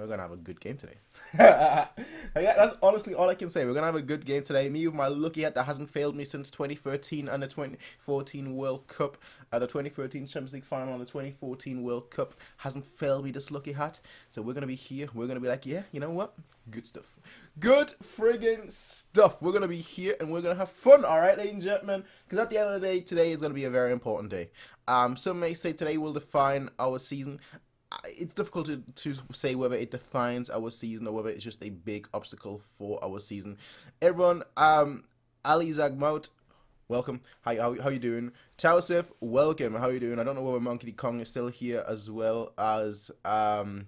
we're gonna have a good game today. Yeah, that's honestly all I can say. We're gonna have a good game today. Me with my lucky hat that hasn't failed me since 2013 and the 2014 World Cup, the 2013 Champions League final and the 2014 World Cup hasn't failed me. This lucky hat. So we're gonna be here. We're gonna be like, yeah, you know what? Good stuff. Good friggin' stuff. We're gonna be here and we're gonna have fun. All right, ladies and gentlemen. Because at the end of the day, today is gonna be a very important day. Some may say today will define our season. It's difficult to say whether it defines our season or whether it's just a big obstacle for our season. Everyone, Ali Zagmout, welcome. How you doing? Taosif, welcome. How you doing? I don't know whether Monkey Kong is still here as well as Adni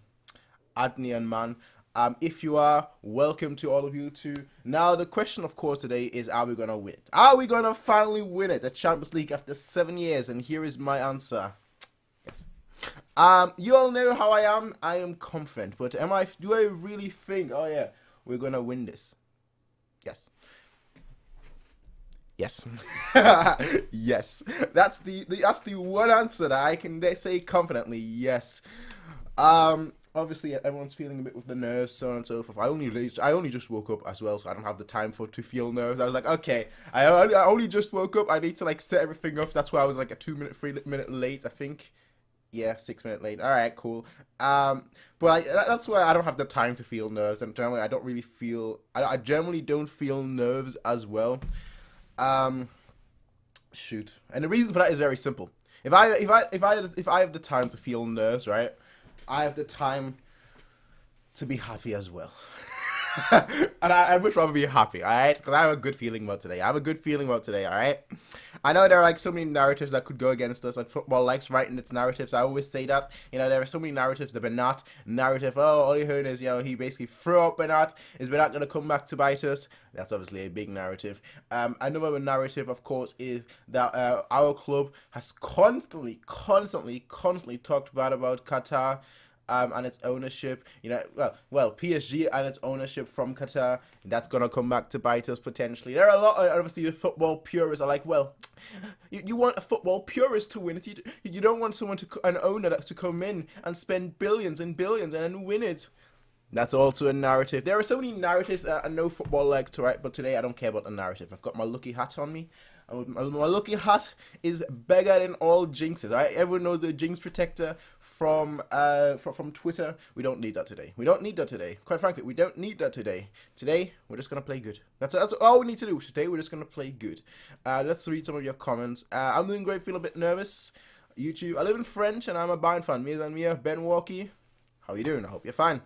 and Man. If you are, welcome to all of you too. Now, the question, of course, today is, are we going to win it? Are we going to finally win it, the Champions League, after 7 years? And here is my answer. Yes. You all know how I am. I am confident. But do I really think, oh yeah, we're going to win this? Yes. Yes. Yes. That's the one answer that I can say confidently. Yes. Obviously, everyone's feeling a bit with the nerves, so on and so forth. I only just woke up as well, so I don't have the time to feel nerves. I was like, okay, I only just woke up. I need to like set everything up. That's why I was like a 3 minute late, I think. Yeah, 6 minutes late. All right, cool. But that's why I don't have the time to feel nerves, and generally I don't really feel. I generally don't feel nerves as well. Shoot, and the reason for that is very simple. If I have the time to feel nerves, right? I have the time to be happy as well. And I would rather be happy, alright? Because I have a good feeling about today. Alright? I know there are like so many narratives that could go against us, and football likes writing its narratives. I always say that. You know, there are so many narratives. The Bernat narrative, oh, all you heard is, you know, he basically threw out Bernat. Is Bernat going to come back to bite us? That's obviously a big narrative. Another narrative, of course, is that our club has constantly talked bad about Qatar. And its ownership, you know, well, PSG and its ownership from Qatar, that's gonna come back to bite us potentially. There are a lot of, obviously, the football purists are like, well, you want a football purist to win it. You don't want an owner to come in and spend billions and billions and then win it. That's also a narrative. There are so many narratives that I know football likes to write, but today I don't care about the narrative. I've got my lucky hat on me. My lucky hat is bigger than all jinxes, right? Everyone knows the jinx protector from Twitter. We don't need that today. Quite frankly, we don't need that today. Today, we're just going to play good. That's all we need to do. Today, we're just going to play good. Let's read some of your comments. I'm doing great, feel a bit nervous. YouTube, I live in French, and I'm a Bayern fan. MiaSanMiaTV, Ben Walkie. How you doing? I hope you're fine.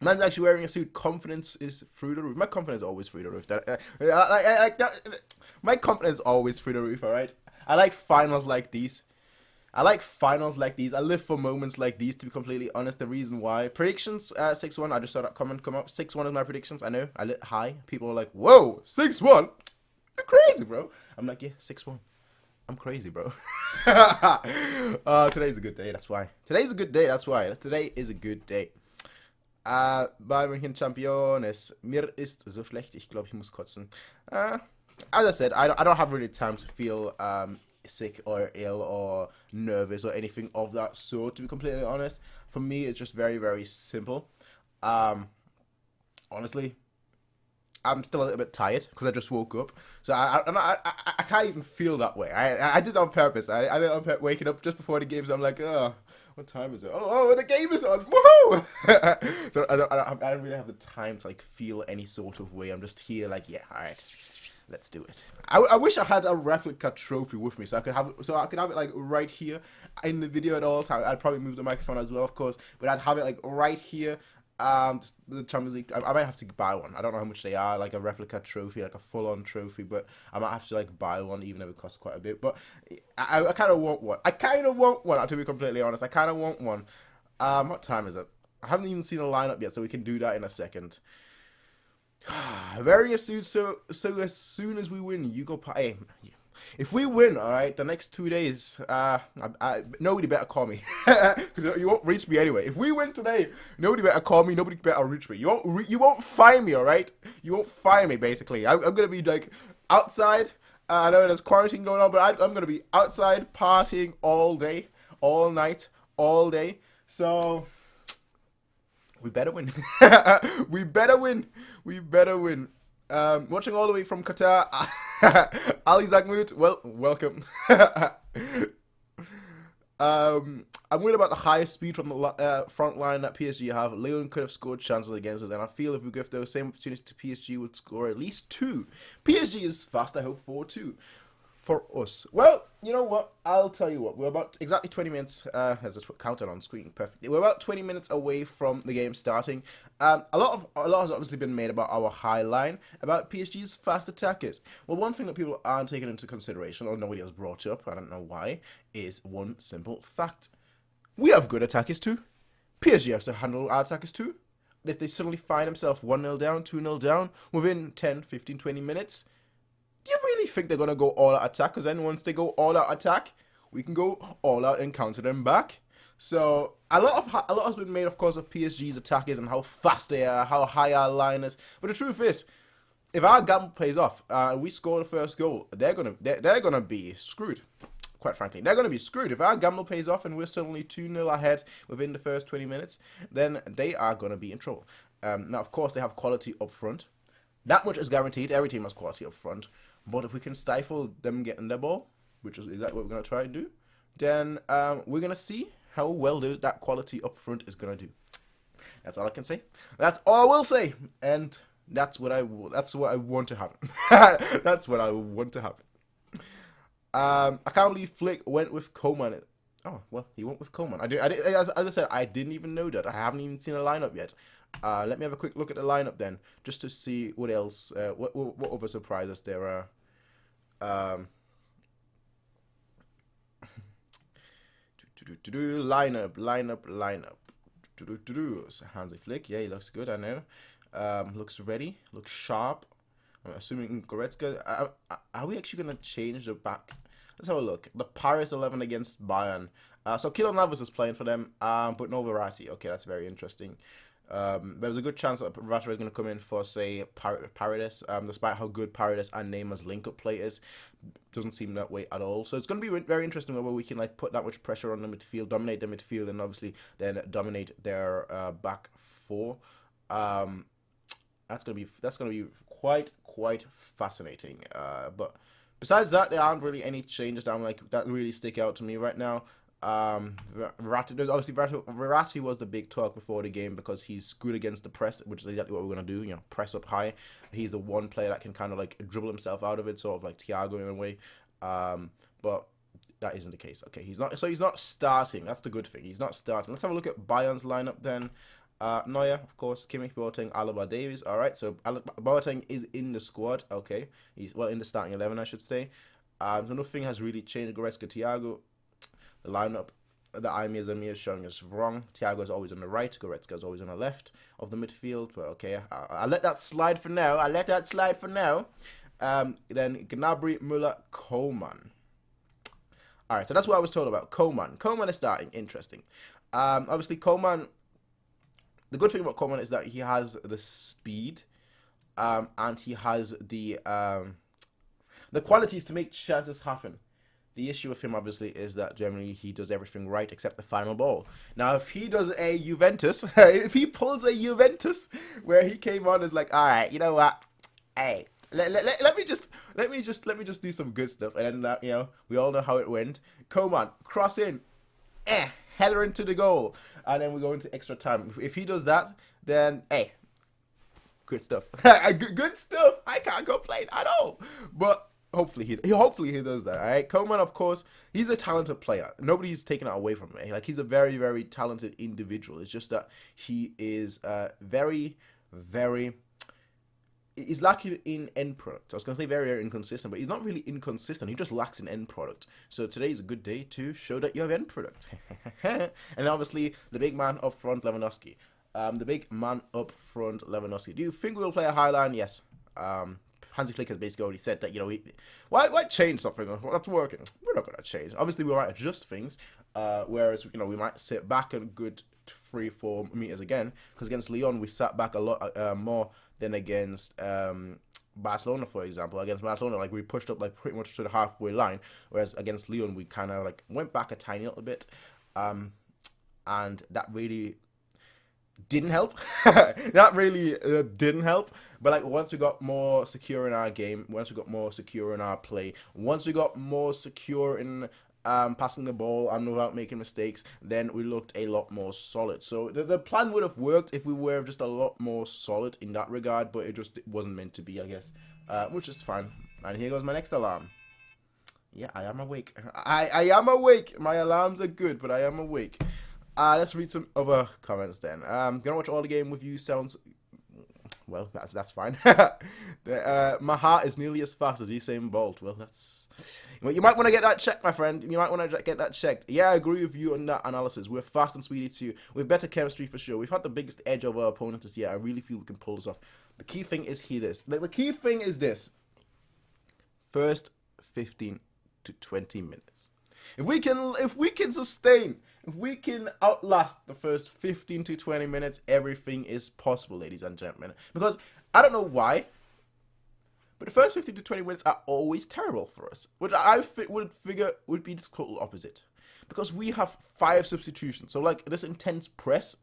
Man's actually wearing a suit. Confidence is through the roof. My confidence is always through the roof. My confidence is always through the roof, alright? I like finals like these. I live for moments like these, to be completely honest. The reason why. Predictions, 6-1. I just saw that comment come up. 6-1 is my predictions. I know. I lit high. People are like, whoa, 6-1? You're crazy, bro. I'm like, yeah, 6-1. I'm crazy, bro. Today's a good day, that's why. Today is a good day. Bayern München Championes. Mir ist so schlecht, ich glaube, ich muss kotzen. As I said, I don't have really time to feel sick or ill or nervous or anything of that sort, to be completely honest. For me, it's just very, very simple. Honestly, I'm still a little bit tired because I just woke up. So I can't even feel that way. I did it on purpose. I did it on purpose, waking up just before the game, so I'm like, oh, what time is it? Oh, the game is on. Woohoo! So I don't really have the time to like feel any sort of way. I'm just here like, yeah, all right, let's do it. I wish I had a replica trophy with me, so I could have it like right here in the video at all time. I'd probably move the microphone as well, of course, but I'd have it like right here. Just the Champions League. I might have to buy one. I don't know how much they are, like a replica trophy, like a full-on trophy, but I might have to like buy one, even though it costs quite a bit. But I kind of want one. To be completely honest. I kind of want one. What time is it? I haven't even seen a lineup yet, so we can do that in a second. Wearing a suit, so as soon as we win, you go. Hey, if we win, all right, the next 2 days, nobody better call me, because you won't reach me anyway. If we win today, nobody better call me. Nobody better reach me. You won't find me, all right? You won't find me. Basically, I'm gonna be like outside. I know there's quarantine going on, but I'm gonna be outside partying all day, all night, all day. So We better win. We better win. We better win. Watching all the way from Qatar, Ali Zagmood, well, welcome. I'm worried about the high speed from the front line that PSG have. Leon could have scored chances against us, and I feel if we give those same opportunities to PSG, would score at least 2. PSG is fast, I hope, 4-2 for us. Well, you know what? I'll tell you what. We're about exactly 20 minutes, as it's counted on screen perfectly. We're about 20 minutes away from the game starting. A lot has obviously been made about our high line, about PSG's fast attackers. Well, one thing that people aren't taking into consideration, or nobody has brought up, I don't know why, is one simple fact. We have good attackers too. PSG has to handle our attackers too. If they suddenly find themselves 1-0 down, 2-0 down, within 10, 15, 20 minutes, do you really think they're going to go all out attack? Because then once they go all out attack, we can go all out and counter them back. So a lot has been made, of course, of PSG's attackers and how fast they are, how high our line is. But the truth is, if our gamble pays off, we score the first goal, they're gonna be screwed. Quite frankly, they're gonna be screwed. If our gamble pays off and we're suddenly 2-0 ahead within the first 20 minutes, then they are gonna be in trouble. Now, of course, they have quality up front. That much is guaranteed. Every team has quality up front. But if we can stifle them getting the ball, which is exactly what we're going to try and do, then we're going to see how well that quality up front is going to do. That's all I can say. That's all I will say. And that's what I want to happen. That's what I want to happen. I can't believe Flick went with Coman. Oh, well, he went with Coman. As I said, I didn't even know that. I haven't even seen a lineup yet. Let me have a quick look at the lineup then, just to see what else, what other surprises there are. Lineup. So Hansi Flick, yeah, he looks good, I know. Looks ready, looks sharp. I'm assuming Goretzka. Are we actually going to change the back? Let's have a look. The Paris 11 against Bayern. So Keylor Navas is playing for them, but no Verratti. Okay, that's very interesting. There's a good chance that Verratti is going to come in for, say, Paredes, despite how good Paredes and Neymar's link-up play is. Doesn't seem that way at all. So it's going to be very interesting whether we can like put that much pressure on the midfield, dominate the midfield, and obviously then dominate their back four. That's going to be quite fascinating. But besides that, there aren't really any changes that really stick out to me right now. Verratti was the big talk before the game because he's good against the press, which is exactly what we're going to do, press up high. He's the one player that can kind of like dribble himself out of it, sort of like Thiago in a way. But that isn't the case. Okay, he's not starting. That's the good thing. He's not starting. Let's have a look at Bayern's lineup then. Neuer, of course, Kimmich, Boateng, Alaba, Davies. All right, so Boateng is in the squad. Okay, he's in the starting 11, I should say. So nothing has really changed. Goretzka, Thiago. The lineup that MiaSanMia is showing us wrong. Thiago is always on the right. Goretzka is always on the left of the midfield. But okay, I'll let that slide for now. Then Gnabry, Müller, Coman. All right, so that's what I was told about. Coman is starting. Interesting. Obviously, Coman. The good thing about Coman is that he has the speed, and he has the qualities to make chances happen. The issue with him, obviously, is that generally he does everything right except the final ball. Now, if he does a Juventus, if he pulls a Juventus where he came on as like, all right, you know what, hey, let me just do some good stuff, and then we all know how it went. Coman, cross in, header into the goal, and then we go into extra time. If he does that, then hey, good stuff. Good stuff. I can't complain at all. But hopefully he does that. All right, Coman, of course, he's a talented player. Nobody's taken it away from him. Like, he's a very, very talented individual. It's just that he is very, very. He's lacking in end product. I was going to say very, very inconsistent, but he's not really inconsistent. He just lacks in end product. So today is a good day to show that you have end product. And obviously, the big man up front, Lewandowski. Do you think we'll play a high line? Yes. Hansi Flick has basically already said that, why change something that's working? We're not going to change. Obviously, we might adjust things, whereas, we might sit back a good 3-4 meters again, because against Lyon, we sat back a lot more than against Barcelona, for example. Against Barcelona, we pushed up pretty much to the halfway line, whereas against Lyon, we kind of went back a tiny little bit, and that really didn't help. That really didn't help. But like once we got more secure in our game, once we got more secure in our play, once we got more secure in passing the ball and without making mistakes, then we looked a lot more solid. So the plan would have worked if we were just a lot more solid in that regard, but it just wasn't meant to be, I guess, which is fine. And here goes my next alarm. Yeah, I am awake. I am awake. My alarms are good, but I am awake. Let's read some other comments then. Gonna watch all the game with you sounds... Well, that's fine. My heart is nearly as fast as Usain Bolt. Well, that's... Well, you might want to get that checked, my friend. You might want to get that checked. Yeah, I agree with you on that analysis. We're fast and speedy too. With better chemistry for sure. We've had the biggest edge over our opponents this year. I really feel we can pull this off. The key thing is the key thing is this. First 15 to 20 minutes. If we can sustain, if we can outlast the first 15 to 20 minutes, everything is possible, ladies and gentlemen. Because I don't know why, but the first 15 to 20 minutes are always terrible for us. Which I would figure would be the total opposite. Because we have 5 substitutions. So like this intense press,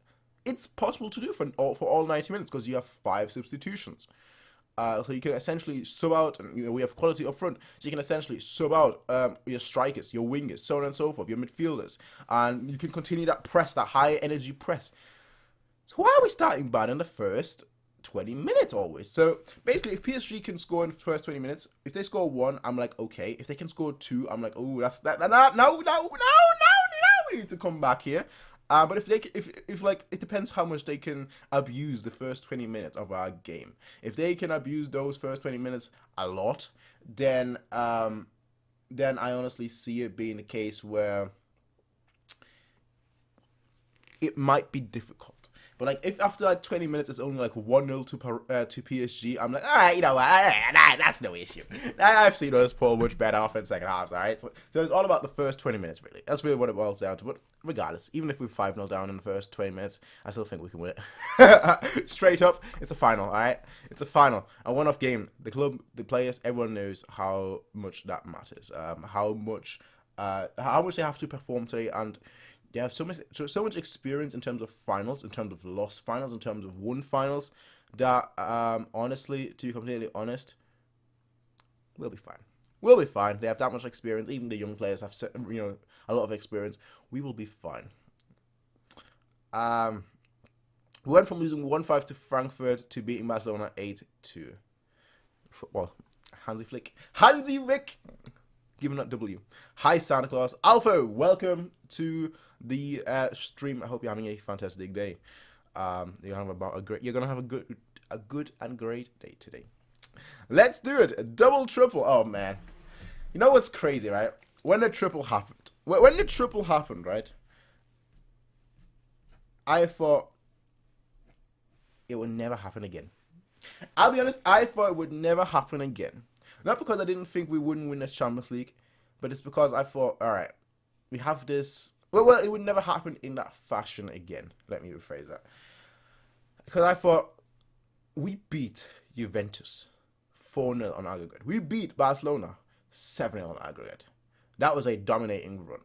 it's possible to do for all 90 minutes because you have 5 substitutions. So you can essentially sub out, and we have quality up front, so you can essentially sub out your strikers, your wingers, so on and so forth, your midfielders, and you can continue that press, that high energy press. So why are we starting bad in the first 20 minutes always? So basically, if PSG can score in the first 20 minutes, if they score 1, I'm like, okay. If they can score 2, I'm like, oh, that's that. No, we need to come back here. But if like, it depends how much they can abuse the first 20 minutes of our game. If they can abuse those first 20 minutes a lot, then I honestly see it being the case where it might be difficult. But like, if after like 20 minutes it's only like 1-0 to PSG, I'm like, all right, you know what, that's no issue. I've seen us pull much better off in second halves, all right? So it's all about the first 20 minutes, really. That's really what it boils down to. But regardless, even if we're 5-0 down in the first 20 minutes, I still think we can win it. Straight up, it's a final, all right? It's a final. A one-off game. The club, the players, everyone knows how much that matters. How much they have to perform today, and they have so much experience in terms of finals, in terms of lost finals, in terms of won finals, that honestly, to be completely honest, we'll be fine. We'll be fine. They have that much experience. Even the young players have, a lot of experience. We will be fine. We went from losing 1-5 to Frankfurt to beating Barcelona 8-2. Football. Hansi Flick. Giving that W. Hi, Santa Claus. Alpha, welcome to the stream. I hope you're having a fantastic day. You're gonna have a good and great day today. Let's do it. A double triple. Oh man, you know what's crazy, right? When the triple happened, right? I thought it would never happen again. I'll be honest. I thought it would never happen again. Not because I didn't think we wouldn't win the Champions League, but it's because I thought, all right, we have this. Well, it would never happen in that fashion again. Let me rephrase that. Because I thought we beat Juventus 4-0 on aggregate. We beat Barcelona 7-0 on aggregate. That was a dominating run.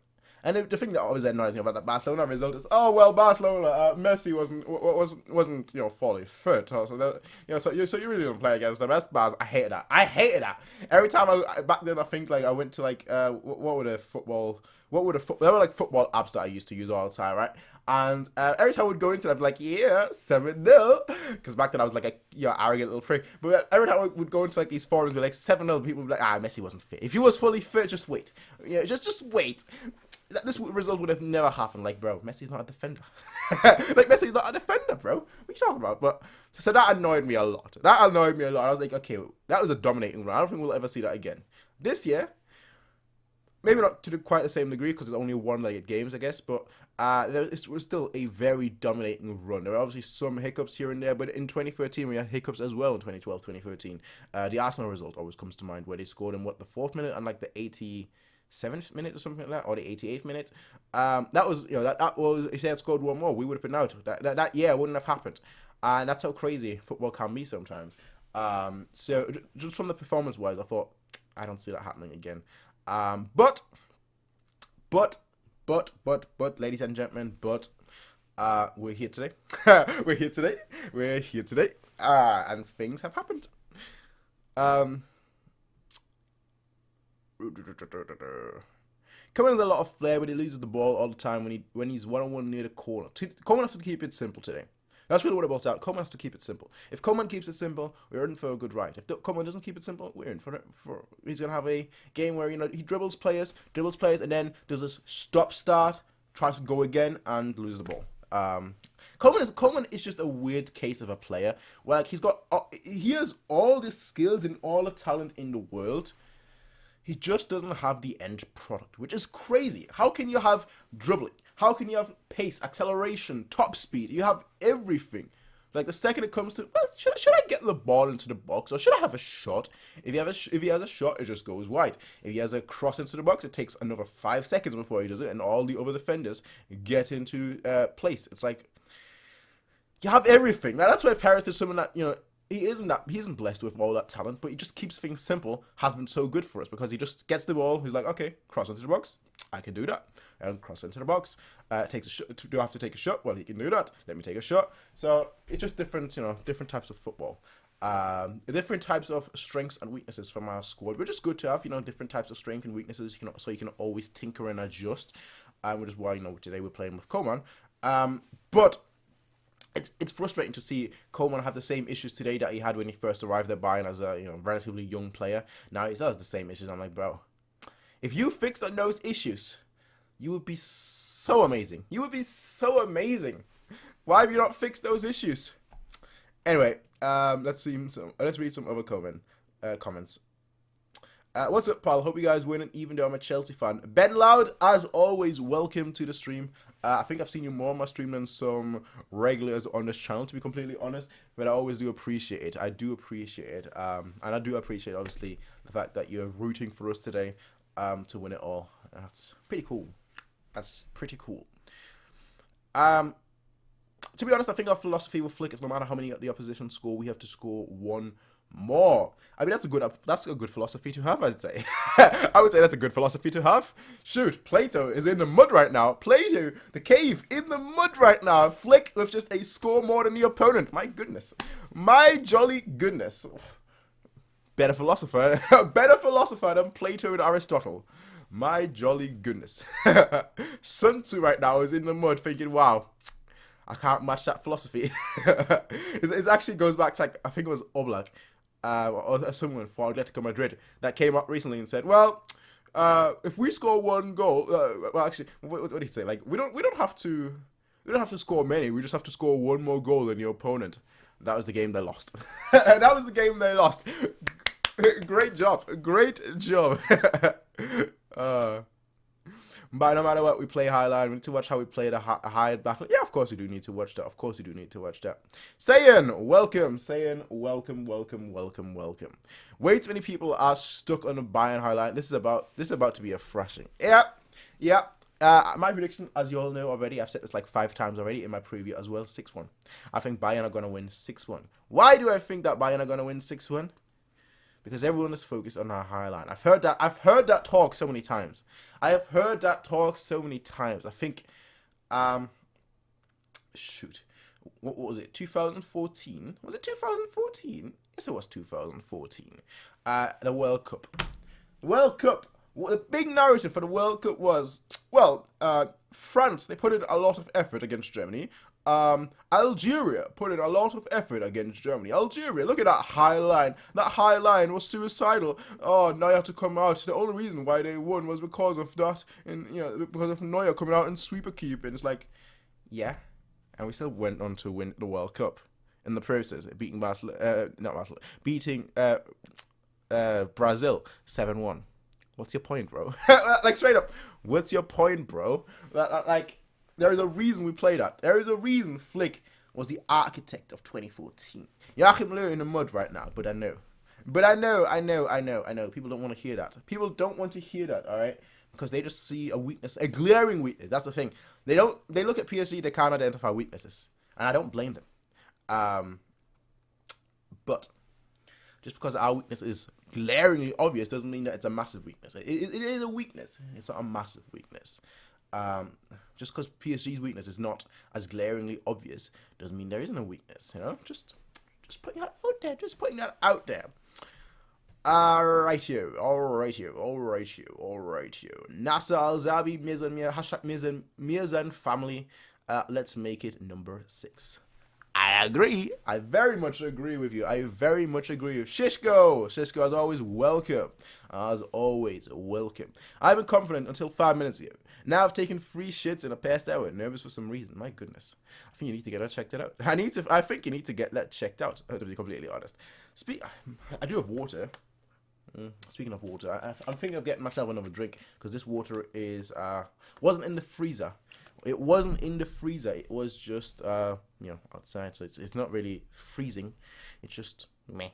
And the thing that always annoys me about that Barcelona result is, oh well, Barcelona, Messi wasn't fully fit, so you really don't play against the best Bars. I hated that. Every time back then I think like I went to like what were the football there were like football apps that I used to use all the time, right? And every time I would go into it, I'd be like, yeah, 7-0. Because back then I was like a arrogant little prick. But every time I would go into like these forums with like 7-0, people would be like, Messi wasn't fit. If he was fully fit, just wait. Yeah, just wait. This result would have never happened. Like, bro, Messi's not a defender. Like, Messi's not a defender, bro. What are you talking about? But so that annoyed me a lot. I was like, okay, that was a dominating run. I don't think we'll ever see that again. This year, maybe not to quite the same degree because it's only one-legged games, I guess. But it was still a very dominating run. There were obviously some hiccups here and there, but in 2013 we had hiccups as well. In 2012, 2013, the Arsenal result always comes to mind where they scored in the 4th minute and like the 87th minute or something like that, or the 88th minute. That was that was if they had scored one more, we would have been out. That wouldn't have happened, and that's how crazy football can be sometimes. So just from the performance wise, I thought I don't see that happening again. But, ladies and gentlemen, We're here today. We're here today. We're here today. And things have happened. Coman has a lot of flair, but he loses the ball all the time when he's one-on-one near the corner. Coman has to keep it simple today. That's really what it boils out. Coman has to keep it simple. If Coman keeps it simple, we're in for a good ride. If Coman doesn't keep it simple, we're in for he's gonna have a game where he dribbles players, and then does this stop-start, tries to go again, and loses the ball. Coman is just a weird case of a player where he has all the skills and all the talent in the world. He just doesn't have the end product, which is crazy. How can you have dribbling? How can you have pace, acceleration, top speed? You have everything. Like the second it comes to, well, should I get the ball into the box or should I have a shot? If he has a shot, it just goes wide. If he has a cross into the box, it takes another 5 seconds before he does it, and all the other defenders get into place. It's like you have everything. Now that's why Paris did something that he isn't blessed with all that talent, but he just keeps things simple. Has been so good for us because he just gets the ball. He's like, okay, cross into the box. I can do that. And cross into the box. Takes a shot. Do I have to take a shot? Well, he can do that. Let me take a shot. So it's just different, different types of football. Different types of strengths and weaknesses from our squad. We're just good to have, different types of strengths and weaknesses. So you can always tinker and adjust. Which is why today we're playing with Coman. But it's frustrating to see Coman have the same issues today that he had when he first arrived at Bayern as a relatively young player. Now he still has the same issues. I'm like, bro, if you fixed on those issues, you would be so amazing. You would be so amazing. Why have you not fixed those issues? Anyway, let's read some other comments. What's up, pal? Hope you guys winning, even though I'm a Chelsea fan. Ben Loud, as always, welcome to the stream. I think I've seen you more on my stream than some regulars on this channel, to be completely honest. But I always do appreciate it. I do appreciate it. And I do appreciate, obviously, the fact that you're rooting for us today to win it all. That's pretty cool. That's pretty cool. To be honest, I think our philosophy with Flick is no matter how many the opposition score, we have to score one more. I mean, that's a good philosophy to have, I'd say. I would say that's a good philosophy to have. Shoot, Plato is in the mud right now. Plato, the cave, in the mud right now. Flick with just a score more than the opponent. My goodness. My jolly goodness. Better philosopher. Better philosopher than Plato and Aristotle. My jolly goodness. Sun Tzu right now is in the mud thinking, wow, I can't match that philosophy. It actually goes back to, I think it was Oblak, or someone for Atletico Madrid that came up recently and said, well, if we score one goal, well, actually, what did he say? Like, we don't have to score many. We just have to score one more goal than your opponent. That was the game they lost. That was the game they lost. Great job. Great job. But no matter what, we play Highline. We need to watch how we play the high battle. Yeah, of course we do need to watch that. Of course we do need to watch that. Sayin, welcome. Sayin, welcome, welcome, welcome, welcome. Way too many people are stuck on the Bayern Highline. This is about to be a thrashing. Yeah. My prediction, as you all know already, I've said this like 5 times already in my preview as well, 6-1. I think Bayern are going to win 6-1. Why do I think that Bayern are going to win 6-1? Because everyone is focused on our high line. I've heard that talk so many times. I think, shoot, what was it? 2014? Was it 2014? Yes, it was 2014. The World Cup. The big narrative for the World Cup was, well, France, they put in a lot of effort against Germany. Algeria put in a lot of effort against Germany. Algeria, look at that high line. That high line was suicidal. Oh, Neuer to come out. The only reason why they won was because of that, and because of Neuer coming out and sweeper keeping. It's like, yeah, and we still went on to win the World Cup in the process, beating beating Brazil 7-1. What's your point, bro? Like straight up, what's your point, bro? Like. There is a reason we play that. There is a reason Flick was the architect of 2014. Joachim Löw in the mud right now, but I know. People don't want to hear that. People don't want to hear that, all right? Because they just see a weakness, a glaring weakness. That's the thing. They look at PSG, they can't identify weaknesses. And I don't blame them. But just because our weakness is glaringly obvious doesn't mean that it's a massive weakness. It is a weakness. It's not a massive weakness. Just because PSG's weakness is not as glaringly obvious doesn't mean there isn't a weakness. You know, just putting that out there. Just putting that out there. Alright you. Nasser Al-Zabi, Miazan family. Let's make it number 6. I agree. I very much agree with you. I very much agree with Shishko. Shishko, as always, welcome. As always, welcome. I've been confident until 5 minutes ago. Now I've taken 3 shits in a past hour. Nervous for some reason. My goodness. I think you need to get that checked out. I think you need to get that checked out, to be completely honest. I do have water. Speaking of water, I'm thinking of getting myself another drink because this water is wasn't in the freezer. It wasn't in the freezer. It was just outside, so it's not really freezing. It's just meh.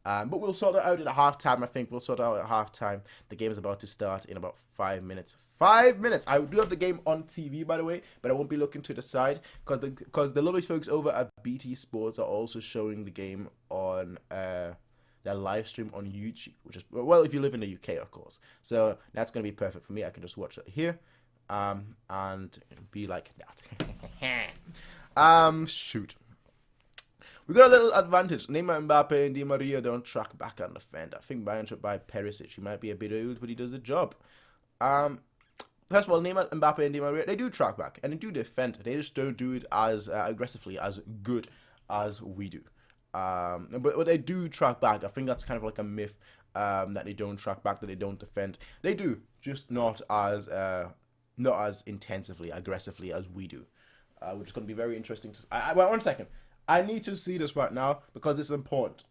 But we'll sort that out at halftime. I think we'll sort it out at halftime. The game is about to start in about 5 minutes. 5 minutes. I do have the game on TV, by the way, but I won't be looking to the side because the lovely folks over at BT Sports are also showing the game on their live stream on YouTube, which is, well, if you live in the UK, of course. So that's going to be perfect for me. I can just watch it here and be like that. Shoot. We got a little advantage. Neymar, Mbappe, and Di Maria don't track back on the defend. I think Bayern should buy Perisic. He might be a bit old, but he does the job. First of all, Neymar, Mbappe, and Di Maria, they do track back, and they do defend. They just don't do it as aggressively, as good as we do. But they do track back. I think that's kind of like a myth that they don't track back, that they don't defend. They do, just not as intensively, aggressively as we do. Which is going to be very interesting to. Well, 1 second. I need to see this right now because it's important.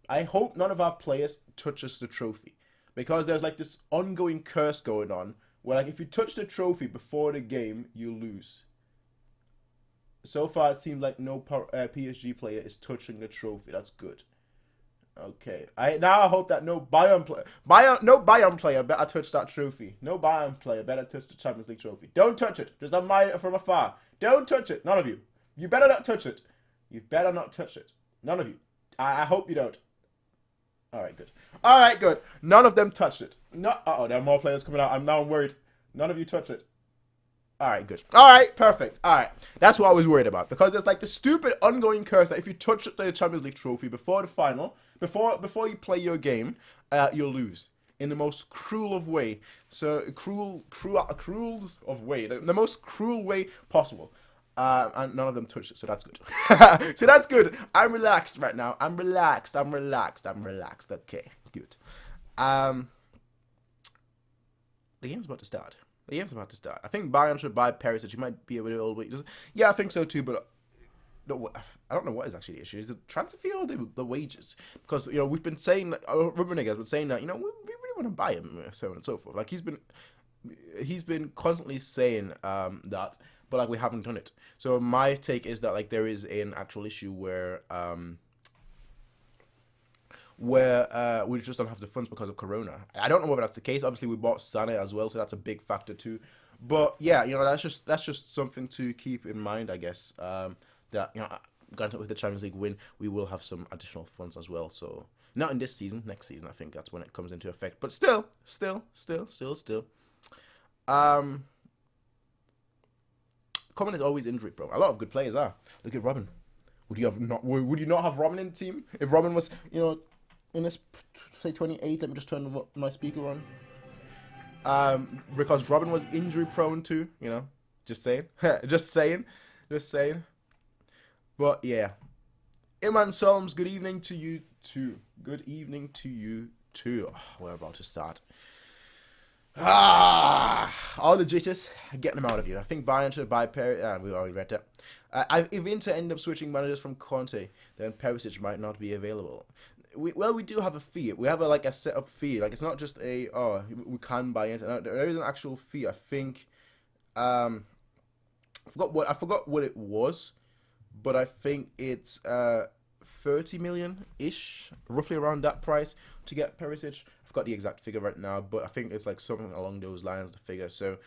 I hope none of our players touches the trophy because there's like this ongoing curse going on where like if you touch the trophy before the game, you lose. So far, it seems like no PSG player is touching the trophy. That's good. Okay. I hope that no Bayern player better touch that trophy. No Bayern player better touch the Champions League trophy. Don't touch it. Just admire it from afar. Don't touch it. None of you. You better not touch it. You better not touch it. None of you. I hope you don't. Alright, good. Alright, good. None of them touched it. No. Uh-oh, there are more players coming out. I'm now worried. None of you touch it. Alright, good. Alright, perfect. Alright. That's what I was worried about. Because there's like the stupid ongoing curse that if you touch the Champions League trophy before the final, before you play your game, you'll lose. In the most cruel of way. So, cruels of way. The most cruel way possible. And none of them touched it, so that's good. So that's good. I'm relaxed right now. I'm relaxed. Okay, good. The game's about to start. I think Bayern should buy Perisic. He might be a bit old. Yeah, I think so too, but I don't know what is actually the issue. Is the transfer fee or the wages? Because, we've been saying, Rummenigge has been saying that, we really want to buy him, so on and so forth. Like, he's been constantly saying that, but like we haven't done it. So my take is that like there is an actual issue where we just don't have the funds because of Corona. I don't know whether that's the case. Obviously, we bought Sané as well, so that's a big factor too. But yeah, that's just something to keep in mind, I guess. That granted with the Champions League win, we will have some additional funds as well. So not in this season, next season, I think that's when it comes into effect. But still. Common is always injury prone. A lot of good players are. Look at Robin. Would you not have Robin in the team if Robin was in this say 28? Let me just turn my speaker on. Because Robin was injury prone too. Just saying. just saying. But yeah, Iman Solms. Good evening to you too. Oh, we're about to start. All the jitters, getting them out of you. I think Bayern should buy Perisic. We already read that. If Inter end up switching managers from Conte, then Perisic might not be available. We do have a fee. We have a set up fee. Like, it's not just we can buy Inter. No, there is an actual fee. I think I forgot what it was, but I think it's 30 million ish, roughly around that price to get Perisic. Got the exact figure right now, but I think it's like something along those lines, the figure. So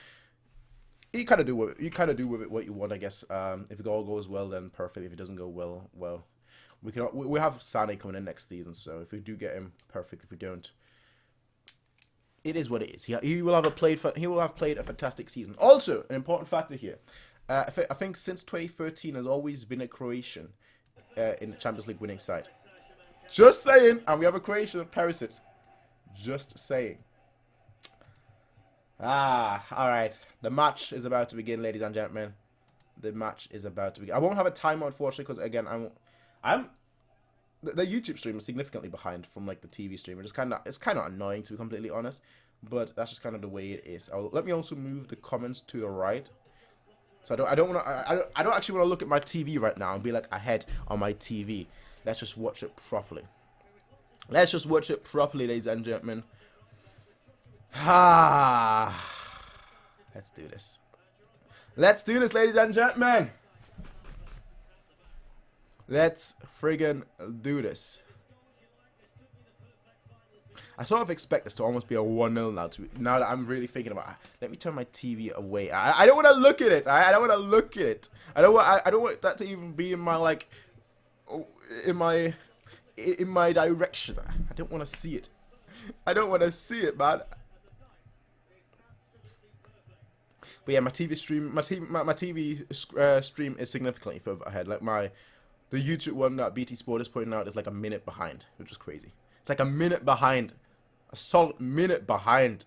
you kind of do with it what you want, I guess. If it all goes well, then perfect. If it doesn't go well, we have Sané coming in next season, so if we do get him, perfect. If we don't, it is what it is. He will have played a fantastic season. Also, an important factor here. I think since 2013 has always been a Croatian in the Champions League winning side. Just saying, and we have a Croatian at Perisic. Just saying. All right. The match is about to begin, ladies and gentlemen. The match is about to begin. I won't have a timer, unfortunately, because again, the YouTube stream is significantly behind from like the TV stream. It's kind of annoying, to be completely honest, but that's just kind of the way it is. Let me also move the comments to the right. So I don't actually want to look at my TV right now and be like ahead on my TV. Let's just watch it properly. Let's just watch it properly, ladies and gentlemen. Let's do this. Let's do this, ladies and gentlemen. Let's friggin' do this. I sort of expect this to almost be a 1-0 now. That I'm really thinking about it. Let me turn my TV away. I don't want to look at it. I don't want to look at it. I don't want that to even be in my like in my direction. I don't want to see it. I don't want to see it, man. But yeah, my TV stream is significantly further ahead. Like the YouTube one that BT Sport is putting out is like a minute behind, which is crazy. It's like a minute behind, a solid minute behind.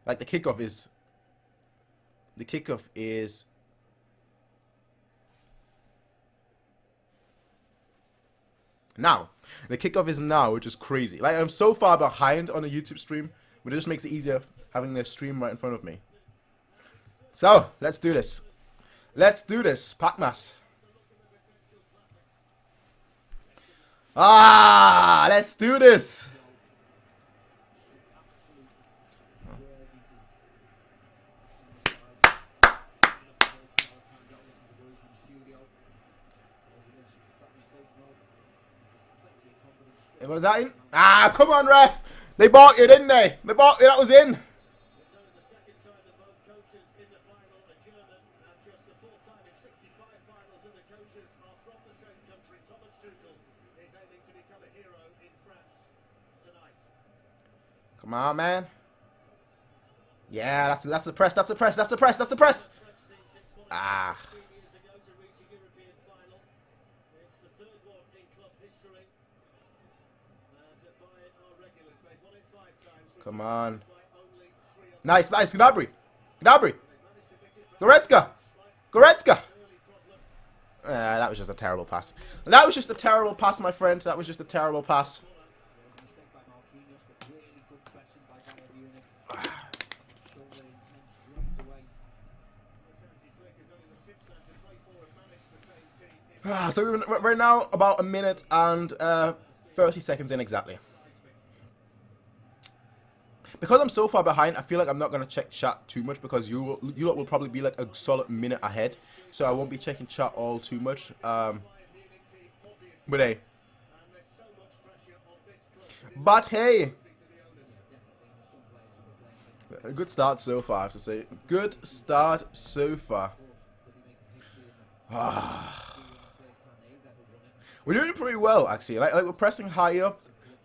Like the kickoff is now. The kickoff is now, which is crazy. Like I'm so far behind on the YouTube stream, but it just makes it easier having the stream right in front of me. So, let's do this. Let's do this. Packmas. Let's do this. Was that in? Come on, ref. They balked it, didn't they? They balked it. That was in. Come on, man. Yeah, that's a press. That's a press. That's a press. That's a press. Come on. Nice, nice. Gnabry. Gnabry. Goretzka. Goretzka. That was just a terrible pass. That was just a terrible pass, my friend. That was just a terrible pass. So we're now about a minute and 30 seconds in exactly. Because I'm so far behind, I feel like I'm not going to check chat too much because you lot will probably be like a solid minute ahead. So I won't be checking chat all too much. But hey. A good start so far, I have to say. Good start so far. We're doing pretty well, actually. Like we're pressing high up.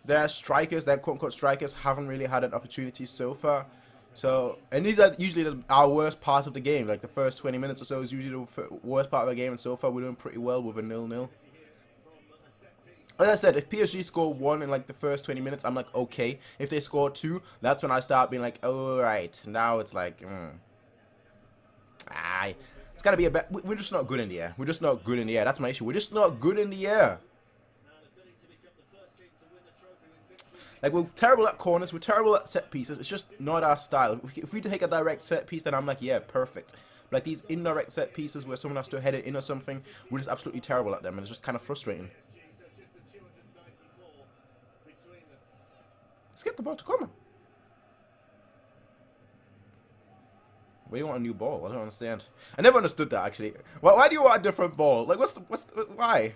Their strikers, their quote-unquote strikers, haven't really had an opportunity so far. So, and these are usually our worst part of the game. Like the first 20 minutes or so is usually the worst part of the game. And so far, we're doing pretty well with a 0-0. Like I said, if PSG score 1 in like the first 20 minutes, I'm like, okay. If they score 2, that's when I start being like, alright. Now it's like, it's gotta be a bit. We're just not good in the air. We're just not good in the air. That's my issue. We're just not good in the air. Like, we're terrible at corners. We're terrible at set pieces. It's just not our style. If we take a direct set piece, then I'm like, yeah, perfect. But like these indirect set pieces where someone has to head it in or something, we're just absolutely terrible at them. And it's just kind of frustrating. Let's get the ball to Coman. Why do you want a new ball? I don't understand. I never understood that, actually. Why do you want a different ball? Like, why?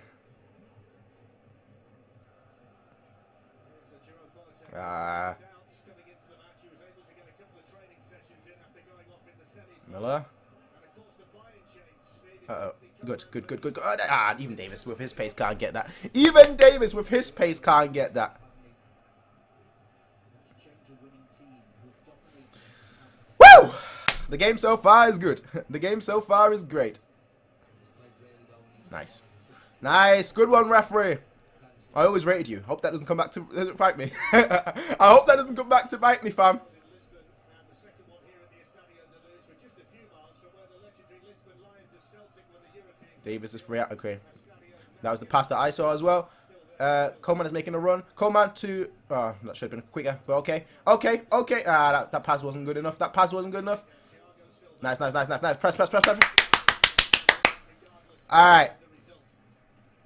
Miller. Good. Even Davis with his pace can't get that. Even Davis with his pace can't get that. The game so far is good. The game so far is great. Nice. Nice. Good one, referee. I always rated you. Hope that doesn't come back to bite me. I hope that doesn't come back to bite me, fam. Davis is free out. Okay. That was the pass that I saw as well. Coleman is making a run. Coleman to... Oh, that should have been quicker. But okay. Okay. Okay. That pass wasn't good enough. That pass wasn't good enough. Nice, nice, nice, nice, nice. Press, press, press, press. All right.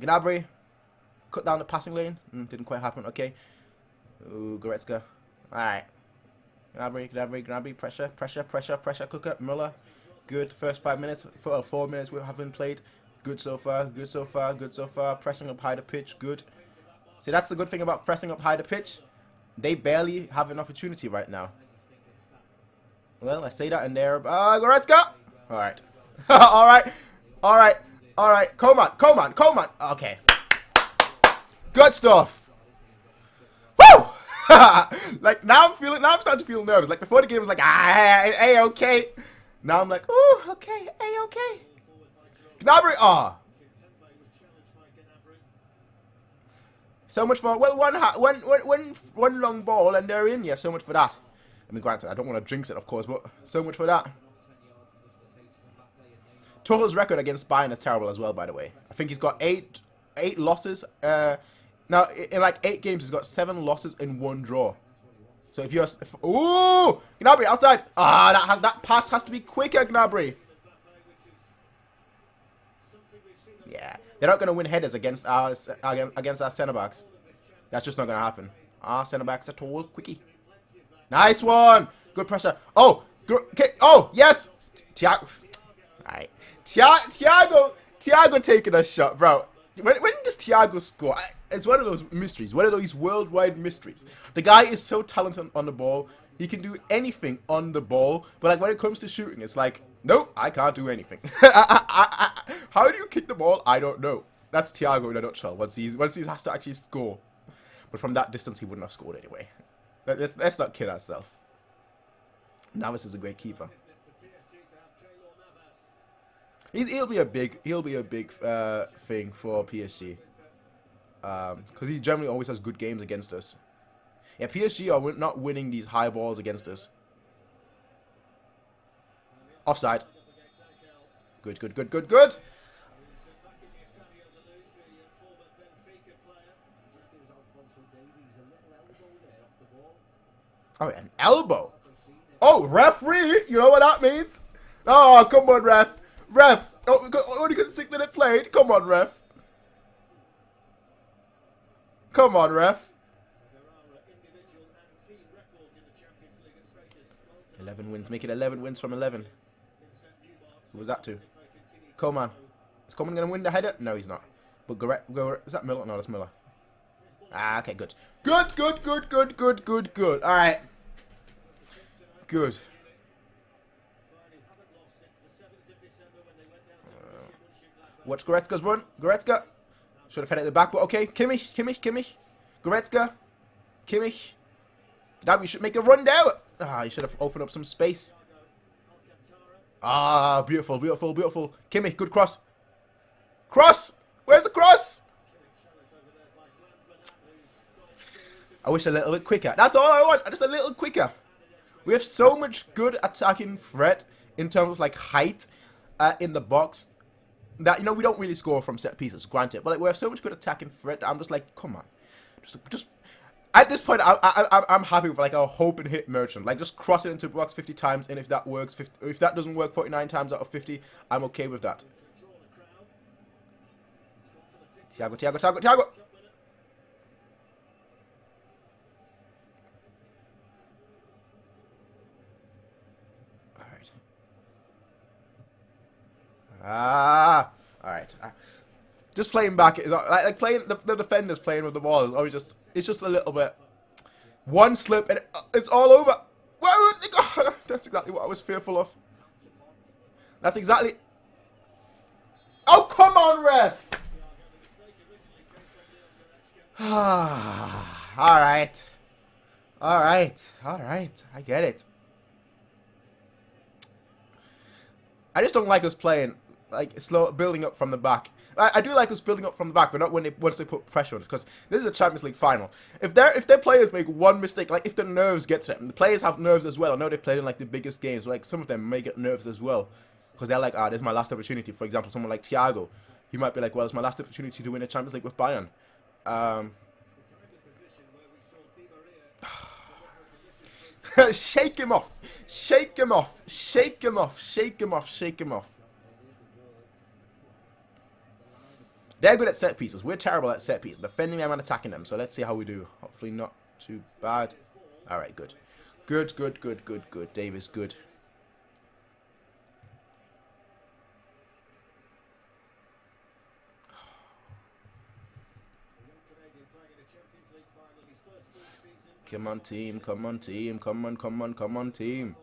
Gnabry. Cut down the passing lane. Didn't quite happen. Okay. Ooh, Goretzka. All right. Gnabry. Pressure, pressure, pressure, pressure. Cooker. Müller. Good. First 5 minutes. 4 minutes we haven't played. Good so far. Good so far. Good so far. Pressing up high the pitch. Good. See, that's the good thing about pressing up high the pitch. They barely have an opportunity right now. Well, I say that and there. Goretzka. All right. All right. All right. All right. Coleman. Okay. Good stuff. Woo! Like now I'm starting to feel nervous. Like before the game was like, okay. Now I'm like, oh, okay, okay. Gnabry, so much for one long ball and they're in. Yeah, so much for that. I mean, granted, I don't want to jinx it, of course, but so much for that. Tuchel's record against Bayern is terrible as well, by the way. I think he's got eight losses. Now, in like 8 games, he's got 7 losses and 1 draw. So if you're... Ooh! Gnabry, outside! That pass has to be quicker, Gnabry. Yeah. They're not going to win headers against our centre-backs. That's just not going to happen. Our centre-backs are tall, quickie. Nice one! Good pressure. Oh! Okay. Oh, yes! Thiago. Alright. Thiago taking a shot, bro. When does Thiago score? It's one of those mysteries. One of those worldwide mysteries. The guy is so talented on the ball. He can do anything on the ball. But like when it comes to shooting, it's like, nope, I can't do anything. How do you kick the ball? I don't know. That's Thiago in a nutshell. Once he has to actually score. But from that distance, he wouldn't have scored anyway. Let's not kid ourselves. Navas is a great keeper. He'll be a big thing for PSG. Because he generally always has good games against us. Yeah, PSG are not winning these high balls against us. Offside. Good. Oh, an elbow. Oh, referee. You know what that means? Oh, come on, ref. Ref. Oh, only got 6 minutes played. Come on, ref. Come on, ref. 11 wins. Make it 11 wins from 11. Who was that to? Coleman. Is Coleman going to win the header? No, he's not. But is that Miller? No, that's Miller. Okay, good. Good. All right. Good. Watch Goretzka's run. Goretzka. Should have had it at the back, but okay. Kimmich. Goretzka. Kimmich. Now we should make a run down. You should have opened up some space. Beautiful. Kimmich, good cross. Cross! Where's the cross? I wish a little bit quicker. That's all I want. Just a little quicker. We have so much good attacking threat in terms of like height in the box that, you know, we don't really score from set pieces, granted. But like, we have so much good attacking threat that I'm just like, come on. Just at this point, I'm happy with like a hope and hit merchant. Like, just cross it into the box 50 times, and if that works, if that doesn't work 49 times out of 50, I'm okay with that. Thiago. Alright. Just playing back, like playing the defenders playing with the ball is always it's just a little bit. One slip and it's all over. Whoa, that's exactly what I was fearful of. That's exactly. Oh, come on, ref. Alright. I get it. I just don't like us playing like slow, building up from the back. I do like us building up from the back, but not once they put pressure on us, because this is a Champions League final. If their players make one mistake, like if the nerves get to them, the players have nerves as well. I know they've played in like the biggest games, but like some of them may get nerves as well, because they're like, ah, this is my last opportunity. For example, someone like Thiago, he might be like, well, it's my last opportunity to win a Champions League with Bayern. Shake him off, shake him off, shake him off, shake him off, shake him off. They're good at set pieces. We're terrible at set pieces. Defending them and attacking them. So let's see how we do. Hopefully not too bad. Alright, good. Good, good, good, good, good. Davis, good. Come on, team. Come on, team. Come on, come on, come on, team.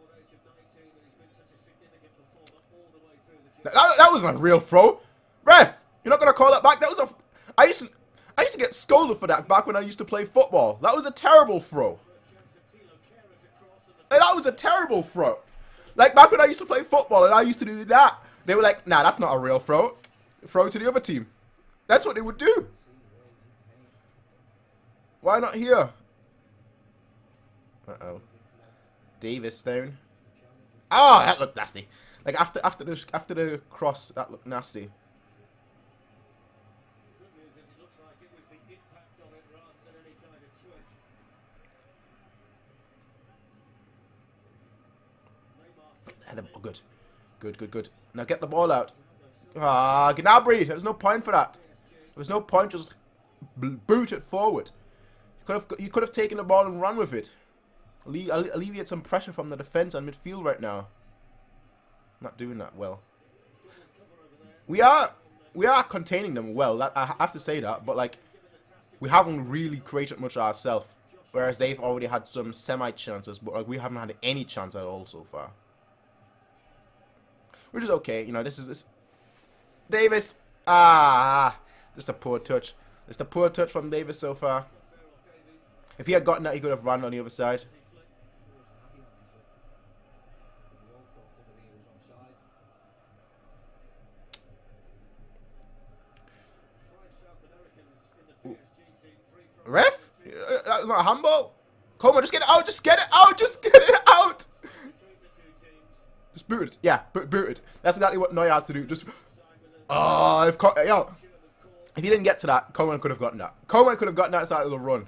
That wasn't a real throw. Ref! You're not gonna call that back? That was a. I used to get scolded for that back when I used to play football. That was a terrible throw. That was a terrible throw. Like back when I used to play football and I used to do that, they were like, "Nah, that's not a real throw. Throw to the other team." That's what they would do. Why not here? Uh-oh. Davis down. Oh, that looked nasty. Like after the cross, that looked nasty. Oh, good. Good, good, good. Now get the ball out. Ah, Gnabry. There was no point for that. There was no point. Just boot it forward. You could have taken the ball and run with it. Alleviate some pressure from the defense and midfield right now. Not doing that well. We are containing them well. I have to say that, but like we haven't really created much ourselves. Whereas they've already had some semi chances, but like we haven't had any chance at all so far. Which is okay, you know. This Davis. Ah, just a poor touch. Just a poor touch from Davis so far. If he had gotten that, he could have run on the other side. Ooh. Ref? That was not a handball. Come on, just get it out. Just get it out. Just get it out. Just boot it. Yeah, boot it. That's exactly what Neuer has to do. Just. Oh, if he didn't get to that, Coman could have gotten that. Coman could have gotten that side of the run.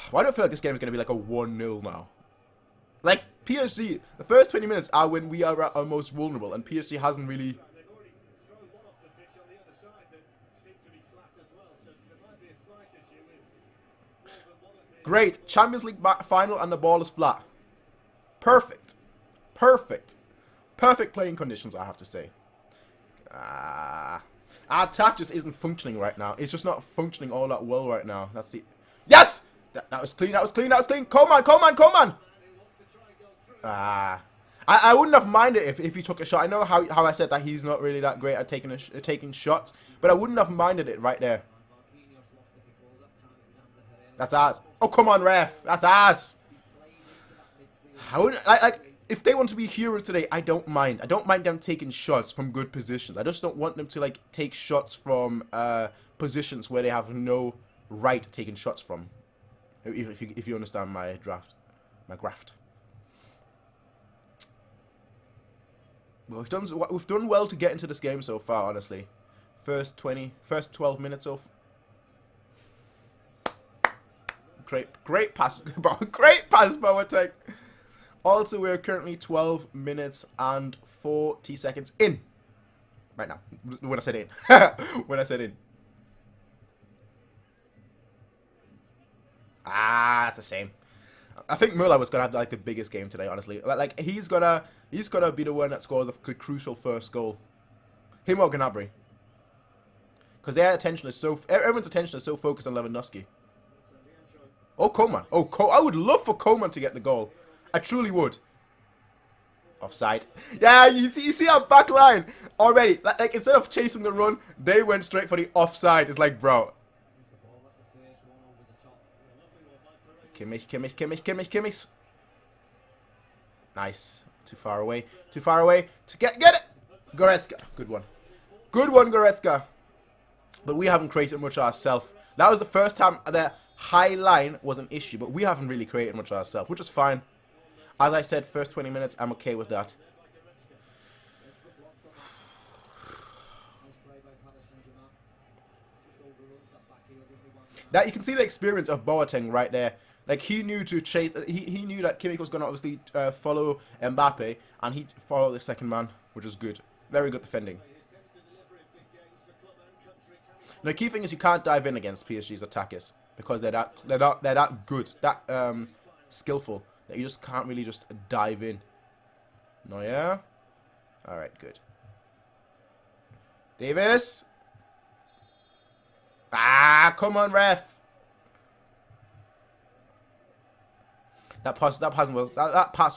Why do I feel like this game is going to be like a 1-0 now? Like, PSG, the first 20 minutes are when we are at our most vulnerable, and PSG hasn't really. Great. Champions League final and the ball is flat. Perfect. Perfect. Perfect playing conditions, I have to say. Our attack just isn't functioning right now. It's just not functioning all that well right now. That's the... Yes! That was clean, that was clean, that was clean. Coman, Coman, Coman! I wouldn't have minded if he took a shot. I know how I said that he's not really that great at taking shots, but I wouldn't have minded it right there. That's ours. Oh, come on, ref. That's ours. I wouldn't like if they want to be hero today. I don't mind. I don't mind them taking shots from good positions. I just don't want them to like take shots from positions where they have no right taking shots from. If you understand my graft. Well, we've done well to get into this game so far. Honestly, first 12 minutes of. Great pass, great pass, Boateng. Also, we're currently 12 minutes and 40 seconds in. Right now, when I said in, when I said in. Ah, that's a shame. I think Müller was gonna have like the biggest game today. Honestly, like he's gonna be the one that scores the crucial first goal. Him or Gnabry, because their attention is everyone's attention is so focused on Lewandowski. Oh, Coman. Oh, I would love for Coman to get the goal. I truly would. Offside. Yeah, you see our back line already. Like instead of chasing the run, they went straight for the offside. It's like, bro. Kimmich. Nice. Too far away. Too far away. To get it! Goretzka. Good one. Good one, Goretzka. But we haven't created much ourselves. That was the first time the high line was an issue, but we haven't really created much ourselves, which is fine. As I said, first 20 minutes, I'm okay with that. That you can see the experience of Boateng right there. Like, he knew to chase. He knew that Kimmich was going to obviously follow Mbappe, and he followed the second man, which is good. Very good defending. Now, the key thing is you can't dive in against PSG's attackers because they're that good, that skillful that you just can't really just dive in. No, yeah. All right, good. Davis. Ah, come on, ref. That pass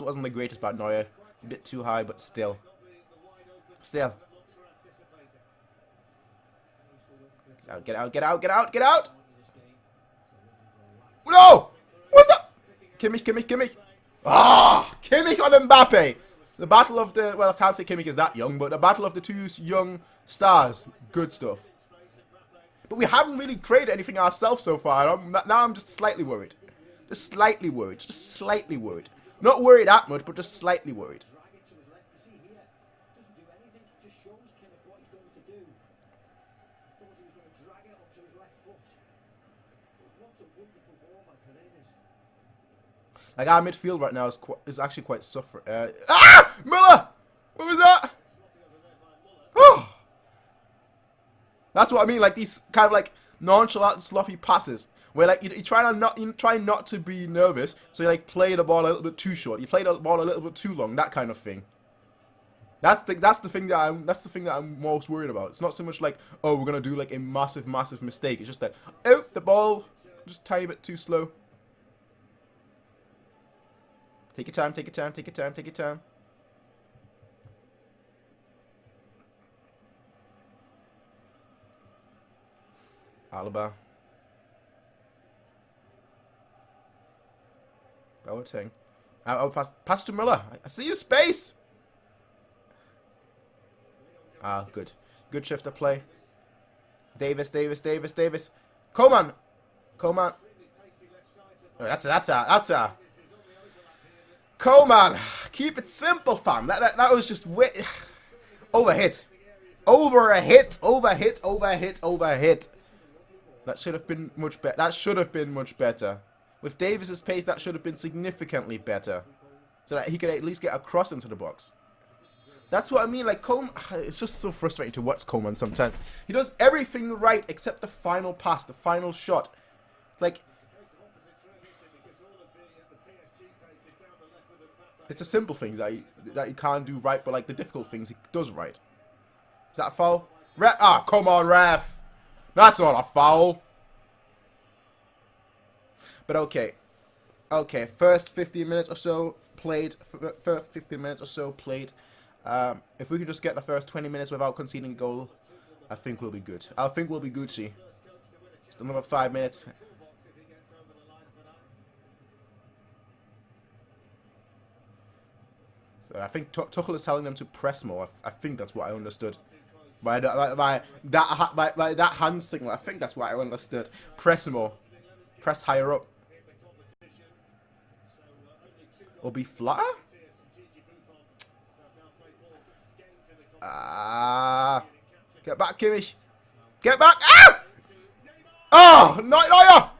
wasn't the greatest by Neuer. A bit too high, but still. Still. Get out, get out, get out, get out! No! What's that? Kimmich. Ah! Kimmich on Mbappe! The battle of the... Well, I can't say Kimmich is that young, but the battle of the two young stars. Good stuff. But we haven't really created anything ourselves so far. Now I'm just slightly worried. Just slightly worried. Just slightly worried. Not worried that much, but just slightly worried. Like, our midfield right now is actually quite suffering. Müller! What was that? Oh! That's what I mean, like these kind of like nonchalant, sloppy passes. Where like you try not to be nervous, so you like play the ball a little bit too short. You play the ball a little bit too long, that kind of thing. That's the thing that I'm most worried about. It's not so much like, oh, we're gonna do like a massive mistake. It's just that, oh, the ball just a tiny bit too slow. Take your time, take your time, take your time, take your time. Alaba. Boateng. I'll pass to Müller. I see your space. Ah, good. Good shift of play. Davis. Coman. Oh, that's a. Coman. Keep it simple, fam. That was just overhit. Over a hit. That should have been much better. That should have been much better. With Davis's pace, that should have been significantly better. So that he could at least get a cross into the box. That's what I mean. Like, Coman, it's just so frustrating to watch Coman sometimes. He does everything right except the final pass, the final shot. Like, it's the simple things that he can't do right, but like the difficult things he does right. Is that a foul? Ah, come on, ref. That's not a foul. But okay. Okay, first 15 minutes or so played. If we can just get the first 20 minutes without conceding a goal, I think we'll be good. I think we'll be Gucci. Just another 5 minutes. So I think Tuchel is telling them to press more. I think that's what I understood. By that hand signal, I think that's what I understood. Press more. Press higher up. Or be flatter? Get back, Kimmich. Get back. Ah! Oh, Neuer!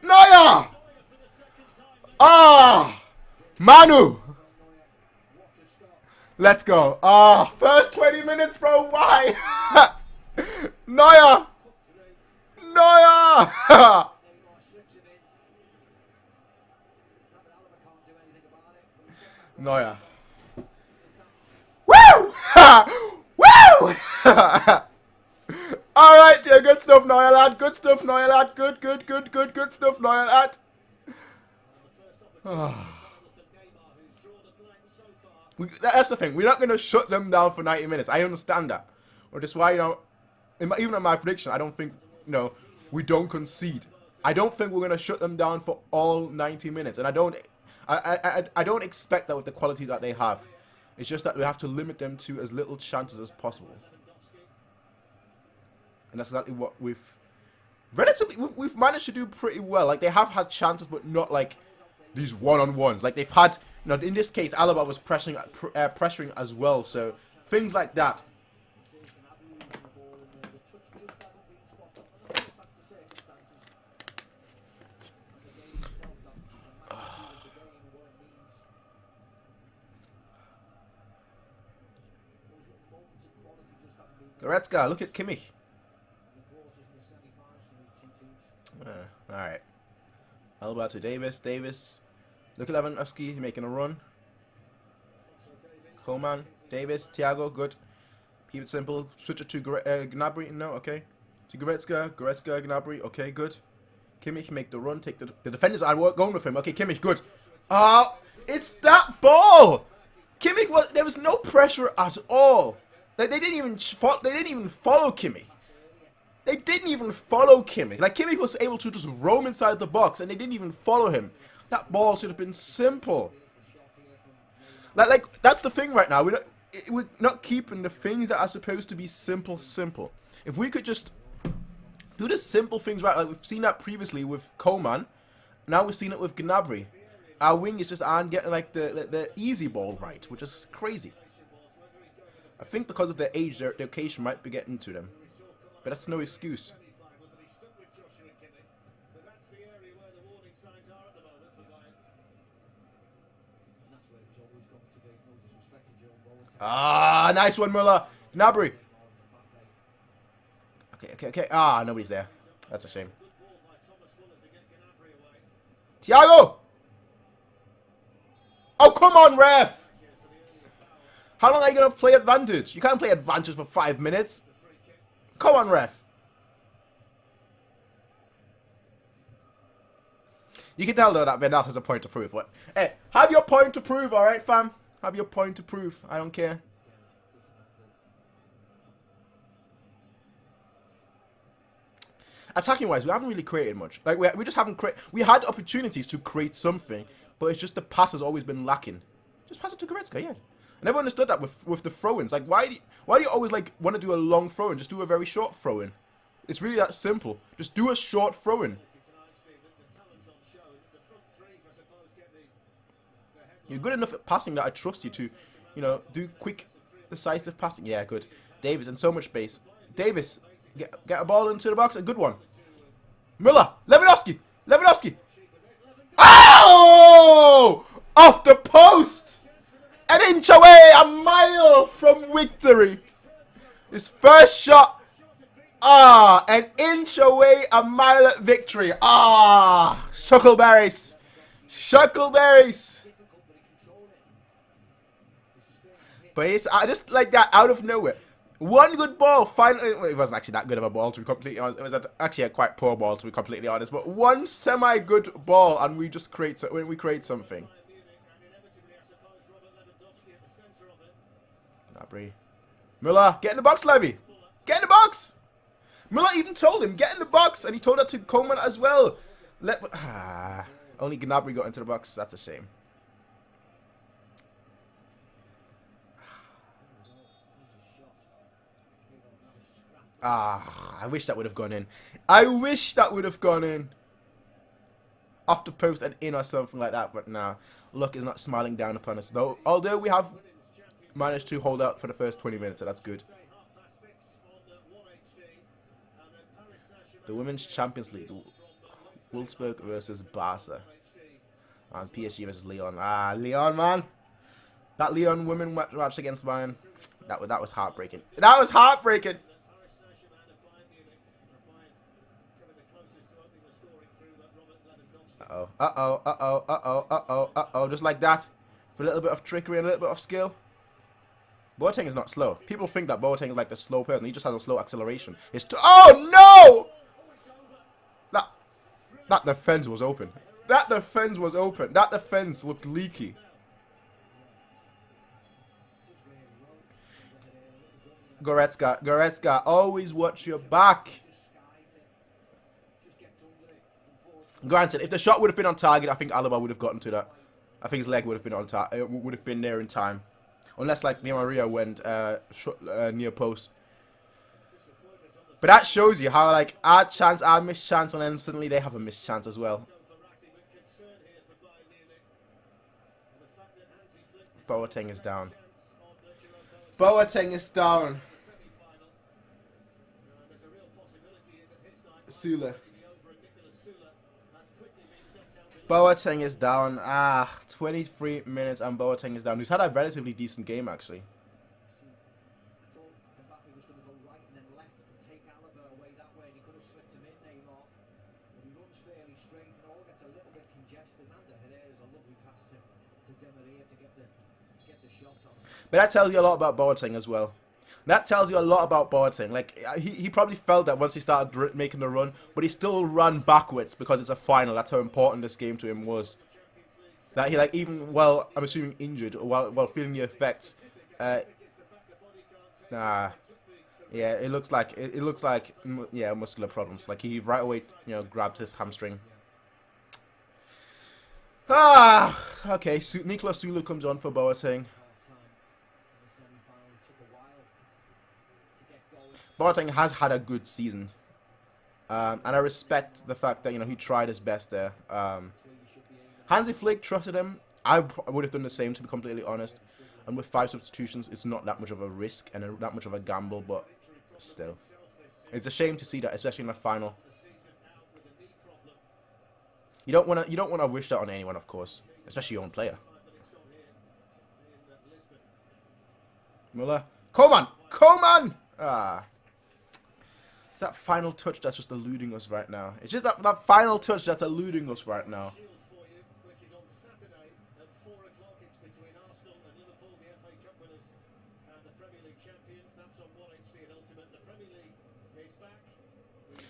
Neuer! Ah! Manu! Let's go. Ah, first 20 minutes, bro. Why? Neuer! Neuer! Neuer. Woo! Woo! Alright, yeah, good stuff, Neuer lad. Good stuff, Neuer lad. Good stuff, Neuer lad. That's the thing. We're not going to shut them down for 90 minutes. I understand that. Which is why, even in my prediction, I don't think, we don't concede. I don't think we're going to shut them down for all 90 minutes. And I don't expect that with the quality that they have. It's just that we have to limit them to as little chances as possible. And that's exactly what we've managed to do pretty well. Like, they have had chances, but not like these one-on-ones. Like, they've had, you know, in this case, Alaba was pressuring as well. So things like that. Goretzka, look at Kimmich. Alright. Alba to Davis. Davis. Look at Lewandowski making a run. Coleman. Davis. Thiago. Good. Keep it simple. Switch it to Gnabry. No, okay. To Goretzka. Goretzka. Gnabry. Okay, good. Kimmich make the run. Take the defenders are going with him. Okay, Kimmich. Good. It's that ball. Kimmich there was no pressure at all. Like, they didn't even follow Kimmich. They didn't even follow Kimmich. Like, Kimmich was able to just roam inside the box, and they didn't even follow him. That ball should have been simple. Like that's the thing right now. We're not keeping the things that are supposed to be simple. If we could just do the simple things right, like we've seen that previously with Coleman, now we've seen it with Gnabry. Our wingers just aren't getting like the easy ball right, which is crazy. I think because of their age, their occasion might be getting to them. But that's no excuse. Nice one, Müller. Gnabry. Okay. Nobody's there. That's a shame. Thiago! Oh, come on, ref! How long are you going to play advantage? You can't play advantage for 5 minutes. Come on, ref. You can tell, though, that Bernat has a point to prove. What? Hey, have your point to prove, alright, fam? Have your point to prove. I don't care. Attacking-wise, we haven't really created much. Like, we just haven't created... We had opportunities to create something, but it's just the pass has always been lacking. Just pass it to Goretzka, yeah. I never understood that with the throw-ins. Like, why do you always, like, want to do a long throw-in? Just do a very short throw-in. It's really that simple. Just do a short throw-in. You're good enough at passing that I trust you to, you know, do quick, decisive passing. Yeah, good. Davis, and so much space. Davis, get a ball into the box. A good one. Müller. Lewandowski. Oh! Off the post! An inch away, a mile from victory. His first shot. An inch away, a mile at victory. Shuckleberries. But it's just like that, out of nowhere. One good ball, finally. Well, it wasn't actually that good of a ball, to be completely honest. It was actually a quite poor ball, to be completely honest. But one semi-good ball, and we just create something. Müller, get in the box, Levy. Get in the box. Müller even told him, get in the box. And he told that to Coleman as well. Only Gnabry got into the box. That's a shame. I wish that would have gone in. Off the post and in or something like that. But nah, luck is not smiling down upon us. Although we have managed to hold out for the first 20 minutes, so that's good. The Women's Champions League. Wolfsburg versus Barca. And PSG versus Lyon. Lyon, man. That Lyon women match against Bayern. That was heartbreaking. Uh-oh. Just like that. For a little bit of trickery and a little bit of skill. Boateng is not slow. People think that Boateng is like the slow person. He just has a slow acceleration. Oh, no! That defense was open. That defense looked leaky. Goretzka, always watch your back. Granted, if the shot would have been on target, I think Alaba would have gotten to that. I think his leg would have been on target. It would have been there in time. Unless like Di Maria went near post. But that shows you how like our missed chance, and then suddenly they have a missed chance as well. Boateng is down. Boateng is down. Sula. Boateng is down. 23 minutes and Boateng is down. Who's had a relatively decent game actually. But that tells you a lot about Boateng as well. That tells you a lot about Boateng. Like, he probably felt that once he started making the run, but he still ran backwards because it's a final. That's how important this game to him was. That he, like, even while, I'm assuming, injured, or while feeling the effects, yeah, it looks like, yeah, muscular problems. Like, he right away, you know, grabbed his hamstring. Okay, Nicolas Sulu comes on for Boateng. Boateng has had a good season, and I respect the fact that, you know, he tried his best there. Hansi Flick trusted him. I would have done the same, to be completely honest. And with 5 substitutions, it's not that much of a risk and that much of a gamble, but still, it's a shame to see that, especially in the final. You don't want to wish that on anyone, of course, especially your own player. Muller, Coman. It's that final touch that's just eluding us right now. It's just that final touch that's eluding us right now.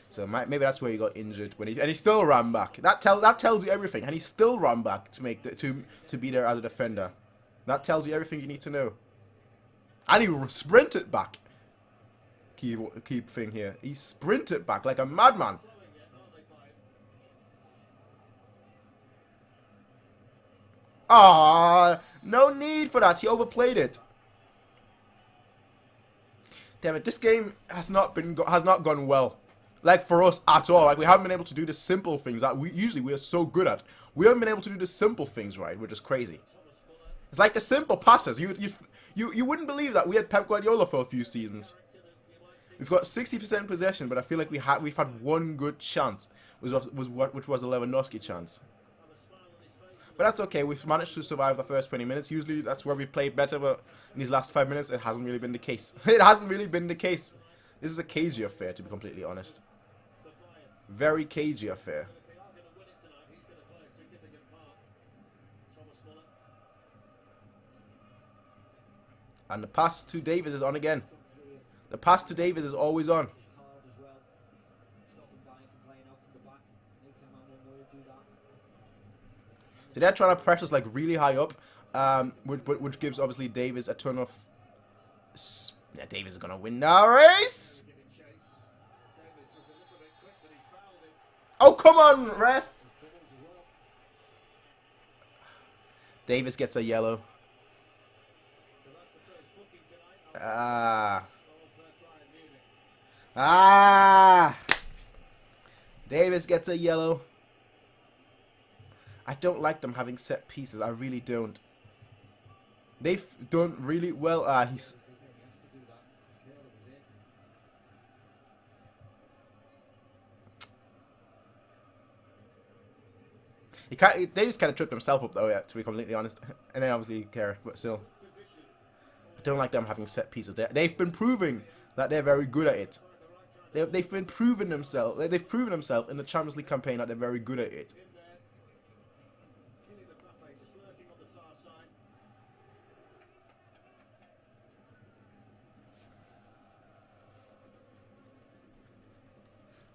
So maybe that's where he got injured and he still ran back. That tells you everything. And he still ran back to make to be there as a defender. That tells you everything you need to know. And he sprinted back. Key thing here. He sprinted back like a madman. No need for that. He overplayed it. Damn it! This game has not gone well. Like for us at all. Like we haven't been able to do the simple things that we are so good at. We haven't been able to do the simple things right, which is crazy. It's like the simple passes. You wouldn't believe that we had Pep Guardiola for a few seasons. We've got 60% possession, but I feel like we've had one good chance, which was a Lewandowski chance. But that's okay. We've managed to survive the first 20 minutes. Usually that's where we've played better, but in these last 5 minutes, it hasn't really been the case. It hasn't really been the case. This is a cagey affair, to be completely honest. Very cagey affair. And the pass to Davies is on again. The pass to Davies is always on. So they're trying to press us like really high up, which gives obviously Davies a ton of. Yeah, Davies is gonna win now, race. Oh come on, ref! Davies gets a yellow. Davies gets a yellow. I don't like them having set pieces. I really don't. They've done really well. He's. Davies kind of tripped himself up though, yeah, to be completely honest. And then obviously Kerr, but still. I don't like them having set pieces. They've been proving that they're very good at it. They've been proving themselves. They've proven themselves in the Champions League campaign that they're very good at it.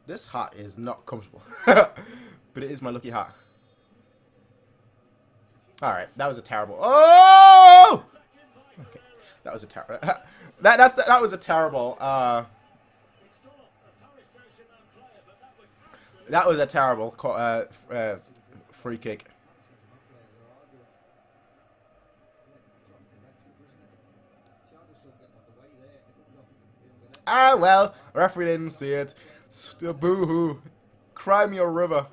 This hat is not comfortable, but it is my lucky hat. All right, that was a terrible. Oh, okay, that was a terrible. that was a terrible. That was a terrible free kick. Ah, well, referee didn't see it. Still boo-hoo. Cry me a river.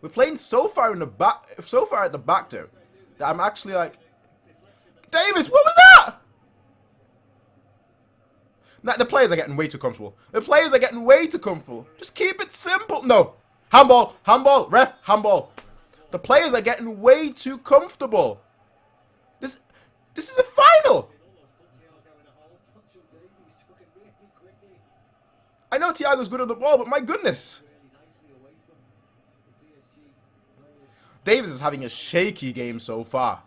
We're playing so far in the back, so far at the back, though, that I'm actually like, Davis, what was that? Nah, the players are getting way too comfortable. The players are getting way too comfortable. Just keep it simple. No. Handball. Handball. Ref. Handball. The players are getting way too comfortable. This is a final. I know Thiago's good on the ball, but my goodness. Davis is having a shaky game so far.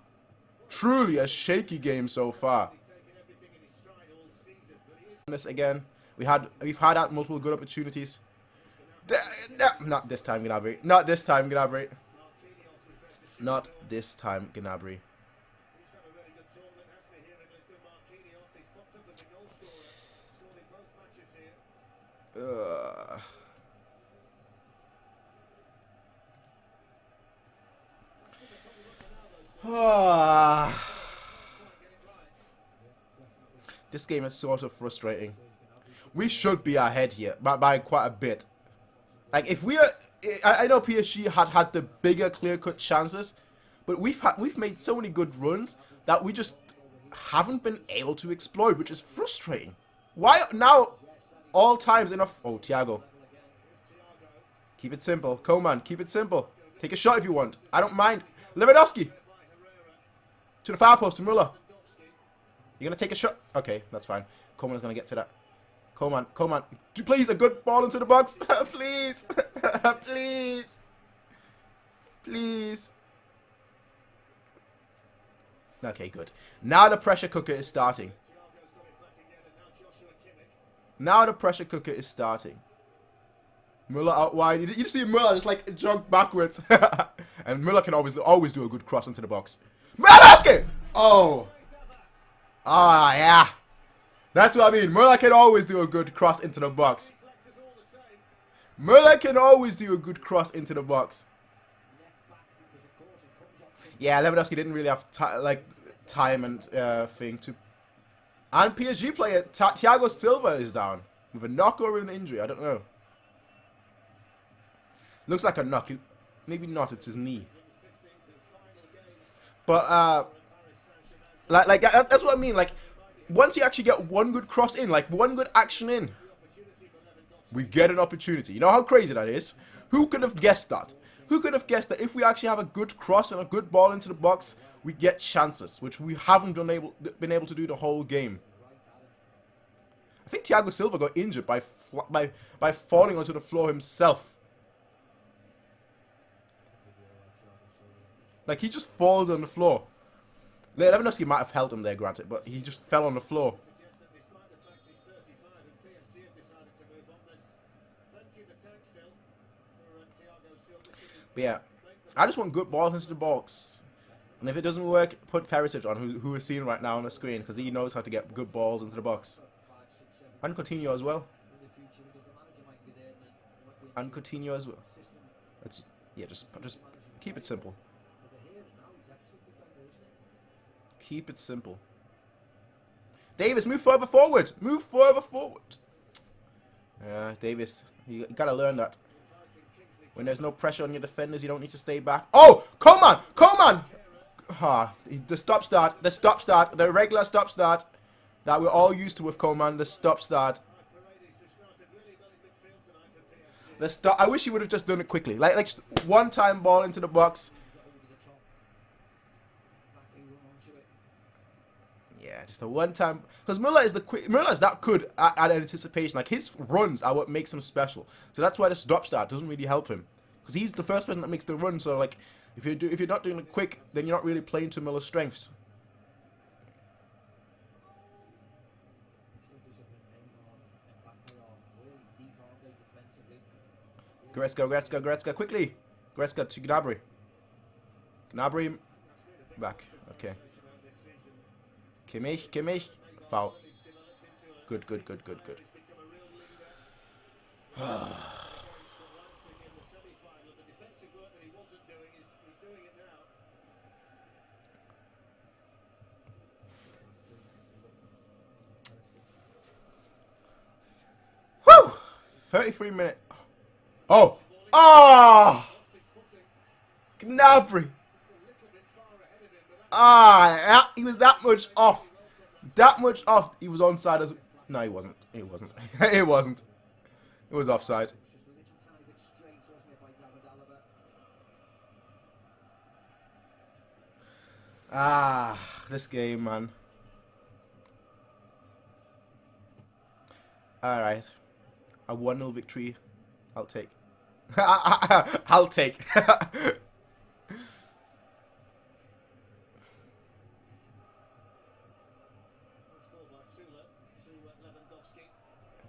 Truly a shaky game so far. This again. We've had out multiple good opportunities. Not this time, Gnabry. Not this time, Gnabry. Not this time, Gnabry. This game is sort of frustrating. We should be ahead here by quite a bit. Like if we are, I know PSG had the bigger clear-cut chances, but we've made so many good runs that we just haven't been able to exploit, which is frustrating. Why now? All times enough. Oh, Thiago. Keep it simple, Coman. Keep it simple. Take a shot if you want. I don't mind. Lewandowski. To the far post to Müller. You're gonna take a shot. Okay, that's fine. Coman's gonna get to that. Coman, please, a good ball into the box. Please. Please. Please. Okay, good. Now the pressure cooker is starting. Now the pressure cooker is starting. Müller out wide. You just see Müller just like jog backwards. And Müller can always do a good cross into the box. Müller! Oh. Ah, yeah. That's what I mean. Müller can always do a good cross into the box. Müller can always do a good cross into the box. Yeah, Lewandowski didn't really have time and thing to. And PSG player Thiago Silva is down with a knock or an injury. I don't know. Looks like a knock. Maybe not. It's his knee. But that's what I mean. Like, once you actually get one good cross in, like one good action in, we get an opportunity. You know how crazy that is? Who could have guessed that? Who could have guessed that if we actually have a good cross and a good ball into the box, we get chances, which we haven't been able to do the whole game. I think Thiago Silva got injured by falling onto the floor himself. Like, he just falls on the floor. Lewandowski might have held him there, granted, but he just fell on the floor. But yeah, I just want good balls into the box. And if it doesn't work, put Perisic on, who we're seeing right now on the screen, because he knows how to get good balls into the box. And Coutinho as well. And Coutinho as well. Yeah, just keep it simple. Keep it simple. Davis, move further forward. Move further forward. Davis, you gotta learn that. When there's no pressure on your defenders, you don't need to stay back. Oh, Coman! The stop start, the regular stop start that we're all used to with Coman, the stop start. I wish he would have just done it quickly. Like just one-time ball into the box. Yeah, just a one-time. Because Müller is that good at anticipation. Like, his runs are what makes him special. So that's why the stop start doesn't really help him. Because he's the first person that makes the run. So like, if you're not doing it quick, then you're not really playing to Müller's strengths. Goretzka, quickly. Goretzka to Gnabry. Gnabry, back. Okay. Kimmich, foul. Good. 33 minutes. Oh! Oh! Gnabry! Ah, he was that much off. That much off. He was onside as... No, he wasn't. He wasn't. It wasn't. It was offside. Ah, this game, man. Alright. A 1-0 victory. I'll take. I'll take.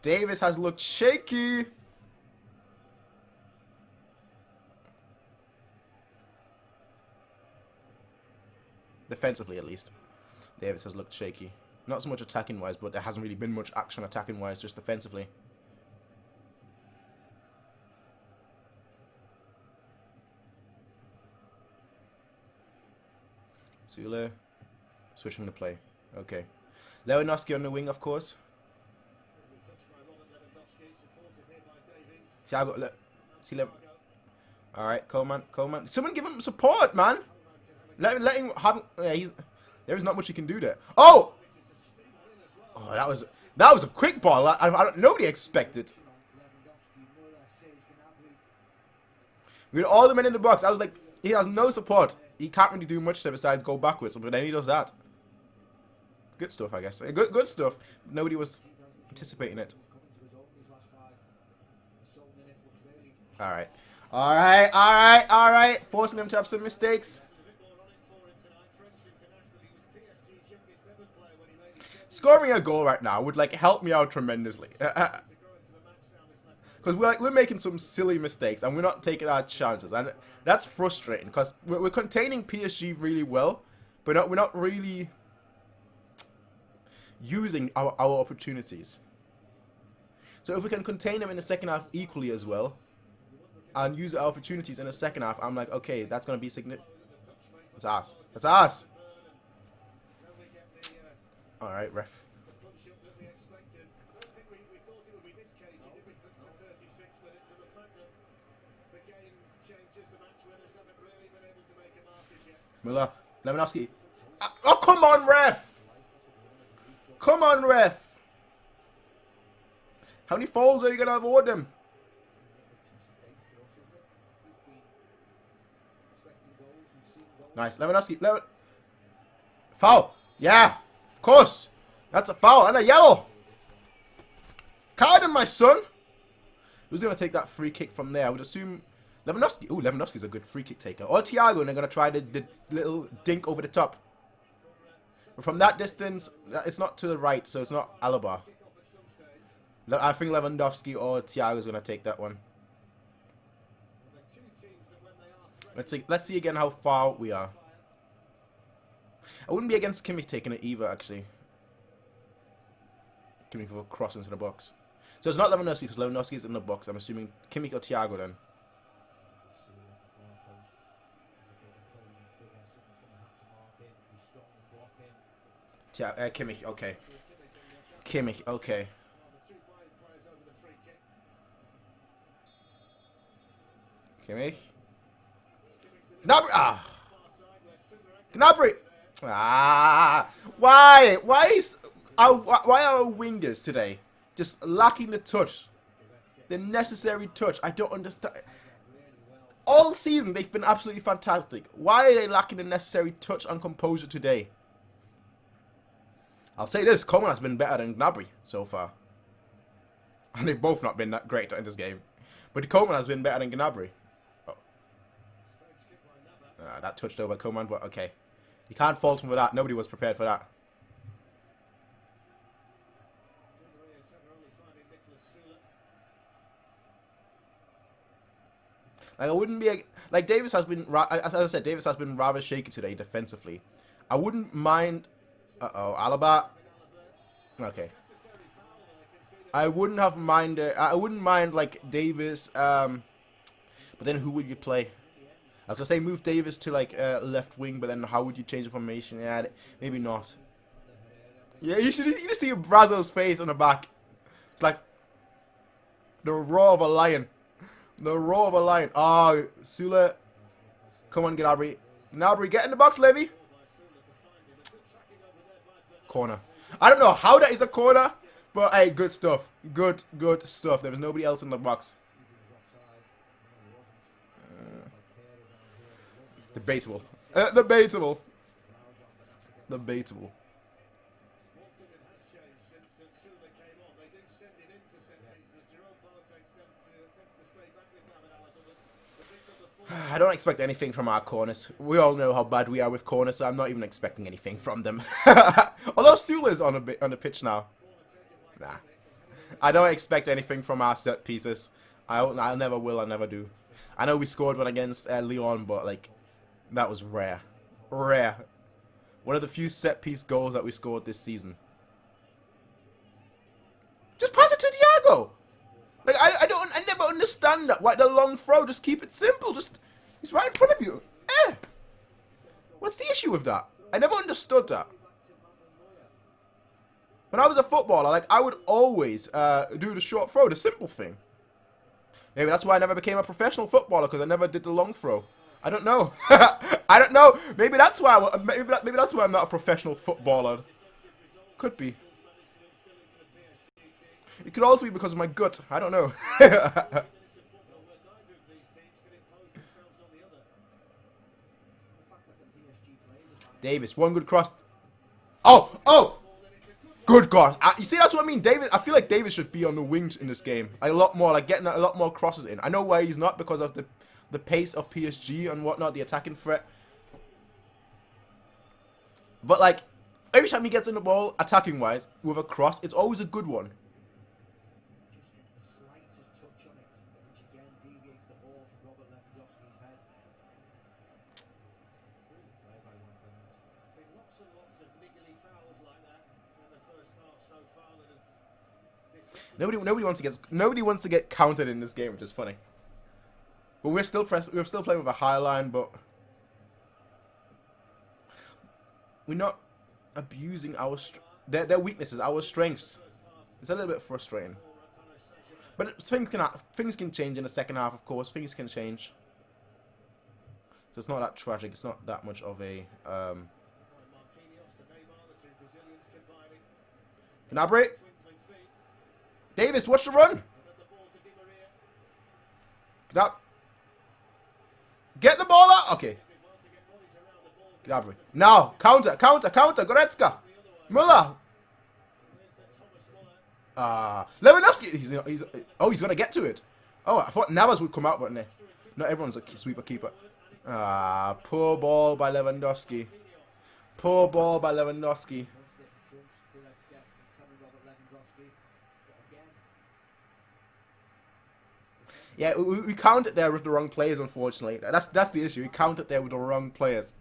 Davis has looked shaky. Defensively, at least. Davis has looked shaky. Not so much attacking-wise, but there hasn't really been much action attacking-wise, just defensively. Sule. Switching to play. Okay. Lewandowski on the wing, of course. Thiago, see Alright, Coleman. Someone give him support, man. Let him have. Yeah, there is not much he can do there. Oh, oh, that was a quick ball. Nobody expected. With all the men in the box, I was like, he has no support. He can't really do much there besides go backwards. But then he does that. Good stuff, I guess. Good stuff. Nobody was anticipating it. Alright. Alright. Forcing him to have some mistakes. Scoring a goal right now would, like, help me out tremendously. Because we're making some silly mistakes and we're not taking our chances. And that's frustrating because we're containing PSG really well. But we're not really using our opportunities. So if we can contain them in the second half equally as well, and use our opportunities in the second half, I'm like, okay, that's going to be significant. It's us. It's us. Alright, ref. Müller. Lewandowski. Oh, come on, ref. Come on, ref. How many fouls are you going to award them? Nice. Lewandowski. Foul. Yeah. Of course. That's a foul. And a yellow. Card him, my son. Who's going to take that free kick from there? I would assume Lewandowski. Ooh, Lewandowski's a good free kick taker. Or Thiago, and they're going to try the little dink over the top. But from that distance, it's not to the right, so it's not Alaba. I think Lewandowski or Thiago is going to take that one. Let's see again how far we are. I wouldn't be against Kimmich taking it either, actually. Kimmich will cross into the box. So it's not Lewandowski because Lewandowski is in the box. I'm assuming Kimmich or Thiago then. Kimmich, okay. Kimmich, okay. Kimmich. Gnabry! Ah! Gnabry! Ah! Why? Why are our wingers today just lacking the touch? The necessary touch. I don't understand. All season they've been absolutely fantastic. Why are they lacking the necessary touch and composure today? I'll say this, Coleman has been better than Gnabry so far. And they've both not been that great in this game. But Coleman has been better than Gnabry. That touched over Coman, but okay. You can't fault him for that. Nobody was prepared for that. Like, I wouldn't be... Like, Davis has been... As I said, Davis has been rather shaky today defensively. I wouldn't mind... Uh-oh, Alaba. Okay. I wouldn't have minded... I wouldn't mind, like, Davis... But then who would you play? I was going to say move Davis to, like, left wing, but then how would you change the formation? Yeah, maybe not. Yeah, you should see Brazo's face on the back. It's like... The roar of a lion. The roar of a lion. Oh, Sule. Come on, Gnabry. Gnabry, get in the box, Levy. Corner. I don't know how that is a corner, but hey, good stuff. Good stuff. There was nobody else in the box. Debatable. Debatable. Debatable. I don't expect anything from our corners. We all know how bad we are with corners, so I'm not even expecting anything from them. Although Sula's on the pitch now. Nah. I don't expect anything from our set pieces. I never will, I never do. I know we scored one against Lyon, but like, that was rare. Rare. One of the few set piece goals that we scored this season. Just pass it to Thiago! Like, I never understand that. Why the long throw? Just keep it simple. Just, he's right in front of you. What's the issue with that? I never understood that. When I was a footballer, like, I would always do the short throw, the simple thing. Maybe that's why I never became a professional footballer, because I never did the long throw. I don't know. I don't know. Maybe that's why. Maybe that's why I'm not a professional footballer. Could be. It could also be because of my gut. I don't know. Davis, one good cross. Oh! Good God. You see, that's what I mean. Davis, I feel like Davis should be on the wings in this game. A lot more, like getting a lot more crosses in. I know why he's not, because of the pace of PSG and whatnot, the attacking threat. But like, every time he gets in the ball, attacking-wise, with a cross, it's always a good one. Nobody wants to get counted in this game, which is funny. But we're still playing with a high line, but we're not abusing our their weaknesses, our strengths. It's a little bit frustrating. But things can change in the second half, of course. Things can change. So it's not that tragic. It's not that much of a Gnabry. Davis, watch the run. Get the ball out. Okay. Gnabry. Now, counter. Goretzka. Müller. Lewandowski. He's going to get to it. Oh, I thought Navas would come out, but no. Not everyone's a sweeper keeper. Poor ball by Lewandowski. Poor ball by Lewandowski. Yeah, we counted there with the wrong players, unfortunately. That's the issue. We counted there with the wrong players.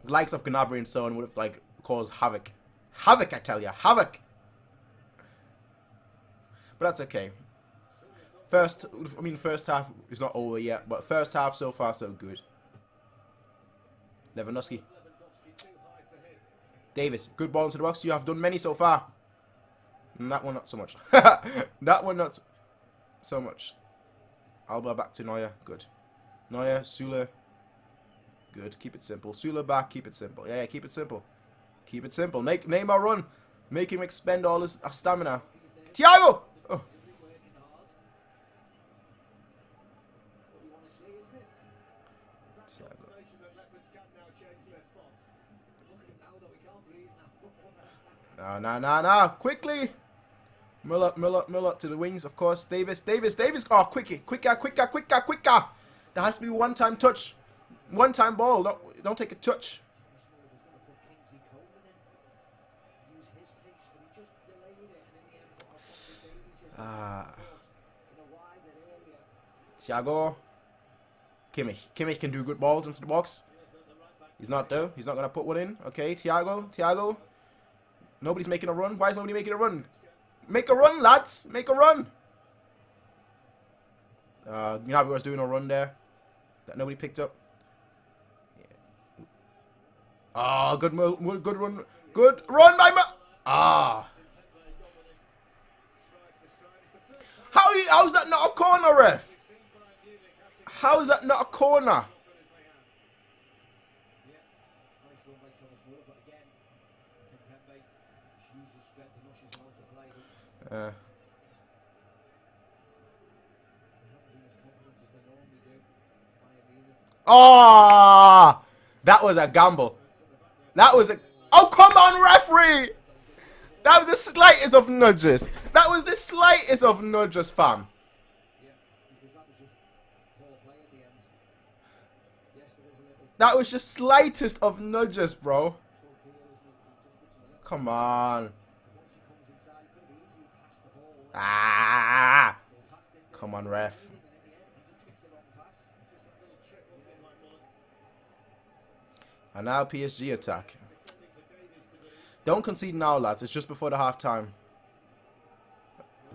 The likes of Gnabry and so on would have, like, caused havoc. Havoc, I tell ya. Havoc! But that's okay. First half is not over yet, but first half so far so good. Lewandowski. Davis, good ball into the box. You have done many so far. That one not so much. That one not so much. Alba back to Neuer. Good. Neuer, Sule. Good. Keep it simple. Sule back. Keep it simple. Yeah, keep it simple. Keep it simple. Make Neymar run. Make him expend all his stamina. Thiago! Oh. No. Quickly. Müller to the wings, of course. Davis. Oh, quicker. There has to be one-time touch. One-time ball. Don't take a touch. Thiago. Kimmich can do good balls into the box. He's not, though. He's not going to put one in. Okay, Thiago. Nobody's making a run. Why is nobody making a run? Make a run, lads. Make a run. Gnabry was doing a run there that nobody picked up. Yeah. Oh, good run. Good run by How is that not a corner, ref? How is that not a corner? Oh, that was a gamble. That was a... Oh, come on, referee! That was the slightest of nudges. That was the slightest of nudges, fam. That was just slightest of nudges, bro. Come on. Ah! Come on, ref. And now PSG attack. Don't concede now, lads. It's just before the half time.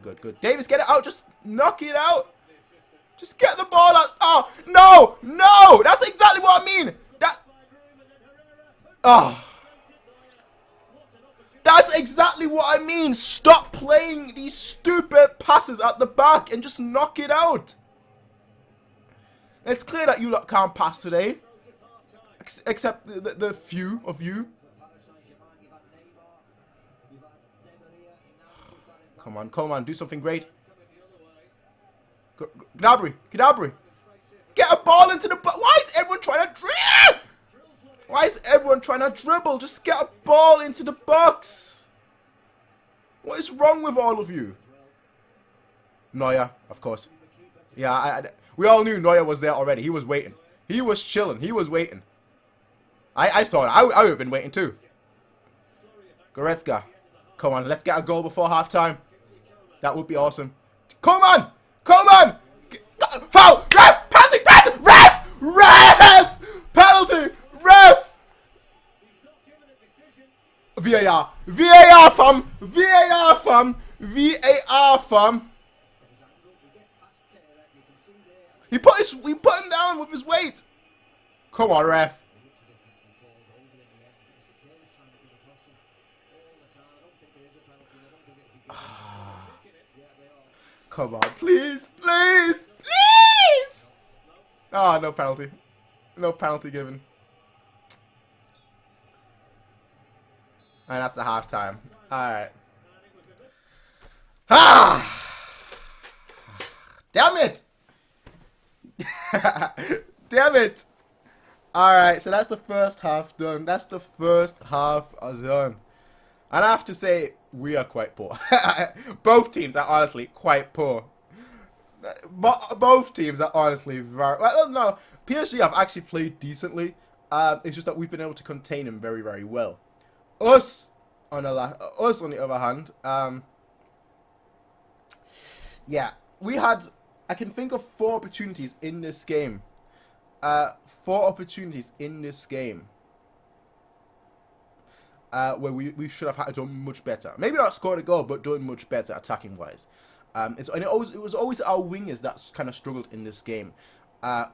Good, good. Davis, get it out. Just knock it out. Just get the ball out. Oh, no. No. That's exactly what I mean. That. Oh. That's exactly what I mean. Stop playing these stupid passes at the back and just knock it out. It's clear that you lot can't pass today. Except the few of you. Come on, come on, do something great. Gnabry, Gnabry. Get a ball into the box. Why is everyone trying to dribble? Why is everyone trying to dribble? Just get a ball into the box. What is wrong with all of you? Neuer, of course. Yeah, we all knew Neuer was there already. He was waiting. He was chilling. He was waiting. I saw it. I would have been waiting too. Goretzka. Come on, let's get a goal before halftime. That would be awesome. Come on! Come on! Foul! Ref! Penalty! Penalty! Ref! Ref! Penalty! Ref! VAR! VAR, fam! VAR, fam! VAR, fam! He put him down with his weight. Come on, ref. Come on, please, please, please! Oh, no penalty. No penalty given. And that's the halftime. Alright. Ah! Damn it! Damn it! Alright, so that's the first half done. That's the first half done. And I have to say, we are quite poor. Both teams are honestly quite poor. Both teams are honestly very... Well, no, PSG have actually played decently. It's just that we've been able to contain them very, very well. Us, on the other hand, yeah, we had... I can think of 4 opportunities in this game. 4 opportunities in this game. Where we should have done much better. Maybe not scored a goal, but done much better attacking wise. It was always our wingers that kind of struggled in this game.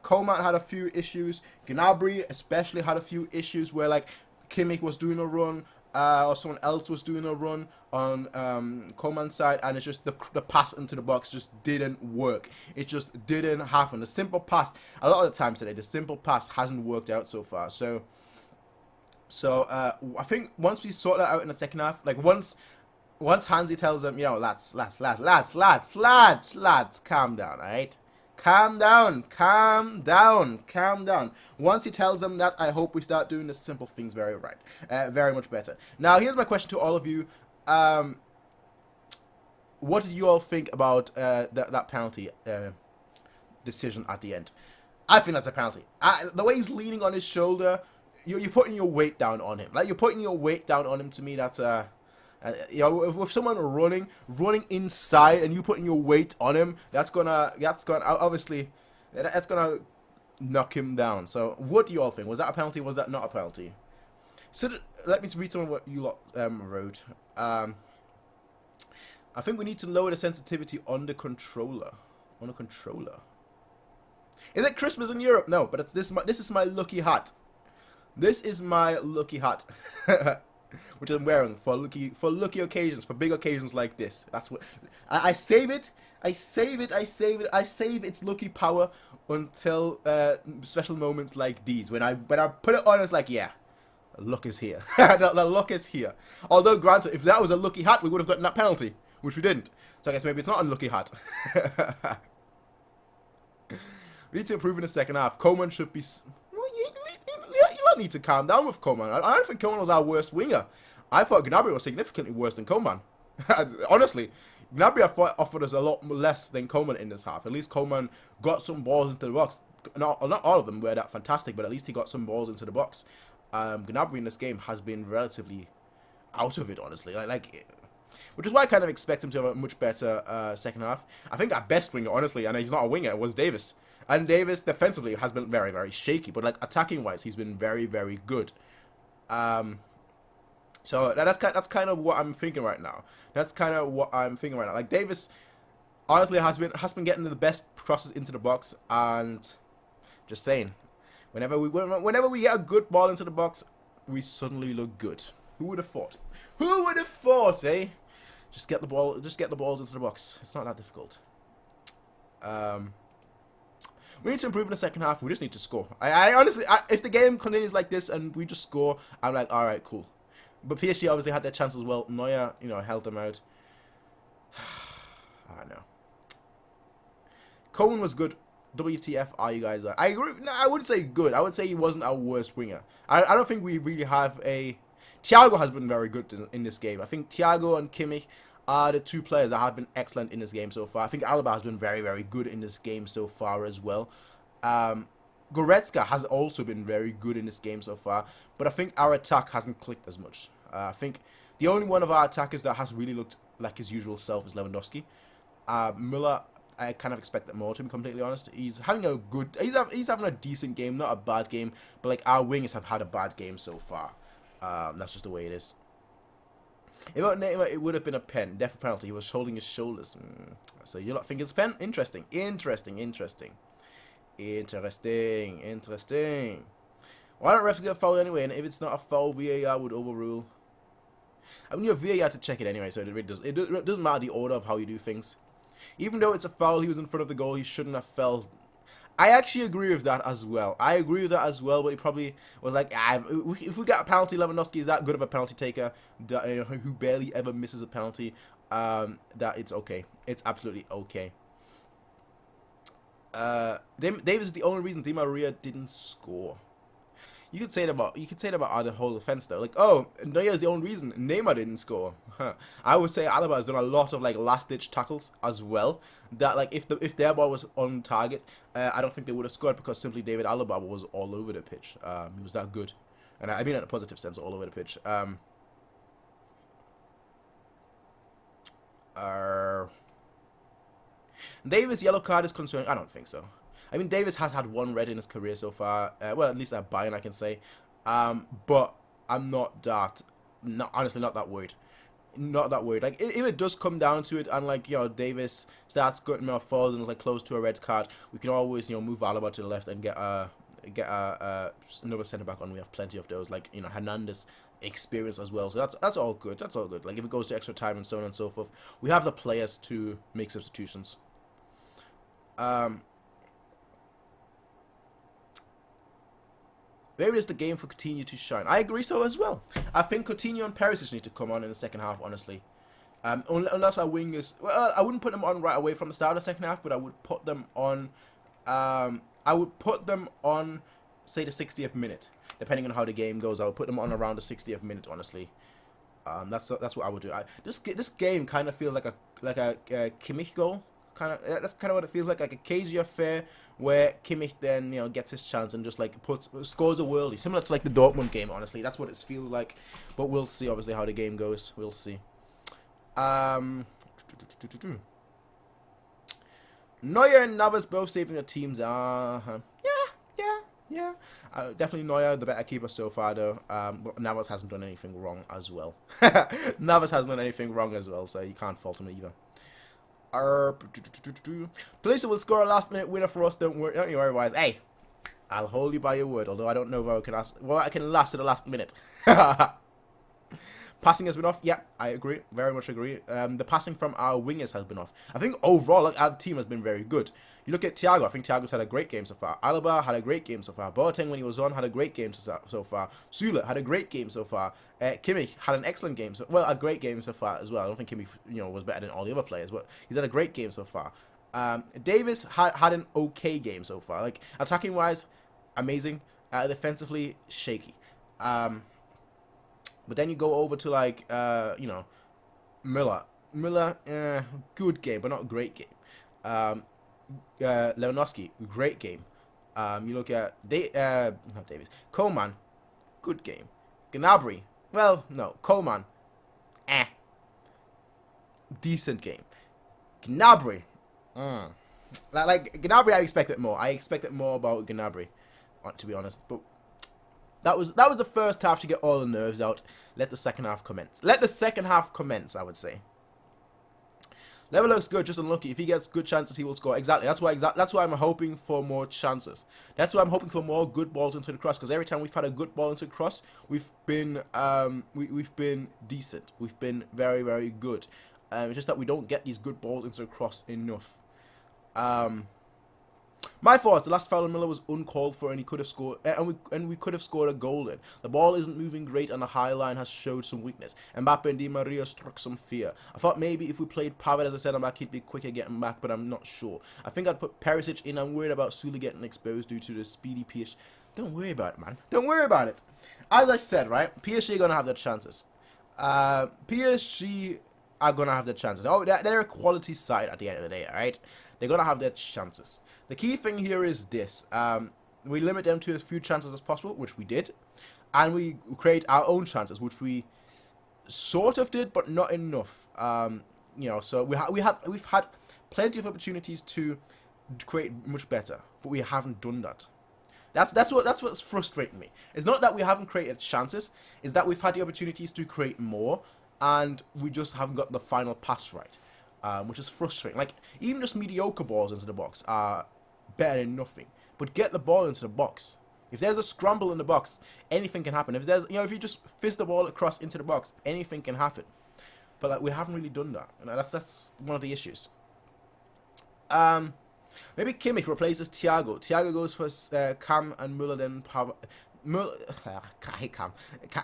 Coman had a few issues. Gnabry especially had a few issues where like Kimmich was doing a run, or someone else was doing a run on Coman's side, and it's just the pass into the box just didn't work. It just didn't happen. The simple pass, a lot of the times today, the simple pass hasn't worked out so far. So I think once we sort that out in the second half, like once Hansi tells them, you know, lads, calm down, alright? Calm down. Once he tells them that, I hope we start doing the simple things very much better. Now, here's my question to all of you. What did you all think about that penalty decision at the end? I think that's a penalty. The way he's leaning on his shoulder, you're putting your weight down on him. Like, you're putting your weight down on him. To me, that's you know, with someone running inside and you putting your weight on him, that's gonna obviously knock him down. So, what do you all think? Was that a penalty? Was that not a penalty? So, let me read some of what you lot wrote. I think we need to lower the sensitivity on the controller. Is it Christmas in Europe? No, but this is my lucky hat. This is my lucky hat, which I'm wearing for lucky occasions, for big occasions like this. That's what I save it. I save it. I save its lucky power until special moments like these. When I put it on, it's like, yeah, luck is here. the luck is here. Although, granted, if that was a lucky hat, we would have gotten that penalty, which we didn't. So I guess maybe it's not a lucky hat. We need to improve in the second half. Coman should be... You don't need to calm down with Coman. I don't think Coman was our worst winger. I thought Gnabry was significantly worse than Coman. Honestly, Gnabry offered us a lot less than Coman in this half. At least Coman got some balls into the box. Not all of them were that fantastic, but at least he got some balls into the box. Gnabry in this game has been relatively out of it, honestly. Which is why I kind of expect him to have a much better second half. I think our best winger, honestly, and he's not a winger, was Davis. And Davis, defensively, has been very, very shaky. But, like, attacking-wise, he's been very, very good. So, that's kind of what I'm thinking right now. Like, Davis, honestly, has been getting the best crosses into the box. And, just saying, whenever we get a good ball into the box, we suddenly look good. Who would have thought? Who would have thought, eh? Just get the balls into the box. It's not that difficult. We need to improve in the second half. We just need to score. I honestly, if the game continues like this and we just score, I'm like, all right, cool. But PSG obviously had their chance as well. Neuer, held them out. I don't know. Coman was good. WTF are you guys? I agree. No, I wouldn't say good. I would say he wasn't our worst winger. I don't think we really have a... Thiago has been very good in this game. I think Thiago and Kimmich are the two players that have been excellent in this game so far. I think Alaba has been very, very good in this game so far as well. Goretzka has also been very good in this game so far. But I think our attack hasn't clicked as much. I think the only one of our attackers that has really looked like his usual self is Lewandowski. Müller, I kind of expect that more, to be completely honest. He's having a good... He's having a decent game, not a bad game. But like our wingers have had a bad game so far. That's just the way it is. If it would have been a pen. Death penalty. He was holding his shoulders. So you lot think it's a pen? Interesting. Why don't refs get a foul anyway? And if it's not a foul, VAR would overrule. I mean, you have VAR to check it anyway, so it really does. It doesn't matter the order of how you do things. Even though it's a foul, he was in front of the goal. He shouldn't have fell. I actually agree with that as well. But he probably was like, if we get a penalty, Lewandowski is that good of a penalty taker who barely ever misses a penalty, that it's okay. It's absolutely okay. Davis is the only reason Di Maria didn't score. You could say that about the whole offense though. Like, oh, Neuer is the only reason Neymar didn't score. I would say Alaba has done a lot of like last ditch tackles as well. That like if their ball was on target, I don't think they would have scored because simply David Alaba was all over the pitch. He was that good, and I mean in a positive sense, all over the pitch. Davis' yellow card is concerned. I don't think so. I mean, Davis has had one red in his career so far. Well, at least at Bayern, I can say. But I'm not that... honestly, not that worried. Not that worried. Like, if it does come down to it, and, like, Davis starts getting more falls and is, like, close to a red card, we can always, move Alaba to the left and get another centre-back on. We have plenty of those. Like, Hernandez experience as well. So that's all good. That's all good. Like, if it goes to extra time and so on and so forth, we have the players to make substitutions. Maybe it's the game for Coutinho to shine. I agree so as well. I think Coutinho and Perisic need to come on in the second half, honestly. Unless our wingers... Well, I wouldn't put them on right away from the start of the second half, but I would put them on... say, the 60th minute. Depending on how the game goes, I would put them on around the 60th minute, honestly. That's what I would do. This game kind of feels like a Kimmich goal. That's kind of what it feels like a cagey affair where Kimmich then gets his chance and just like scores a worldie, similar to like the Dortmund game. Honestly, that's what it feels like. But we'll see. Obviously, how the game goes, we'll see. Neuer and Navas both saving their teams. Yeah. Definitely Neuer, the better keeper so far, though. But Navas hasn't done anything wrong as well. So you can't fault him either. Tolisa will score a last-minute winner for us. Don't you worry, guys. Hey, I'll hold you by your word. Although I don't know if I can last to the last minute. Passing has been off. Yeah, I agree. Very much agree. The passing from our wingers has been off. I think overall, like, our team has been very good. You look at Thiago. I think Thiago's had a great game so far. Alaba had a great game so far. Boateng, when he was on, had a great game so far. Süle had a great game so far. Kimmich had an excellent game. Well, a great game so far as well. I don't think Kimmich, was better than all the other players, but he's had a great game so far. Davis had an okay game so far. Like, attacking wise, amazing. Defensively, shaky. But then you go over to, like, Müller. Müller, good game, but not a great game. Lewandowski, great game. You look at not Davis. Coman, good game. Gnabry, well, no. Coman, decent game. Gnabry, like Gnabry, I expected more. I expected more about Gnabry, to be honest. But that was the first half to get all the nerves out. Let the second half commence. Let the second half commence, I would say. Level looks good, just unlucky. If he gets good chances, he will score. Exactly. That's why I'm hoping for more chances. That's why I'm hoping for more good balls into the cross. Because every time we've had a good ball into the cross, we've been we've been decent. We've been very, very good. It's just that we don't get these good balls into the cross enough. My thoughts: the last foul on Miller was uncalled for, and he could have scored, and we could have scored a goal in. The ball isn't moving great, and the high line has showed some weakness. Mbappe and Di Maria struck some fear. I thought maybe if we played Pavard as a centre back, he'd be quicker getting back, but I'm not sure. I think I'd put Perisic in. I'm worried about Süle getting exposed due to the speedy PSG. Don't worry about it, man. Don't worry about it. As I said, right, PSG are gonna have their chances. PSG are gonna have their chances. Oh, they're a quality side at the end of the day, all right? They're gonna have their chances. The key thing here is this. We limit them to as few chances as possible, which we did. And we create our own chances, which we sort of did, but not enough. So we've had plenty of opportunities to create much better, but we haven't done that. That's what's frustrating me. It's not that we haven't created chances, it's that we've had the opportunities to create more, and we just haven't got the final pass right. Which is frustrating. Like, even just mediocre balls into the box are better than nothing. But get the ball into the box. If there's a scramble in the box, anything can happen. If there's, if you just fist the ball across into the box, anything can happen. But like, we haven't really done that. And that's one of the issues. Maybe Kimmich replaces Thiago. Thiago goes for Cam and Müller, then Pavard. I hate Cam.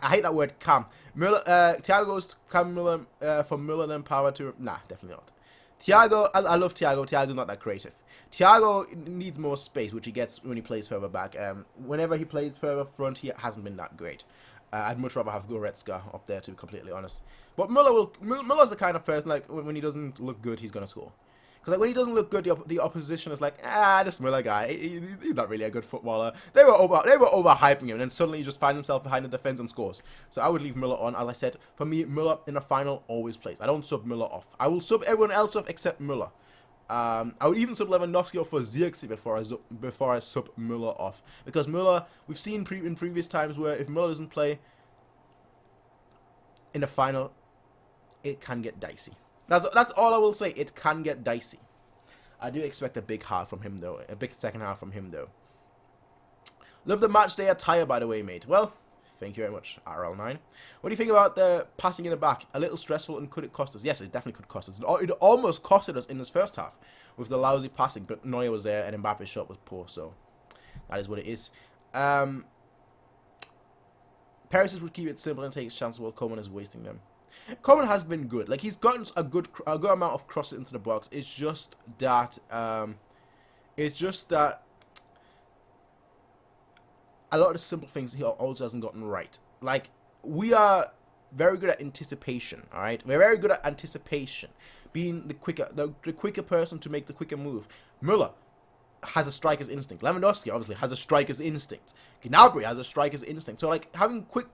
I hate that word, Cam. Müller, Thiago goes to Cam Müller for Müller, then Pavard to... Nah, definitely not. Thiago, I love Thiago. Thiago's not that creative. Thiago needs more space, which he gets when he plays further back. Whenever he plays further front, he hasn't been that great. I'd much rather have Goretzka up there, to be completely honest. But Müller's the kind of person, like, when he doesn't look good, he's going to score. Because like, when he doesn't look good, the opposition is like, this Müller guy, he's not really a good footballer. They were overhyping him, and then suddenly he just finds himself behind the defense and scores. So I would leave Müller on. As I said, for me, Müller in the final always plays. I don't sub Müller off. I will sub everyone else off except Müller. I would even sub Lewandowski off for Zirkzee before I sub Müller off. Because Müller, we've seen in previous times where if Müller doesn't play in the final, it can get dicey. That's all I will say. It can get dicey. I do expect a big half from him, though. A big second half from him, though. Love the match day attire, by the way, mate. Well, thank you very much, RL9. What do you think about the passing in the back? A little stressful, and could it cost us? Yes, it definitely could cost us. It almost costed us in this first half with the lousy passing, but Neuer was there, and Mbappe's shot was poor, so that is what it is. Perisic would keep it simple and take his chances while Coman is wasting them. Coman has been good. Like, he's gotten a good amount of crosses into the box. It's just that a lot of the simple things he also hasn't gotten right. Like, we are very good at anticipation. All right, we're very good at anticipation, being the quicker person to make the quicker move. Müller has a striker's instinct. Lewandowski obviously has a striker's instinct. Gnabry has a striker's instinct. So like, having quick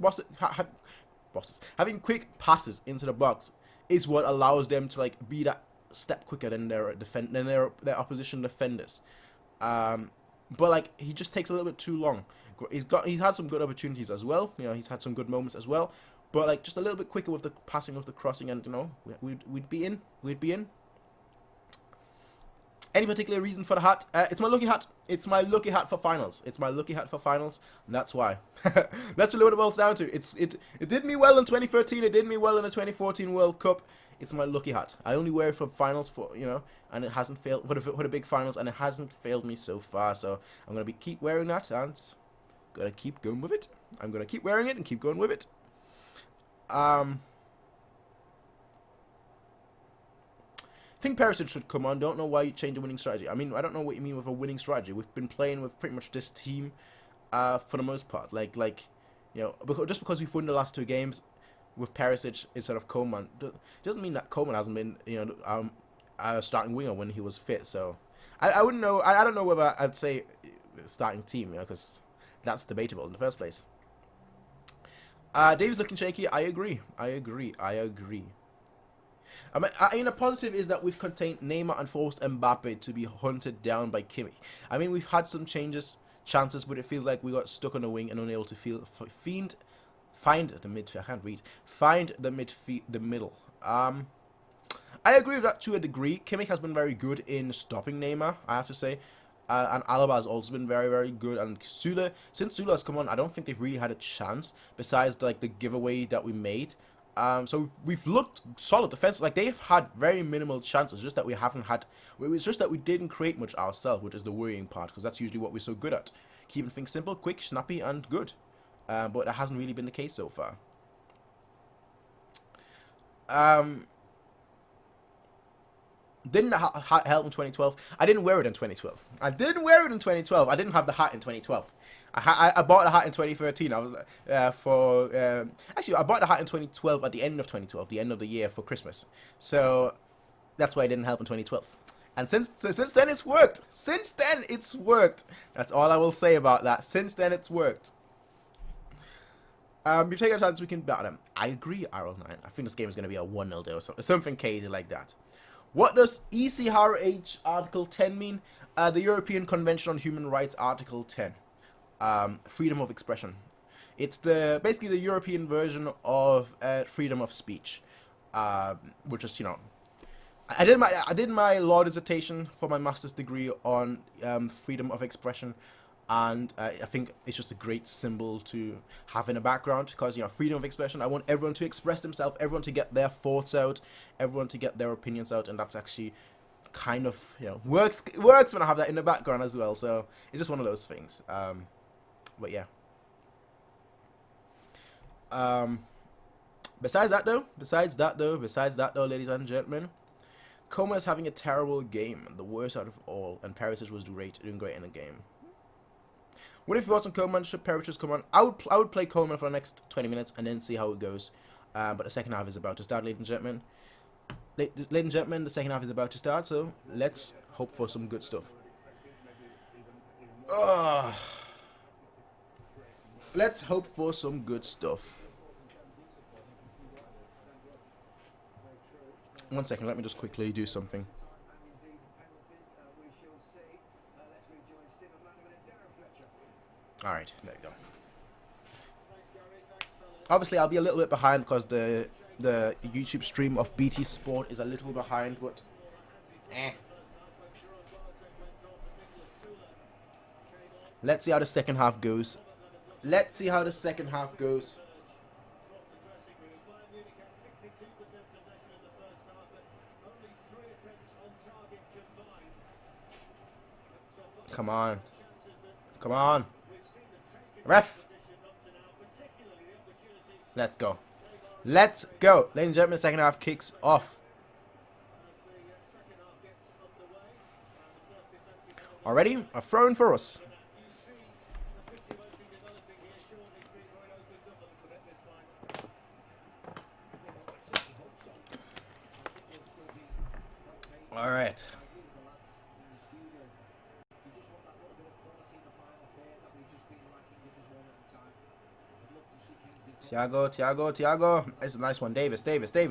having quick passes into the box is what allows them to like be that step quicker than their opposition defenders. But like, he just takes a little bit too long. He's had some good opportunities as well. He's had some good moments as well. But like, just a little bit quicker with the passing, with the crossing, and we'd be in. Any particular reason for the hat? It's my lucky hat. It's my lucky hat for finals. It's my lucky hat for finals, and that's why. That's really what it boils down to. It did me well in 2013. It did me well in the 2014 World Cup. It's my lucky hat. I only wear it for finals, and it hasn't failed for the big finals, and it hasn't failed me so far. So I'm gonna keep wearing that, and gonna keep going with it. I'm gonna keep wearing it and keep going with it. I think Perisic should come on. Don't know why you changed the winning strategy. I mean, I don't know what you mean with a winning strategy. We've been playing with pretty much this team for the most part. Just because we've won the last 2 games with Perisic instead of Coman doesn't mean that Coman hasn't been a starting winger when he was fit. So I wouldn't know. I don't know whether I'd say starting team, because that's debatable in the first place. Dave's looking shaky. I agree. I mean, a positive is that we've contained Neymar and forced Mbappe to be hunted down by Kimmich. I mean, we've had some chances, but it feels like we got stuck on the wing and unable to find the middle. I agree with that to a degree. Kimmich has been very good in stopping Neymar, I have to say. And Alaba has also been very, very good. And Süle, since Süle has come on, I don't think they've really had a chance besides the giveaway that we made. So we've looked solid defense. They've had very minimal chances, just that we haven't had. It's just that we didn't create much ourselves, which is the worrying part, because that's usually what we're so good at, keeping things simple, quick, snappy, and good. But that hasn't really been the case so far. Didn't hat help in 2012? I didn't wear it in 2012. I didn't have the hat in 2012. I bought the hat in 2013. Actually, I bought the hat in 2012 at the end of 2012, the end of the year for Christmas. So that's why it didn't help in 2012. And since then it's worked. Since then it's worked. That's all I will say about that. Since then it's worked. We've taken a chance we can battle them. I agree, Arrow 9. I think this game is going to be a 1-0 day or something crazy like that. What does ECHR Article 10 mean? The European Convention on Human Rights Article 10. Freedom of expression. It's basically the European version of freedom of speech, which is, I did my law dissertation for my master's degree on freedom of expression, and I think it's just a great symbol to have in the background, because freedom of expression. I want everyone to express themselves, everyone to get their thoughts out, everyone to get their opinions out, and that's actually kind of works when I have that in the background as well. So it's just one of those things. But yeah. Besides that though, ladies and gentlemen, Coman is having a terrible game, the worst out of all, and Perisic was doing great in the game. What if you thoughts on Coman? Should Perisic come on? I would play Coman for the next 20 minutes and then see how it goes. But the second half is about to start, ladies and gentlemen. Ladies and gentlemen, the second half is about to start, so let's hope for some good stuff. Let's hope for some good stuff. One second, let me just quickly do something. Alright, there you go. Obviously, I'll be a little bit behind because the YouTube stream of BT Sport is a little behind, but let's see how the second half goes. Let's see how the second half goes. Come on. Come on. Ref. Let's go. Let's go. Ladies and gentlemen, the second half kicks off. Already a throw in for us. All right. Thiago. It's a nice one. Davis.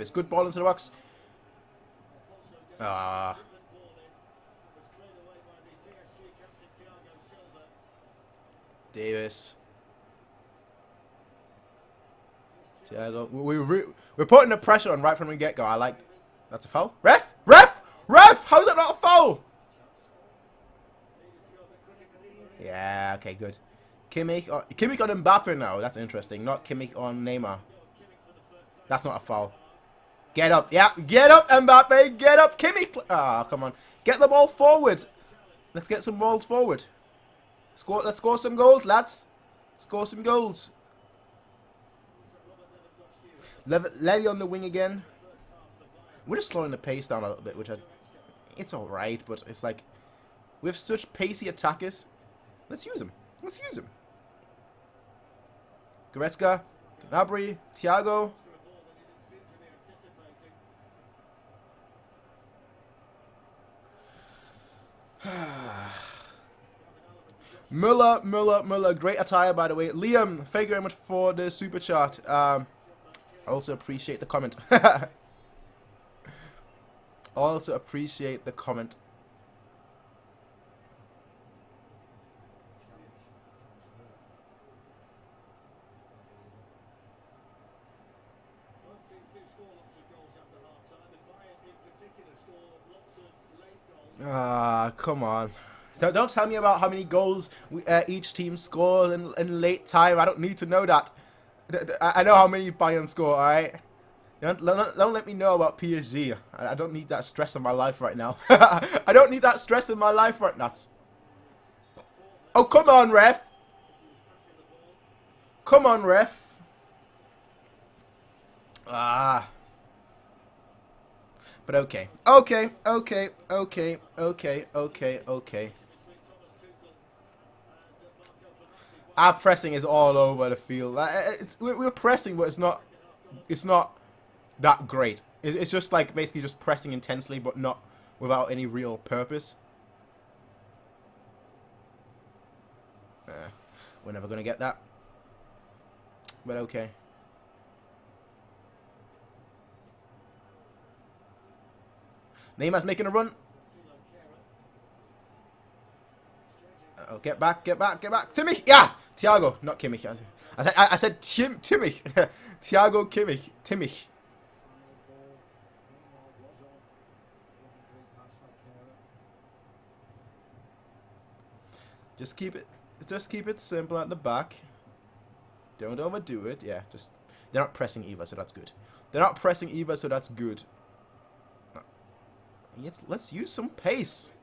Good ball into the box. Davis. Thiago. We're putting the pressure on right from the get-go. I like. That's a foul. Ref! How's that not a foul? Yeah, okay, good. Kimmich on Mbappe now. That's interesting. Not Kimmich on Neymar. That's not a foul. Get up. Yeah, get up, Mbappe. Get up, Kimmich. Ah, come on. Get the ball forward. Let's get some balls forward. Let's score some goals, lads. Score some goals. Levy on the wing again. We're just slowing the pace down a little bit, which it's alright, but it's like we have such pacey attackers. Let's use them. Let's use them. Goretzka, Gnabry, Thiago. Müller, great attire, by the way. Liam, thank you very much for the super chat. I also appreciate the comment. Also appreciate the comment. Ah, come on. Don't tell me about how many goals each team scores in late time. I don't need to know that. I know how many Bayern score, alright? Don't let me know about PSG. I don't need that stress in my life right now. I don't need that stress in my life right now. Oh, come on, ref. Come on, ref. Ah. But okay. Okay. Our pressing is all over the field. We're pressing, but it's not that great. It's just like basically just pressing intensely, but not without any real purpose. We're never gonna get that. But okay. Neymar's making a run. Oh, get back. Kimmich! Yeah! Thiago, not Kimmich. I said Kimmich. Thiago Kimmich. Just keep it simple at the back. Don't overdo it. Yeah, they're not pressing either, so that's good. Let's use some pace.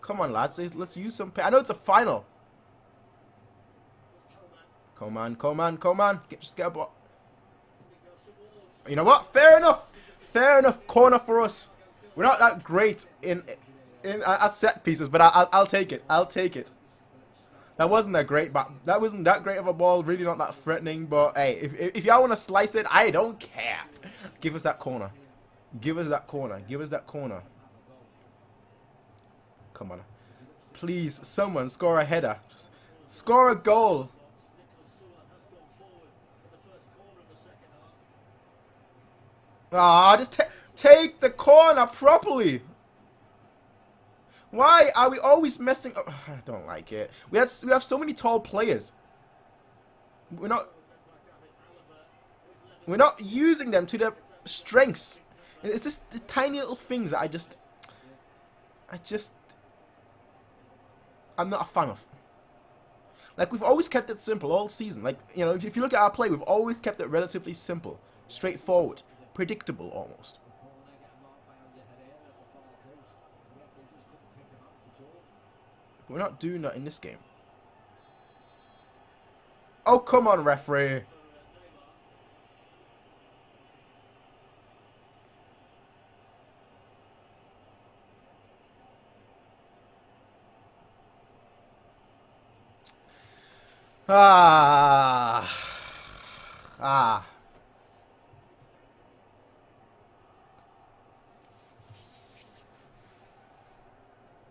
Come on, lads. Let's use some pace. I know it's a final. Come on. Just get a ball. You know what? Fair enough. Corner for us. We're not that great at set pieces, but I'll take it. That wasn't that great of a ball. Really not that threatening. But hey, if y'all want to slice it, I don't care. Give us that corner. Give us that corner. Come on. Please, someone score a header. Just score a goal. Ah, just take the corner properly. Why are we always messing up? I don't like it. We have so many tall players. We're not using them to their strengths. It's just the tiny little things that I'm not a fan of. Like, we've always kept it simple all season. Like, you know, if you look at our play, we've always kept it relatively simple, straightforward, predictable almost. But we're not doing that in this game. Oh, come on, referee. Ah.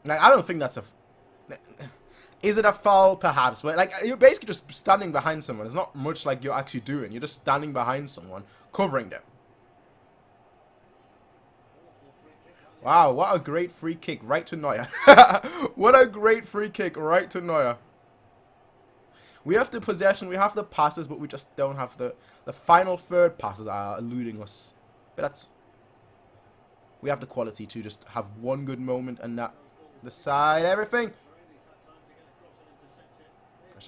Like, I don't think that's a... Is it a foul? Perhaps. But, like, you're basically just standing behind someone. It's not much like you're actually doing. You're just standing behind someone, covering them. Wow, what a great free kick right to Neuer. What a great free kick right to Neuer. We have the possession, we have the passes, but we just don't have the final third passes are eluding us. But we have the quality to just have one good moment and that decide everything.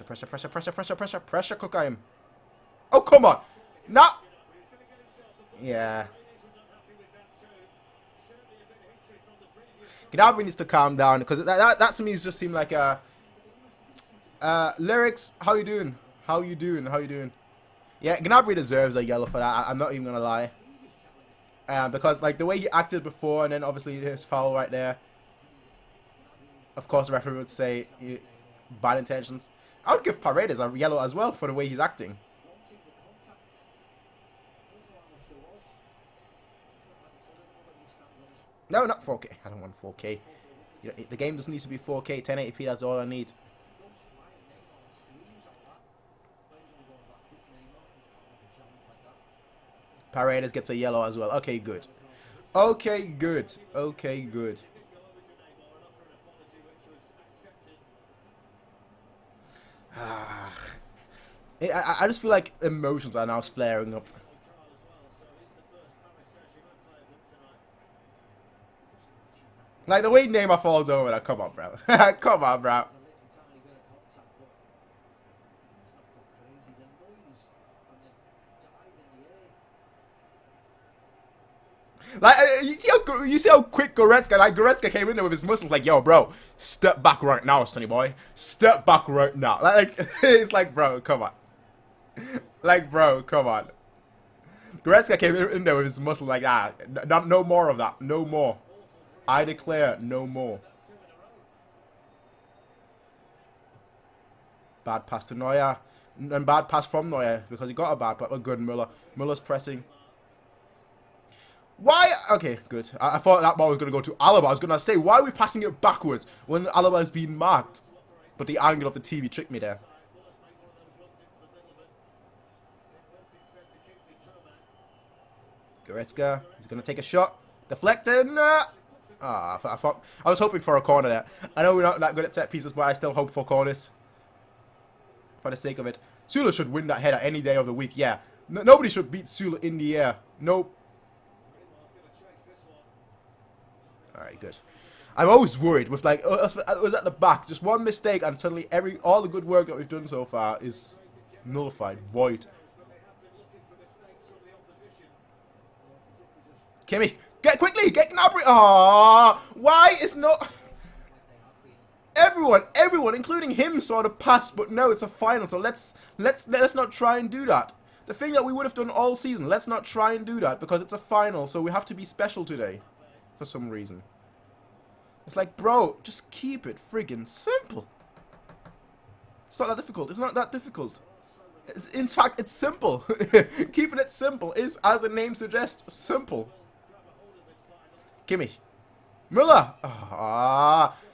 Pressure cooker him. Oh, come on. No. Yeah. Gnabry needs to calm down because that to me just seemed like a lyrics. How you doing? How you doing? How you doing? Yeah, Gnabry deserves a yellow for that. I'm not even gonna lie. Because like the way he acted before, and then obviously his foul right there. Of course, the referee would say bad intentions. I would give Paredes a yellow as well for the way he's acting. No, not 4K. I don't want 4K. You know, the game doesn't need to be 4K. 1080p, that's all I need. Paredes gets a yellow as well. Okay, good. Okay, good. Okay, good. I just feel like emotions are now flaring up. Like the way Neymar falls over that. Come on, bro. Come on, bro. Like you see how quick Goretzka came in there with his muscles. Like, yo, bro, step back right now, sonny boy. Step back right now. Like it's like, bro, come on. Like, bro, come on. Goretzka came in there with his muscle like, no more of that. No more. I declare no more. Bad pass to Neuer. And bad pass from Neuer because he got a bad pass. Oh, good, Müller. Müller's pressing. Why? Okay, good. I thought that ball was going to go to Alaba. I was going to say, why are we passing it backwards when Alaba has been marked? But the angle of the TV tricked me there. Goretzka. He's going to take a shot. Deflecting. I was hoping for a corner there. I know we're not that good at set pieces, but I still hope for corners. For the sake of it. Süle should win that header any day of the week. Yeah. Nobody should beat Süle in the air. Nope. Alright, good. I'm always worried with like us at the back. Just one mistake and suddenly all the good work that we've done so far is nullified. Void. Kimmich, get quickly, get Gnabry. Ah, why is not everyone, including him, saw the pass? But no, it's a final, so let's not try and do that. The thing that we would have done all season. Let's not try and do that because it's a final, so we have to be special today, for some reason. It's like, bro, just keep it friggin' simple. It's not that difficult. It's not that difficult. In fact, it's simple. Keeping it simple is, as the name suggests, simple. Kimmich. Müller.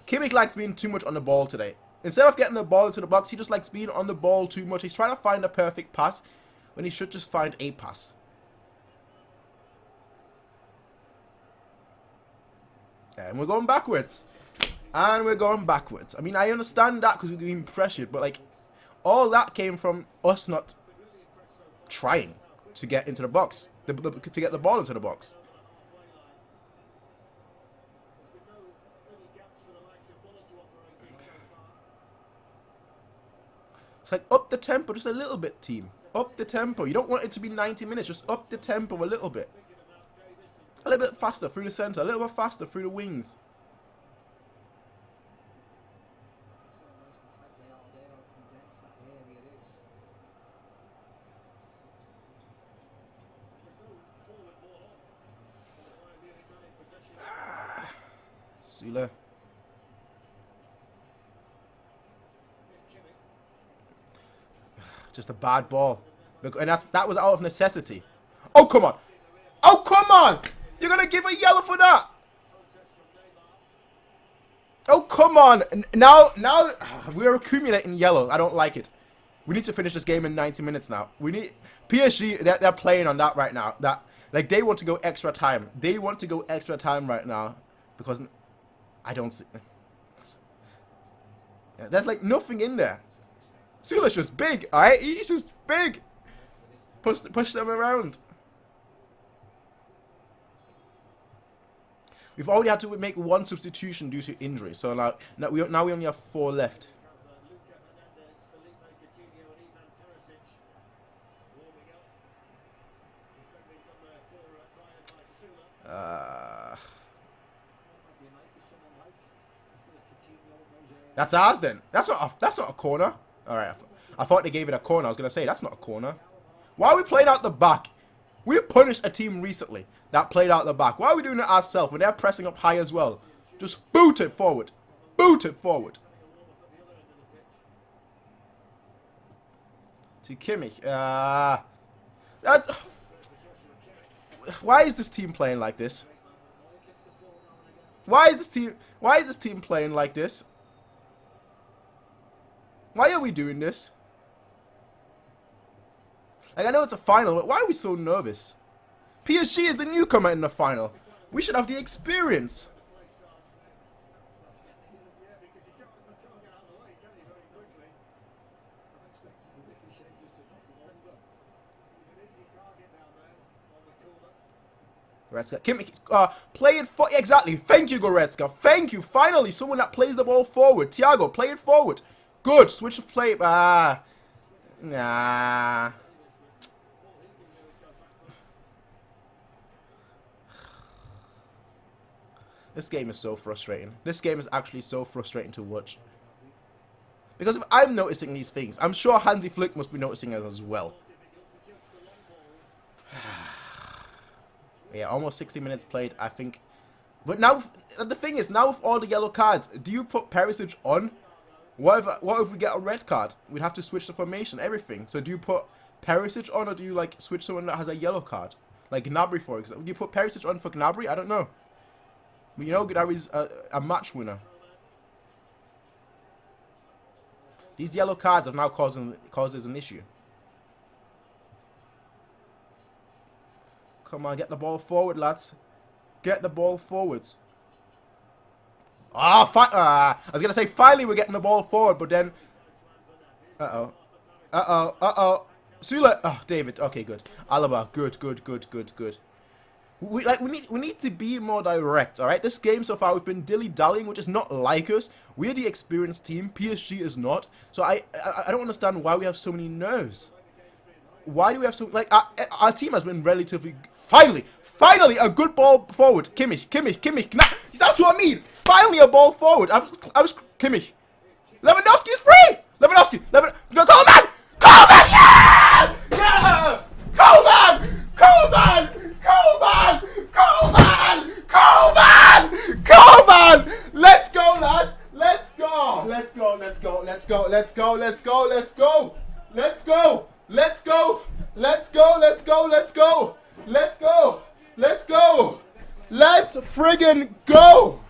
Kimmich likes being too much on the ball today. Instead of getting the ball into the box, he just likes being on the ball too much. He's trying to find a perfect pass when he should just find a pass. And we're going backwards. And we're going backwards. I mean, I understand that because we're being pressured, but like, all that came from us not trying to get into the box, to get the ball into the box. It's like, up the tempo just a little bit, team. Up the tempo. You don't want it to be 90 minutes. Just up the tempo a little bit. A little bit faster through the center. A little bit faster through the wings. Süle. Just a bad ball. And that was out of necessity. Oh, come on. Oh, come on. You're going to give a yellow for that. Oh, come on. Now we're accumulating yellow. I don't like it. We need to finish this game in 90 minutes now. We need PSG, they're playing on that right now. That like they want to go extra time. They want to go extra time right now because I don't see. There's like nothing in there. Süle's just big, alright? He's just big. Push them around. We've already had to make one substitution due to injury, so now we only have 4 left. That's ours then. That's not a corner. All right. I thought they gave it a corner. I was gonna say that's not a corner. Why are we playing out the back? We punished a team recently that played out the back. Why are we doing it ourselves when they're pressing up high as well? Just boot it forward. Boot it forward. To Kimmich. That's. Why is this team playing like this? Why is this team playing like this? Why are we doing this? Like, I know it's a final, but why are we so nervous? PSG is the newcomer in the final. We should have the experience. Goretzka, Kimmich, play it for exactly. Thank you, Goretzka. Thank you. Finally, someone that plays the ball forward. Thiago, play it forward. Good. Switch of play. Nah. This game is so frustrating. This game is actually so frustrating to watch. Because if I'm noticing these things, I'm sure Hansi Flick must be noticing it as well. Yeah, almost 60 minutes played, I think. But now, the thing is, now with all the yellow cards, do you put Perisic on? What if we get a red card? We'd have to switch the formation, everything. So do you put Perisic on, or do you, like, switch someone that has a yellow card? Like Gnabry, for example. Do you put Perisic on for Gnabry? I don't know. But you know Gnabry's a match winner. These yellow cards have now causes an issue. Come on, get the ball forward, lads. Get the ball forwards. I was going to say, finally we're getting the ball forward, but then... Uh-oh. Sule. Oh, David. Okay, good. Alaba. Good. We need to be more direct, alright? This game so far, we've been dilly-dallying, which is not like us. We're the experienced team. PSG is not. So I don't understand why we have so many nerves. Why do we have so... Like, our team has been relatively... Finally, a good ball forward. Kimmich. That's what I mean. Finally, a ball forward. I was Kimmich. Lewandowski is free. Lewandowski. Coleman. Yeah! Yeah! Coleman. Let's go, lads. Let's go. Let's friggin' go.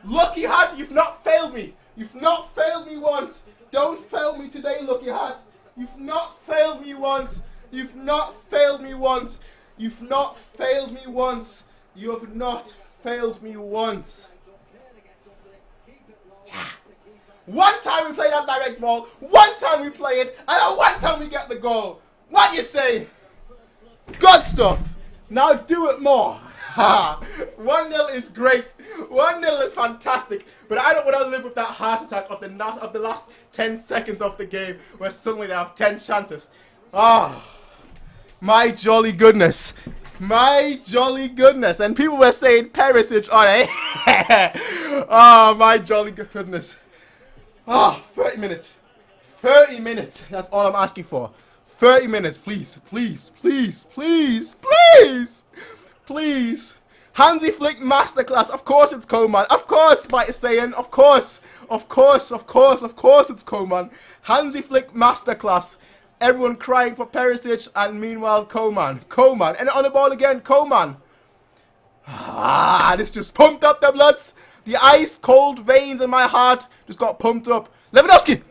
Lucky Hat, you've not failed me. You've not failed me once. Don't fail me today, Lucky Hat. You've not failed me once. You have not failed me once. Yeah. One time we play that direct ball, one time we play it, and then one time we get the goal. What you say? Good stuff. Now do it more. 1-0 is great. 1-0 is fantastic. But I don't want to live with that heart attack of the last 10 seconds of the game where suddenly they have 10 chances. Oh, my jolly goodness. And people were saying Perisic on it. Oh, my jolly goodness. Oh, 30 minutes. 30 minutes. That's all I'm asking for. 30 minutes, please. Hansi Flick masterclass. Of course it's Coman. Of course, Mike saying. Of course it's Coman. Hansi Flick masterclass. Everyone crying for Perisic, and meanwhile Coman. And on the ball again, Coman. This just pumped up the bloods. The ice cold veins in my heart just got pumped up. Lewandowski.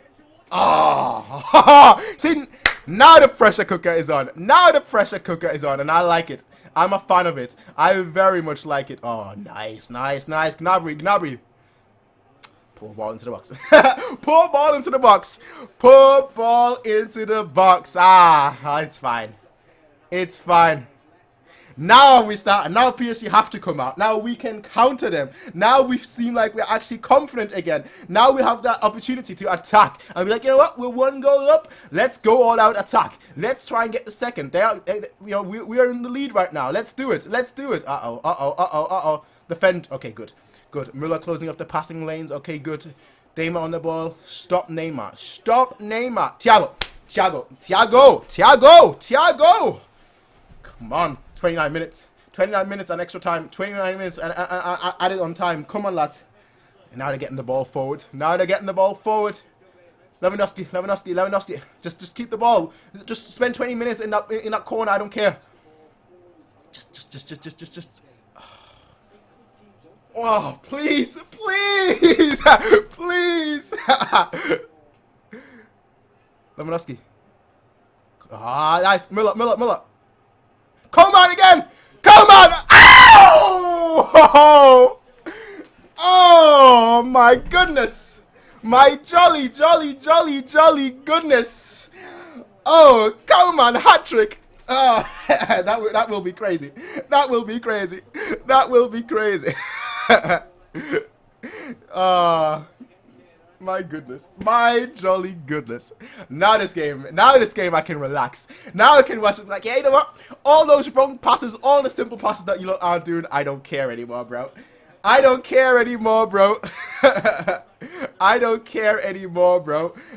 See, now the pressure cooker is on. And I like it. I'm a fan of it. I very much like it. Oh, nice. Gnabry. Poor ball into the box. Poor ball into the box. It's fine. Now we start, and now PSG have to come out. Now we can counter them. Now we seem like we're actually confident again. Now we have that opportunity to attack. And we're like, you know what? We're 1 goal up. Let's go all out attack. Let's try and get the second. We are in the lead right now. Let's do it. Let's do it. Uh-oh. Defend. Okay, good. Good. Müller closing up the passing lanes. Okay, good. Neymar on the ball. Stop Neymar. Stop Neymar. Thiago. Come on. 29 minutes. 29 minutes and extra time. 29 minutes and added on time. Come on, lads. And now they're getting the ball forward. Lewandowski. Just keep the ball. Just spend 20 minutes in that corner. I don't care. Just. Oh, please. Lewandowski. Ah, nice. Müller. Come on again! Come on! Ow! Oh my goodness! My jolly goodness! Oh, come on, hat trick! Oh, that will be crazy. My goodness. My jolly goodness. Now this game I can relax. Now I can watch it like, yeah, you know what? All those wrong passes, all the simple passes that you lot aren't doing, I don't care anymore, bro. I don't care anymore, bro.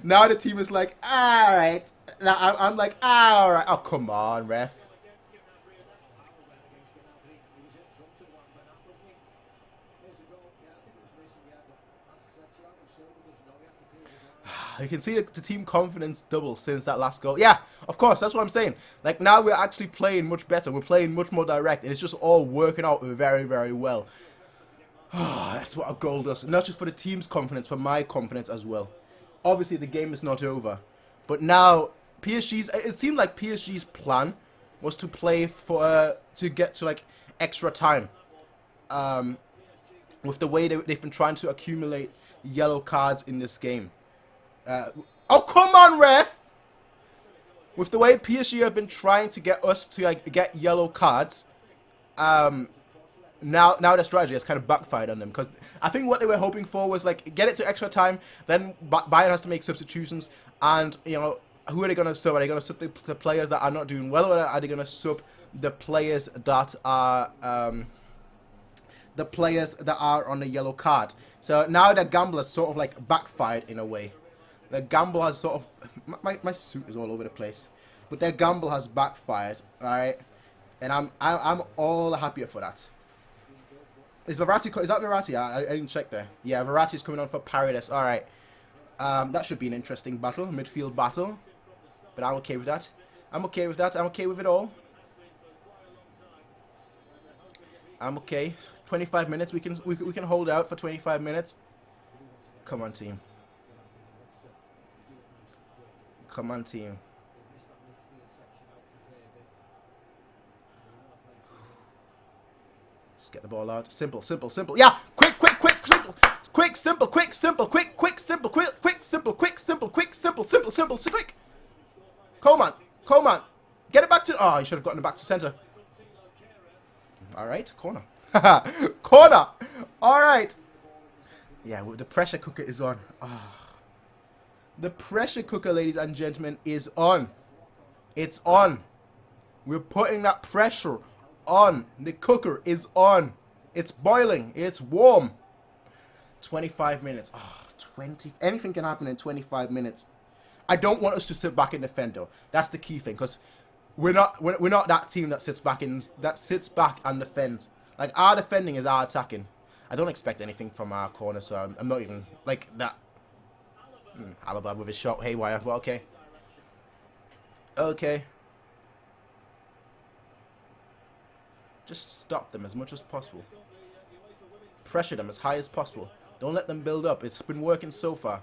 Now the team is like, alright. Now I'm like, alright. Oh, come on, ref. You can see the team confidence double since that last goal. Yeah, of course, that's what I'm saying. Like, now we're actually playing much better. We're playing much more direct, and it's just all working out very, very well. That's what a goal does. Not just for the team's confidence, for my confidence as well. Obviously, the game is not over. But now, it seemed like PSG's plan was to play for, to get to, like, extra time. With the way they've been trying to accumulate yellow cards in this game. Oh, come on, ref! With the way PSG have been trying to get us to like get yellow cards, now their strategy has kind of backfired on them, because I think what they were hoping for was like get it to extra time, then Bayern has to make substitutions, and you know, who are they going to sub? Are they going to sub the players that are not doing well, or are they going to sub the players that are on the yellow card? So now the gamble has sort of like backfired in a way. The gamble has sort of... My suit is all over the place. But their gamble has backfired, alright? And I'm all the happier for that. Is that Verratti? I didn't check there. Yeah, Verratti is coming on for Paredes. Alright. That should be an interesting battle. Midfield battle. But I'm okay with that. I'm okay with it all. I'm okay. 25 minutes. We can hold out for 25 minutes. Come on, team. Come on, team. Just get the ball out. Simple. Yeah, quick, simple. Come on. Get it back to... Oh, you should have gotten it back to center. All right, corner. Corner. All right. Yeah, well, the pressure cooker is on. The pressure cooker, ladies and gentlemen, is on. It's on. We're putting that pressure on. The cooker is on. It's boiling. It's warm. 25 minutes. Anything can happen in 25 minutes. I don't want us to sit back and defend, though. That's the key thing, because we're not that team that sits back and defends. Like, our defending is our attacking. I don't expect anything from our corner, so I'm not even like that. Alaba with his shot haywire. Well, okay. Just stop them as much as possible. Pressure them as high as possible. Don't let them build up. It's been working so far.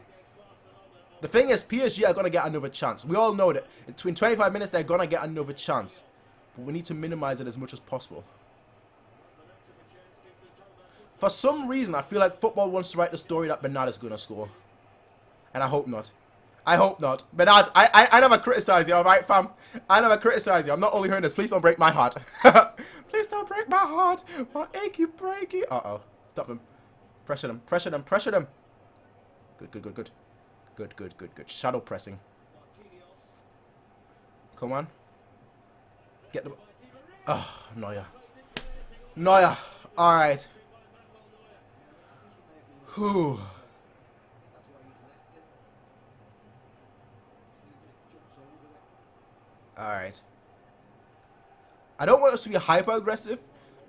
The thing is, PSG are going to get another chance. We all know that in 25 minutes they're going to get another chance. But we need to minimize it as much as possible. For some reason, I feel like football wants to write the story that Bernard is going to score. And I hope not. Bernard, I never criticize you, alright, fam? I never criticize you. I'm not only hearing this. Please don't break my heart. Please Please don't break my heart. My achy breaky. Uh-oh. Stop them. Pressure them. Pressure them. Pressure them. Good, good, good, good. Good, good, good, good. Shadow pressing. Come on. Get the... Oh, Neuer. Neuer. Alright. Whew. Alright. I don't want us to be hyper aggressive.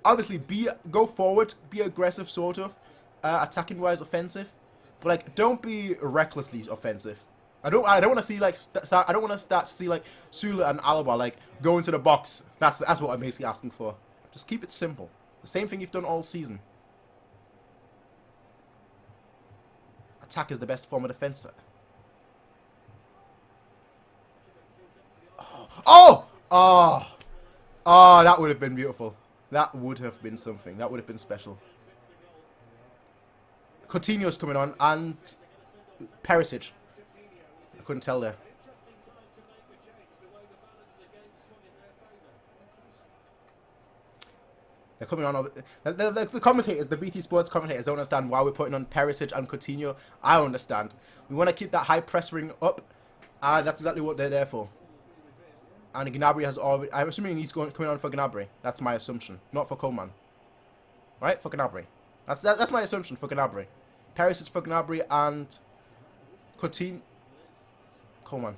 Obviously, go forward, be aggressive, sort of, attacking wise, offensive, but like don't be recklessly offensive. I don't want to see like I don't want to start to see like Sula and Alaba like go into the box. That's what I'm basically asking for. Just keep it simple. The same thing you've done all season. Attack is the best form of defense. Oh! Oh! Oh, that would have been beautiful. That would have been something. That would have been special. Coutinho's coming on and Perisic. I couldn't tell there. They're coming on. The commentators, the BT Sports commentators, don't understand why we're putting on Perisic and Coutinho. I understand. We want to keep that high press ring up, and that's exactly what they're there for. And Gnabry has already... I'm assuming he's coming on for Gnabry. That's my assumption. Not for Coman. Right? For Gnabry. That's my assumption for Gnabry. Perisic for Gnabry and... Coutinho... Coman.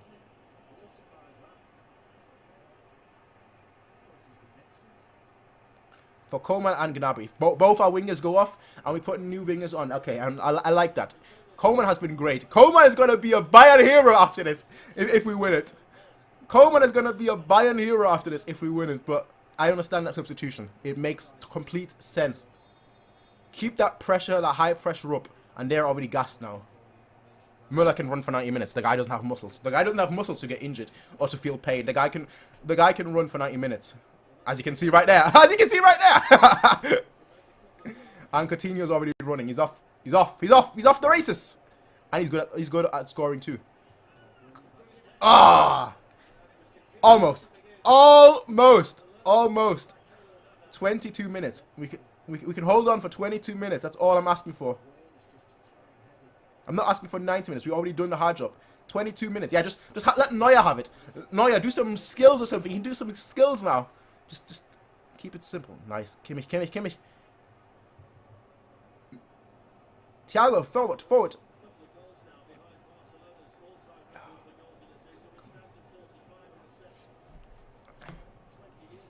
For Coman and Gnabry. Both our wingers go off and we put new wingers on. Okay, and I like that. Coman has been great. Coman is going to be a Bayern hero after this. If we win it. Coman is going to be a Bayern hero after this if we win it, but I understand that substitution. It makes complete sense. Keep that pressure, that high pressure up, and they're already gassed now. Muller can run for 90 minutes. The guy doesn't have muscles. The guy doesn't have muscles to get injured or to feel pain. The guy can run for 90 minutes. As you can see right there. As you can see right there. And Coutinho's already running. He's off. He's off. He's off. He's off the races. And he's good at scoring too. Ah! Almost. Almost. Almost. 22 minutes. We can hold on for 22 minutes. That's all I'm asking for. I'm not asking for 90 minutes. We've already done the hard job. 22 minutes. Yeah, just let Neuer have it. Neuer, do some skills or something. You can do some skills now. Just keep it simple. Nice. Kimmich, Kimmich, Kimmich. Thiago, forward, forward.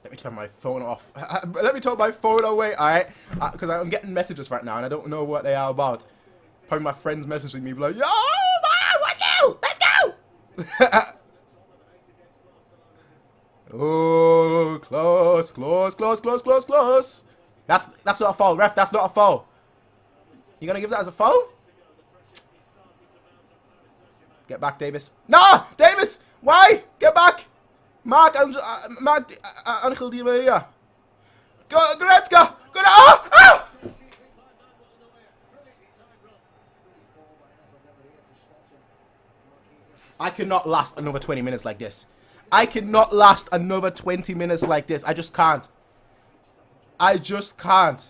Let me turn my phone off. Let me turn my phone away, alright? Because I'm getting messages right now and I don't know what they are about. Probably my friends messaging me like, yo, what now? Let's go! Oh, close, close, close, close, close, close. That's not a foul, ref. That's not a foul. You gonna give that as a foul? Get back, Davis. No, Davis. Why? Get back. Mark Angel Di Maria. Go, Goretzka. Go. Oh, oh. I cannot last another 20 minutes like this. I cannot last another 20 minutes like this. I just can't. I just can't.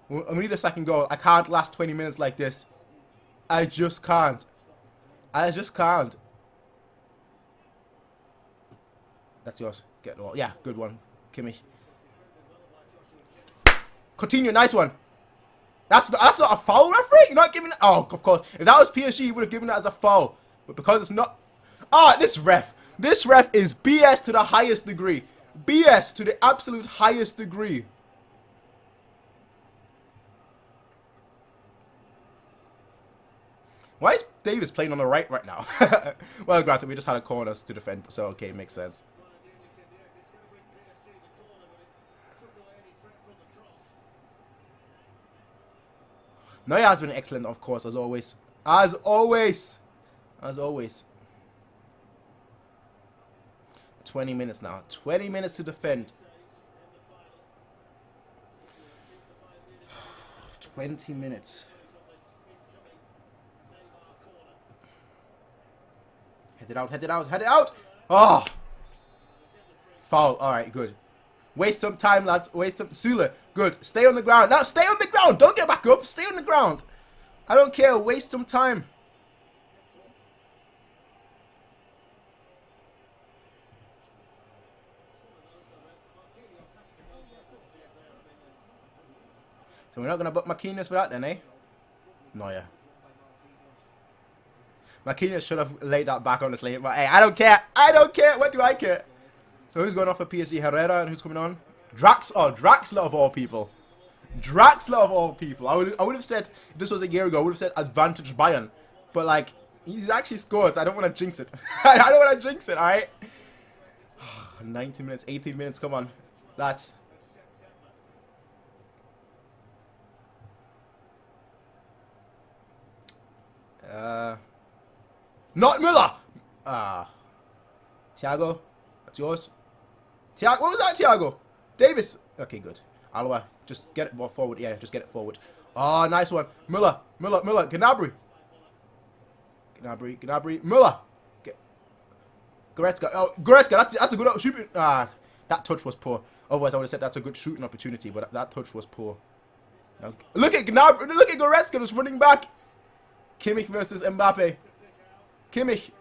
We need a second goal. I can't last 20 minutes like this. I just can't. I just can't. That's yours. Get the ball. Yeah, good one. Kimmich. Coutinho, nice one. That's not a foul, referee? You're not giving it. Oh, of course. If that was PSG, he would have given that as a foul. But because it's not. Ah, this ref. This ref is BS to the highest degree. BS to the absolute highest degree. Why is Davis playing on the right now? Well, granted, we just had a corner to defend, so okay, it makes sense. Neuer has been excellent, of course, as always. As always. As always. 20 minutes now. 20 minutes to defend. 20 minutes. Head it out, head it out, head it out! Oh! Foul. Alright, good. Waste some time, lads. Waste some... Sula, good. Stay on the ground. Now, stay on the ground. Don't get back up. Stay on the ground. I don't care. Waste some time. So we're not going to book Marquinhos for that then, eh? No, yeah. Marquinhos should have laid that back, honestly. But hey, I don't care. I don't care. What do I care? So who's going off for PSG? Herrera, and who's coming on? Draxler of all people. Draxler of all people. I would have said, if this was a year ago, I would have said advantage Bayern. But like, he's actually scored, so I don't want to jinx it. I don't want to jinx it, alright? 90 minutes, 18 minutes, come on. That's... Not Müller! Thiago, that's yours. Thiago, what was that, Thiago? Davis. Okay, good. Alwa, just get it forward. Yeah, just get it forward. Oh, nice one. Müller. Gnabry. Müller. Goretzka. Oh, Goretzka, that's a good shooting. That touch was poor. Otherwise, I would have said that's a good shooting opportunity, but that touch was poor. Now, look at Gnabry. Look at Goretzka just running back. Kimmich versus Mbappe. Kimmich.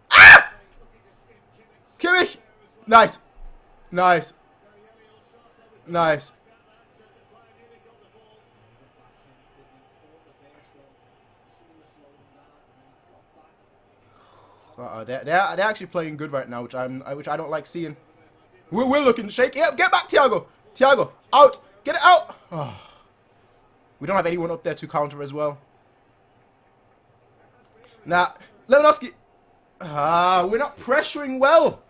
Ah! Kimmich. Nice. Nice. Nice. They're actually playing good right now, which I don't like seeing. We're looking shaky. Yeah, get back, Thiago. Thiago, out. Get it out. Oh. We don't have anyone up there to counter as well. Now, Lewandowski. We're not pressuring well.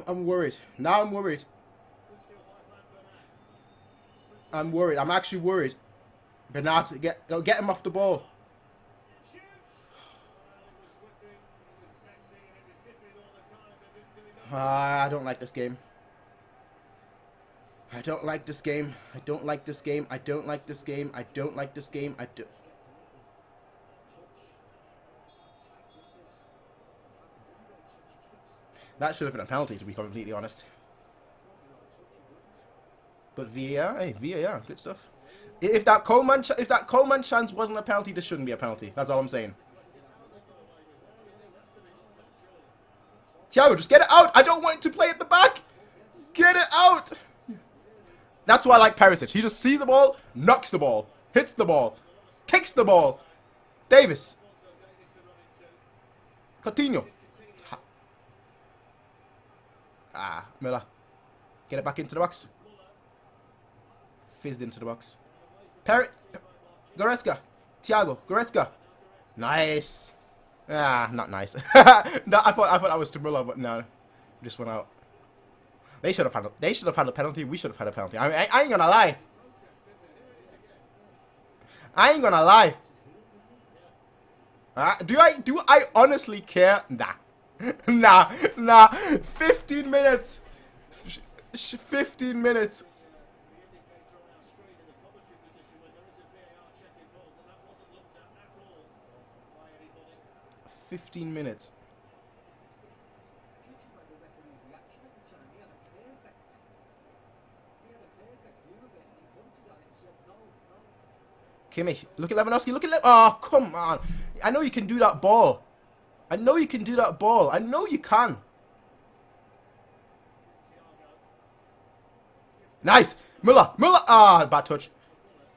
I'm worried. Now I'm worried. I'm worried. I'm actually worried. Bernat, get him off the ball. I don't like this game. I don't like this game. I don't like this game. I don't like this game. I don't like this game. I do. That should have been a penalty, to be completely honest. But VAR, hey, VAR, good stuff. If that Coleman chance wasn't a penalty, this shouldn't be a penalty. That's all I'm saying. Thiago, just get it out. I don't want it to play at the back. Get it out. That's why I like Perisic. He just sees the ball, knocks the ball, hits the ball, kicks the ball. Davis. Coutinho. Müller. Get it back into the box. Fizzed into the box. Goretzka. Thiago. Goretzka. Nice. Not nice. No, I thought that was to Müller, but no. Just went out. They should have had a penalty. We should have had a penalty. I ain't gonna lie. I ain't gonna lie. Do I honestly care? Nah. Nah. 15 minutes. 15 minutes. 15 minutes. Kimmich, look at Lewandowski, look at oh, come on. I know you can do that ball. I know you can do that ball. I know you can. Nice. Müller. Bad touch.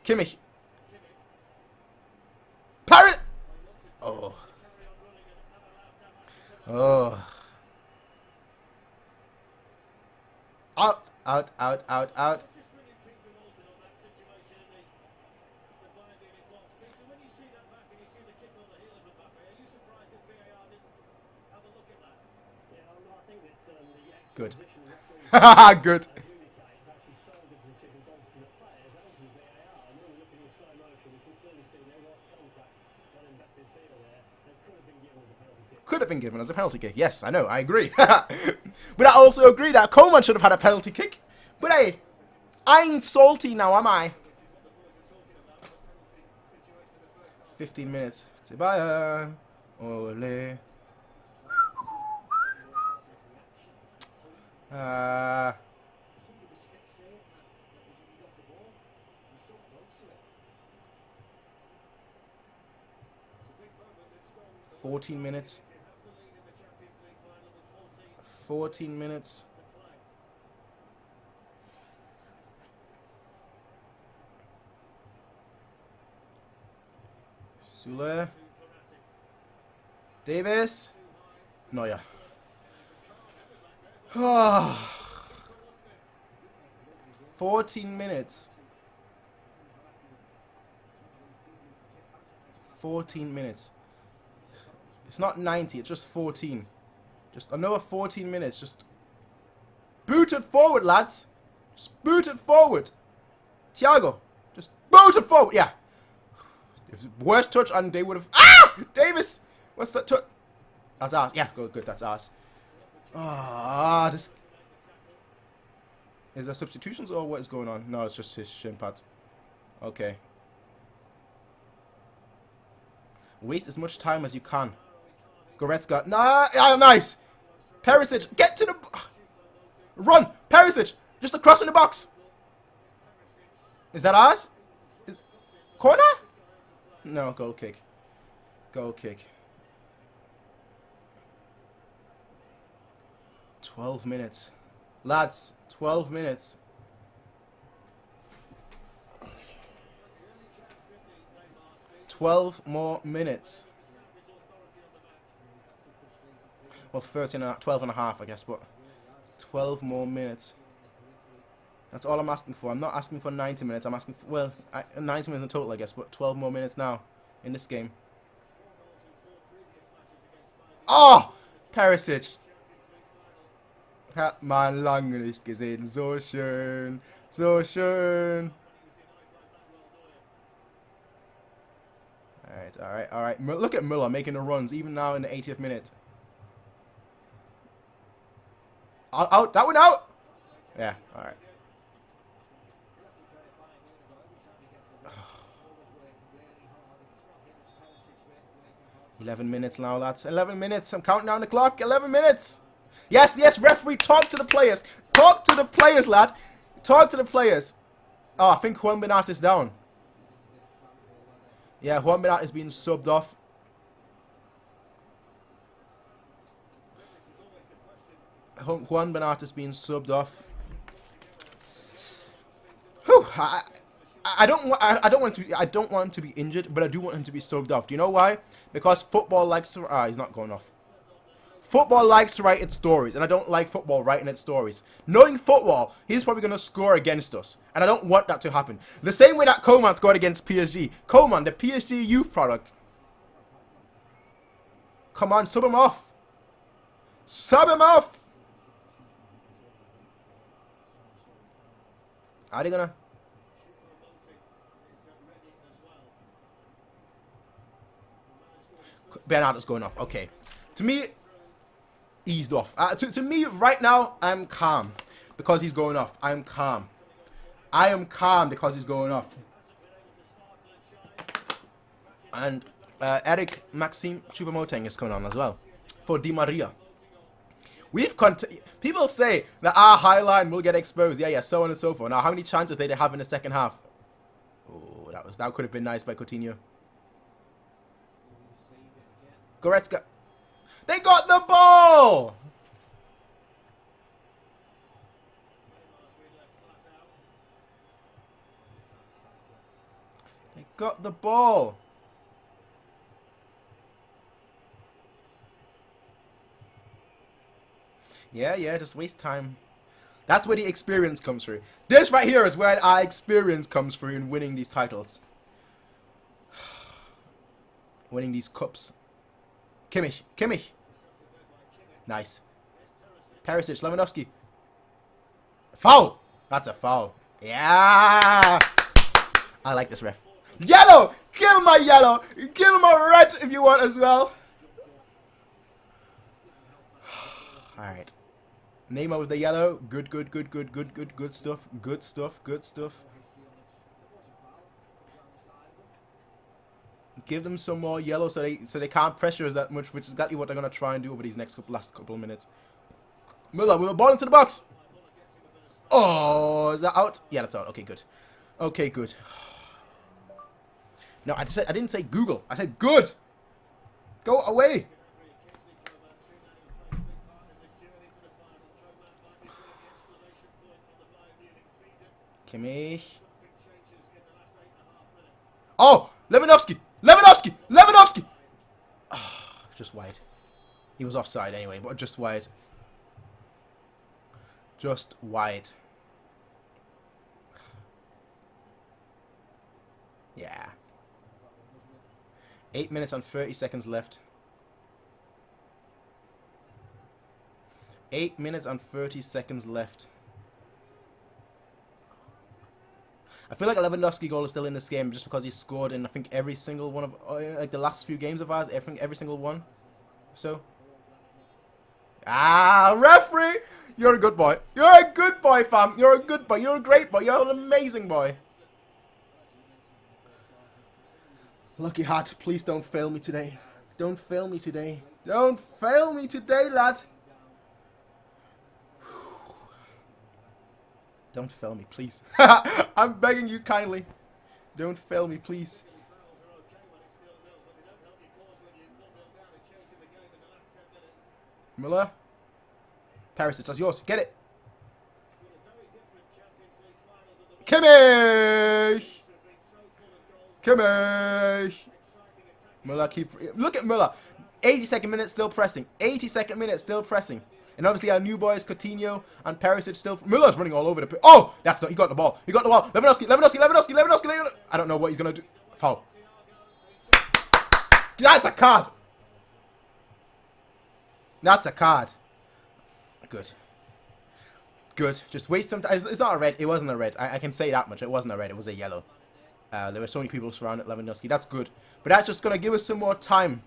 Kimmich. Parrot. Oh. Oh. Out. Good. Good. Could have been given as a penalty kick. Yes, I know. I agree. But I also agree that Coleman should have had a penalty kick. But hey, I ain't salty now, am I? 15 minutes. To Bayern. Ole. Uh, 14 minutes. 14 minutes. Sule. Davis. Neuer. 14 minutes. 14 minutes. It's not 90, it's just 14. Just another 14 minutes. Just boot it forward, lads. Just boot it forward. Thiago. Just boot it forward. Yeah. If worst touch and they would have... Ah! Davis! What's that touch? That's ours. Yeah, good. That's ours. Ah, this... Is there substitutions or what is going on? No, it's just his shin pads. Okay. Waste as much time as you can. Goretzka. Nah, ah, nice. Perisic, get to the... Run. Perisic, just across in the box. Is that ours? Corner? No, goal kick. Goal kick. 12 minutes. Lads, 12 minutes. More minutes. Well, 12 and a half, I guess, but 12 more minutes. That's all I'm asking for. I'm not asking for 90 minutes. I'm asking for, well, 90 minutes in total, I guess, but 12 more minutes now in this game. Oh! Perisic. Hat man lange nicht gesehen. So schön. So schön. Alright. Look at Müller making the runs, even now in the 80th minute. Out. That one out. Yeah, alright. $11 minutes now, lads. 11 minutes. I'm counting down the clock. 11 minutes. Yes, referee, talk to the players. Talk to the players, lad. Talk to the players. Oh, I think Juan Bernat is down. Yeah, Juan Bernat is being subbed off. Juan Bernat is being subbed off. Whew, I don't want him to be injured, but I do want him to be subbed off. Do you know why? Because football likes to... he's not going off. Football likes to write its stories, and I don't like football writing its stories. Knowing football, he's probably going to score against us, and I don't want that to happen. The same way that Coman scored against PSG. Coman, the PSG youth product. Come on, sub him off. Sub him off. Are they going to... Bernat is going off. Okay. To me... eased off. To me, right now, I'm calm because he's going off. I'm calm. I am calm because he's going off. And Eric Maxime Choupo-Moting is coming on as well for Di Maria. People say that our high line will get exposed. Yeah, so on and so forth. Now, how many chances did they have in the second half? Oh, that could have been nice by Coutinho. Goretzka. They got the ball! They got the ball. Yeah, just waste time. That's where the experience comes through. This right here is where our experience comes through in winning these titles. Winning these cups. Kimmich. Nice. Perisic, Lewandowski. Foul! That's a foul. Yeah! I like this ref. Yellow! Give him a yellow! Give him a red if you want as well. Alright. Neymar with the yellow. Good stuff. Good stuff. Give them some more yellow so they can't pressure us that much, which is exactly what they're gonna try and do over these last couple of minutes. Müller with a ball into the box. Oh, is that out? Yeah, that's out. Okay, good. Okay, good. No, I didn't say Google. I said good. Go away. Kimmich. Oh, Lewandowski. Lewandowski. Lewandowski. Oh, just wide. He was offside anyway, but just wide. Just wide. Yeah. 8 minutes and 30 seconds left. 8 minutes and 30 seconds left. I feel like a Lewandowski goal is still in this game just because he scored in, I think, every single one of like the last few games of ours. Every single one. So. Ah, referee! You're a good boy. You're a good boy, fam. You're a good boy. You're a great boy. You're an amazing boy. Lucky hat, please don't fail me today. Don't fail me today. Don't fail me today, lad. Don't fail me, please. I'm begging you kindly. Don't fail me, please. Müller. Perisic, that's yours. Get it. Kimmich! Kimmich! Müller look at Müller. 82nd minute still pressing. 82nd minute still pressing. And obviously our new boys, Coutinho and Perisic still. Müller's running all over the pitch. Oh! That's not. He got the ball. He got the ball. Lewandowski. I don't know what he's going to do. Foul. That's a card. That's a card. Good. Good. Just waste some time. It's not a red. It wasn't a red. I can say that much. It wasn't a red. It was a yellow. There were so many people surrounding Lewandowski. That's good. But that's just going to give us some more time.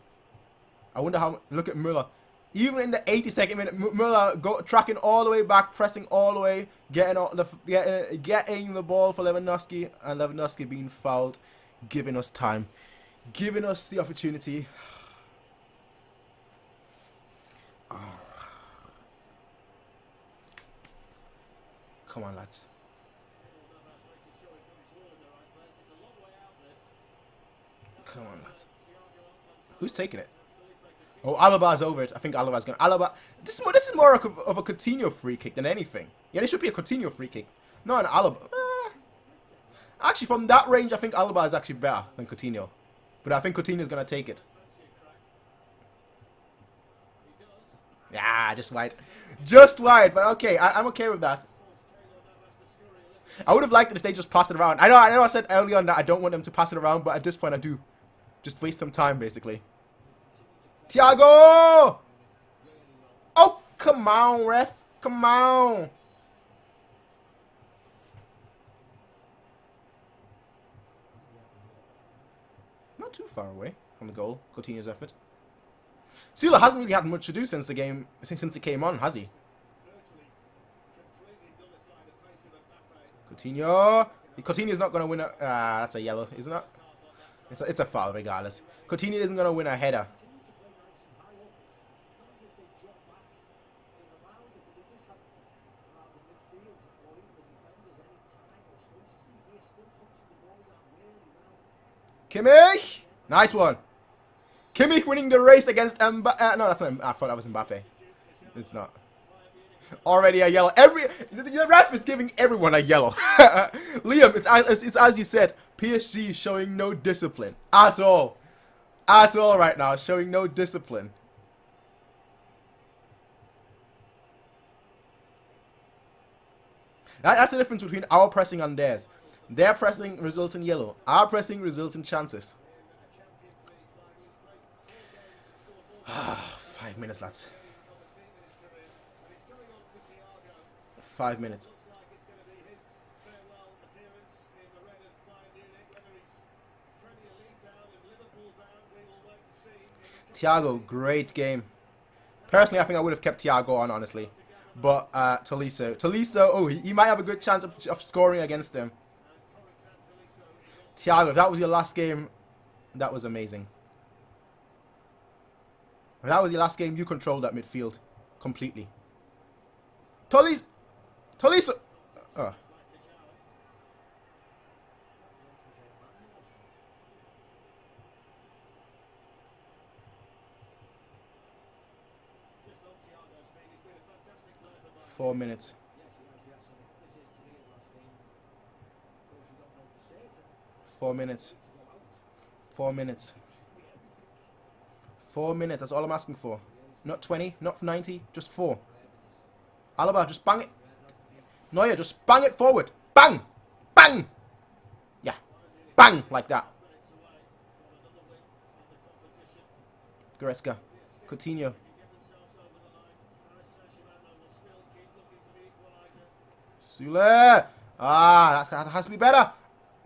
I wonder how... Look at Müller. Even in the 82nd minute, Müller tracking all the way back, pressing all the way, getting the ball for Lewandowski, and Lewandowski being fouled, giving us time. Giving us the opportunity. Oh. Come on, lads. Come on, lads. Who's taking it? Oh, Alaba's over it. I think Alaba's going to... Alaba... This is more of a Coutinho free kick than anything. Yeah, this should be a Coutinho free kick. No, an Alaba. Actually, from that range, I think Alaba is actually better than Coutinho. But I think Coutinho's going to take it. Yeah, just wide. Just wide, but okay. I'm okay with that. I would have liked it if they just passed it around. I know I said early on that I don't want them to pass it around, but at this point I do. Just waste some time, basically. Thiago! Oh, come on, ref. Come on. Not too far away from the goal. Coutinho's effort. Süle hasn't really had much to do since the game, since it came on, has he? Coutinho. Coutinho's not going to win a... that's a yellow, isn't it? It's a foul regardless. Coutinho isn't going to win a header. Kimmich! Nice one. Kimmich winning the race against Mbappe. No, that's not. I thought that was Mbappe. It's not. Already a yellow. The ref is giving everyone a yellow. Liam, it's as you said. PSG showing no discipline at all. At all right now. Showing no discipline. That's the difference between our pressing and theirs. Their pressing results in yellow. Our pressing results in chances. 5 minutes, lads. 5 minutes. Thiago, great game. Personally, I think I would have kept Thiago on, honestly. But Tolisso, oh, he might have a good chance of scoring against him. Thiago, if that was your last game, that was amazing. If that was your last game, you controlled that midfield completely. Tolisso. Oh. Four minutes. 4 minutes. 4 minutes. 4 minutes. That's all I'm asking for. Not 20, not 90, just 4. Alaba, just bang it. Neuer, just bang it forward. Bang! Bang! Yeah. Bang! Like that. Goretzka. Coutinho. Sule! Ah, that has to be better.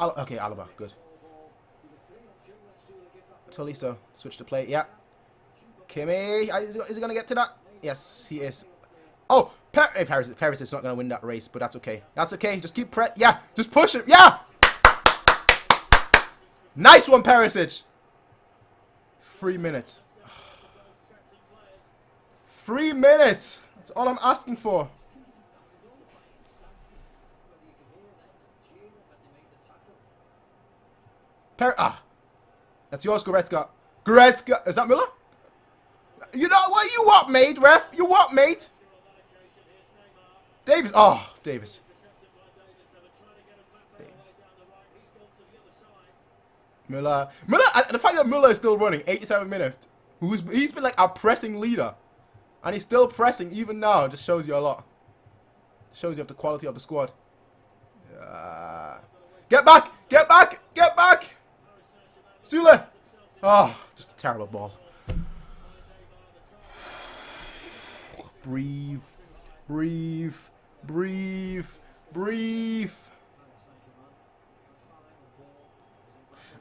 Okay, Alaba. Good. Tolisso. Switch to play. Yeah. Kimi. Is he going to get to that? Yes, he is. Oh, Paris is not going to win that race, but that's okay. That's okay. Just keep yeah, just push him. Yeah. Nice one, Perisic. 3 minutes. 3 minutes. That's all I'm asking for. That's yours, Goretzka. Goretzka. Is that Müller? You know what? You what, mate, ref? You what, mate? Davis. Oh, Davis. Müller. The fact that Müller is still running 87 minutes. He's been like our pressing leader. And he's still pressing even now. Just shows you a lot. Shows you the quality of the squad. Get back! Get back! Get back! Sule! Oh, just a terrible ball. Breathe. Breathe. Breathe. Breathe.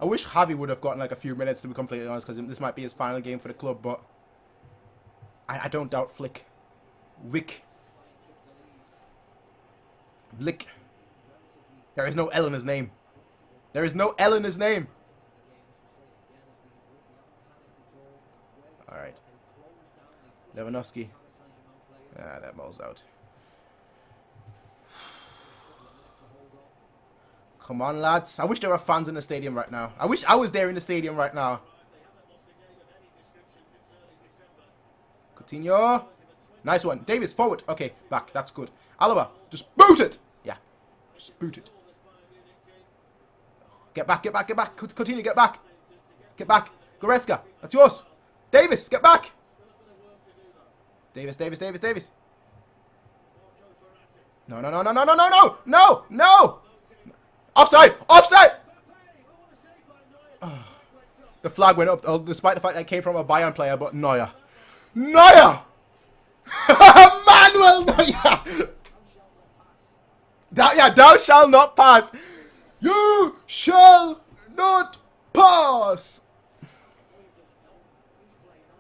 I wish Javi would have gotten like a few minutes, to be completely honest, because this might be his final game for the club, but I don't doubt Flick. Wick. Vlick. There is no L in his name. There is no L in his name. Alright. Lewandowski. Ah, that ball's out. Come on, lads. I wish there were fans in the stadium right now. I wish I was there in the stadium right now. Coutinho. Nice one. Davis, forward. Okay, back. That's good. Alaba, just boot it. Yeah, just boot it. Get back, get back, get back. Coutinho, get back. Get back. Goretzka, that's yours. Davis, get back. Davis, Davis, Davis, Davis. No, no, no, no, no, no, no, no, no, no. Offside, offside. Oh. The flag went up, despite the fact that it came from a Bayern player, but Neuer. Neuer! Manuel Neuer! Thou shall not pass. You shall not pass.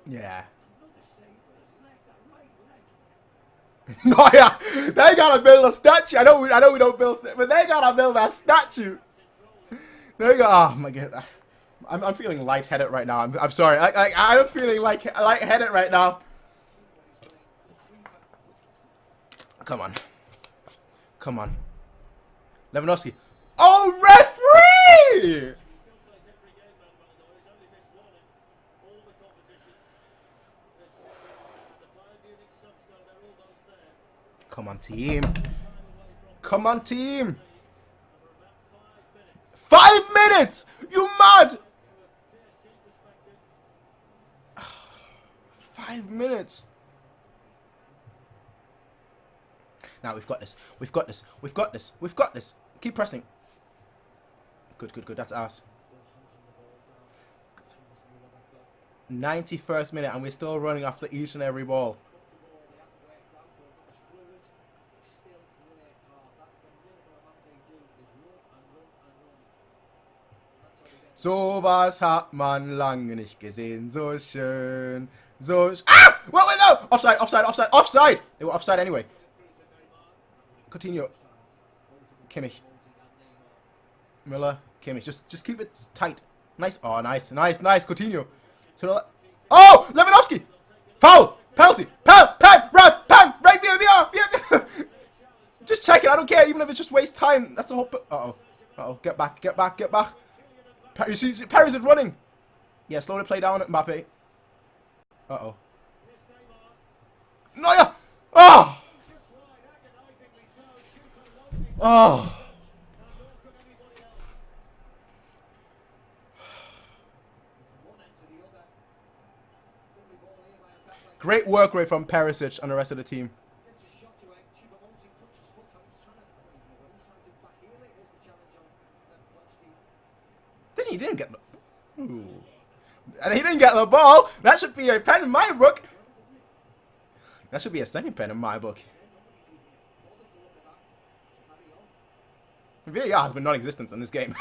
Yeah. Neuer! They gotta build a statue. I know we don't build, but they gotta build a statue. They got. Oh my god. I'm feeling lightheaded right now. I'm sorry. I'm feeling lightheaded right now. Come on. Come on. Lewandowski. Oh, referee! Come on, team. Come on, team. 5 minutes! You mad? 5 minutes. Now we've got this. We've got this. We've got this. We've got this. Keep pressing. Good, good, good. That's us. 91st minute and we're still running after each and every ball. So was hat man lange nicht gesehen. So schön. So ah! Wait, no! Offside, offside, offside, offside! They were offside anyway. Coutinho. Kimmich. Müller. Kimmich. Just keep it tight. Nice. Oh, nice, nice, nice. Coutinho. Oh! Lewandowski! Foul! Penalty! Pen! Ref! Pen! Right, VR! Just check it. I don't care, even if it just wastes time. That's a whole... Uh-oh. Uh-oh. Get back. Get back. Get back. You see, Paris is running. Yeah, slowly play down at Mbappe. Uh-oh. Neuer! Oh! Oh! Great work rate from Perisic and the rest of the team. He didn't get the... Ooh. And he didn't get the ball. That should be a pen in my book. That should be a second pen in my book. VAR has been non-existent in this game.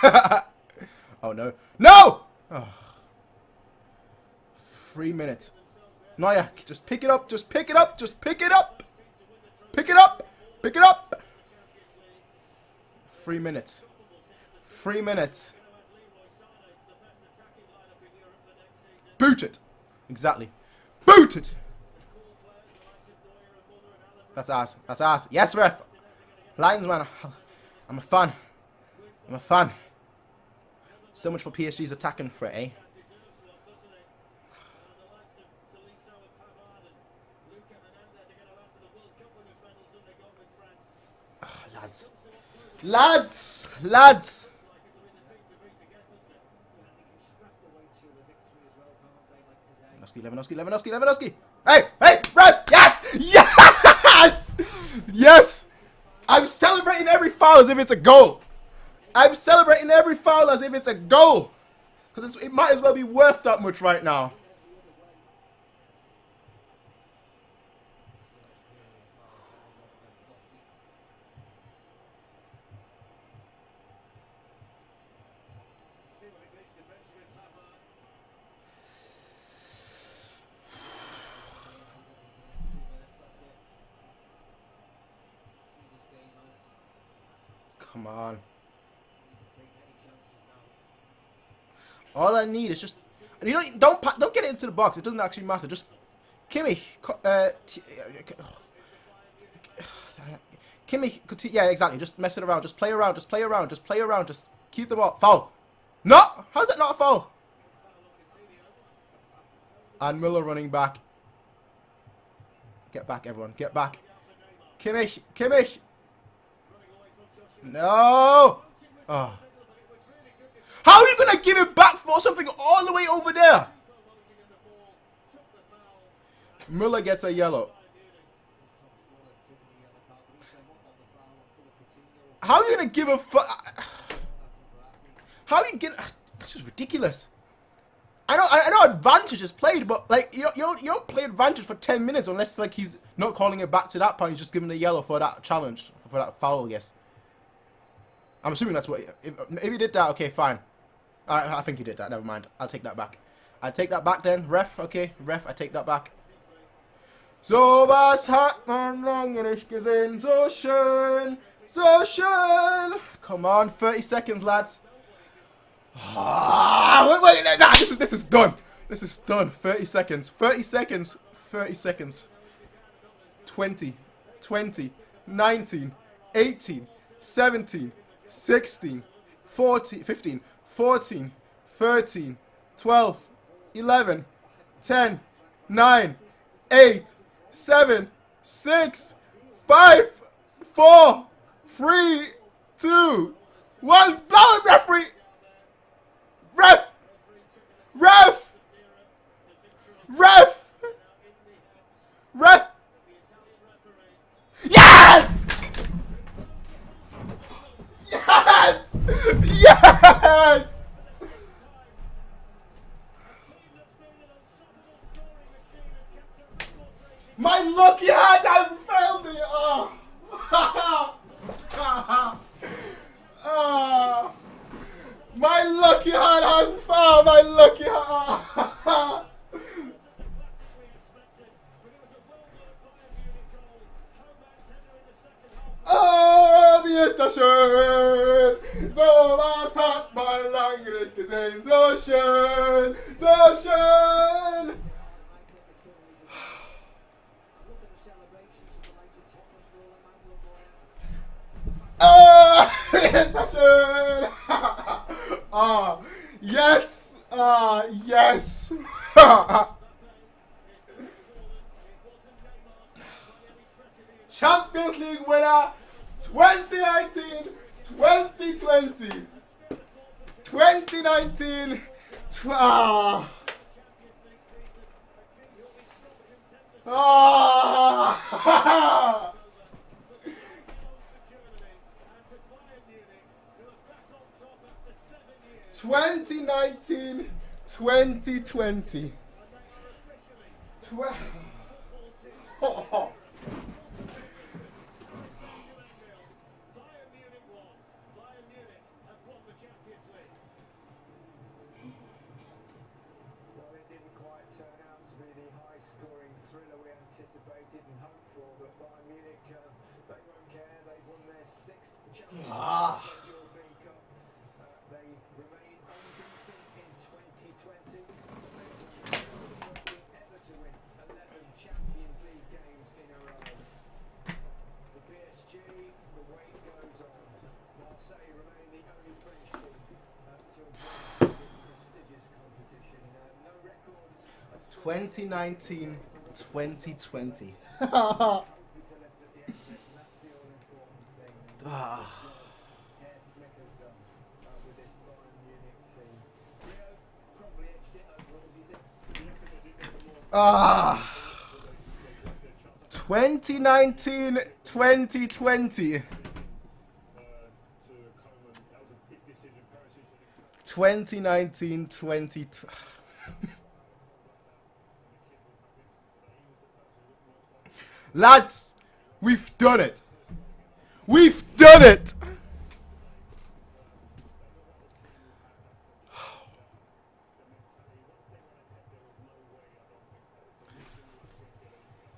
Oh, no. No! Oh. 3 minutes. Neuer, just pick it up. Just pick it up. Just pick it up. Pick it up. Pick it up. 3 minutes. 3 minutes. Boot it. Exactly. Boot it. That's ass. That's ass. Yes, ref. Linesman. I'm a fan. I'm a fan. So much for PSG's attacking threat, eh? Oh, lads. Lads. Lads. Lewandowski. Hey, ref! Yes! Yes! Yes! I'm celebrating every foul as if it's a goal. I'm celebrating every foul as if it's a goal. Because it might as well be worth that much right now. Come on. All I need is just... You don't get it into the box. It doesn't actually matter. Just... Kimmich. Kimmich. Yeah, exactly. Just mess it around. Just play around. Just play around. Just play around. Just keep the ball. Foul. No! How's that not a foul? And Müller running back. Get back, everyone. Get back. Kimmich. Kimmich. No! Oh. How are you going to give it back for something all the way over there? Müller gets a yellow. How are you going to give a How are you getting... This is ridiculous. I know advantage is played, but like you don't play advantage for 10 minutes unless like he's not calling it back to that point. He's just giving the yellow for that challenge, for that foul, I guess. I'm assuming that's what... If he did that, okay, fine. Alright, I think he did that. Never mind. I'll take that back. I'll take that back then. Ref, okay. Ref, I take that back. Sowas hat man lange nicht gesehen. So schön. So schön. Come on, 30 seconds, lads. Wait, nah, this is done. This is done. 30 seconds. 30 seconds. 30 seconds. 20. 20. 19. 18. 17. 16, 14, 15, 14, 13, 12, 11, 10, 9, 8, 7, 6, 5, 4, 3, 2, 1. Blow it, referee! Ref! Ref! Ref! Ref! Yes! Yes! Yes! My lucky hand hasn't failed me! Oh. Oh. My lucky hand hasn't failed! My lucky hand! Oh, wie ist das schön! So was hat man lange nicht gesehen. So schön! So schön! Passion! Ah, yes! Yes! Champions League winner 2019 2020. 2019 ah. Ah. 2019 2020. Oh. Turn out to be the high-scoring thriller we anticipated and hoped for, but Bayern Munich, they won't care. They've won their 6th Champions League European Cup. They remain unbeaten in 2020. They're ever to win 11 Champions League games in a row. The PSG, the wait goes on. Marseille remain the only French team to have won this prestigious competition. No record. 2019 2020. Ah. 2019 2020. 2019 2020. Lads, we've done it. We've done it.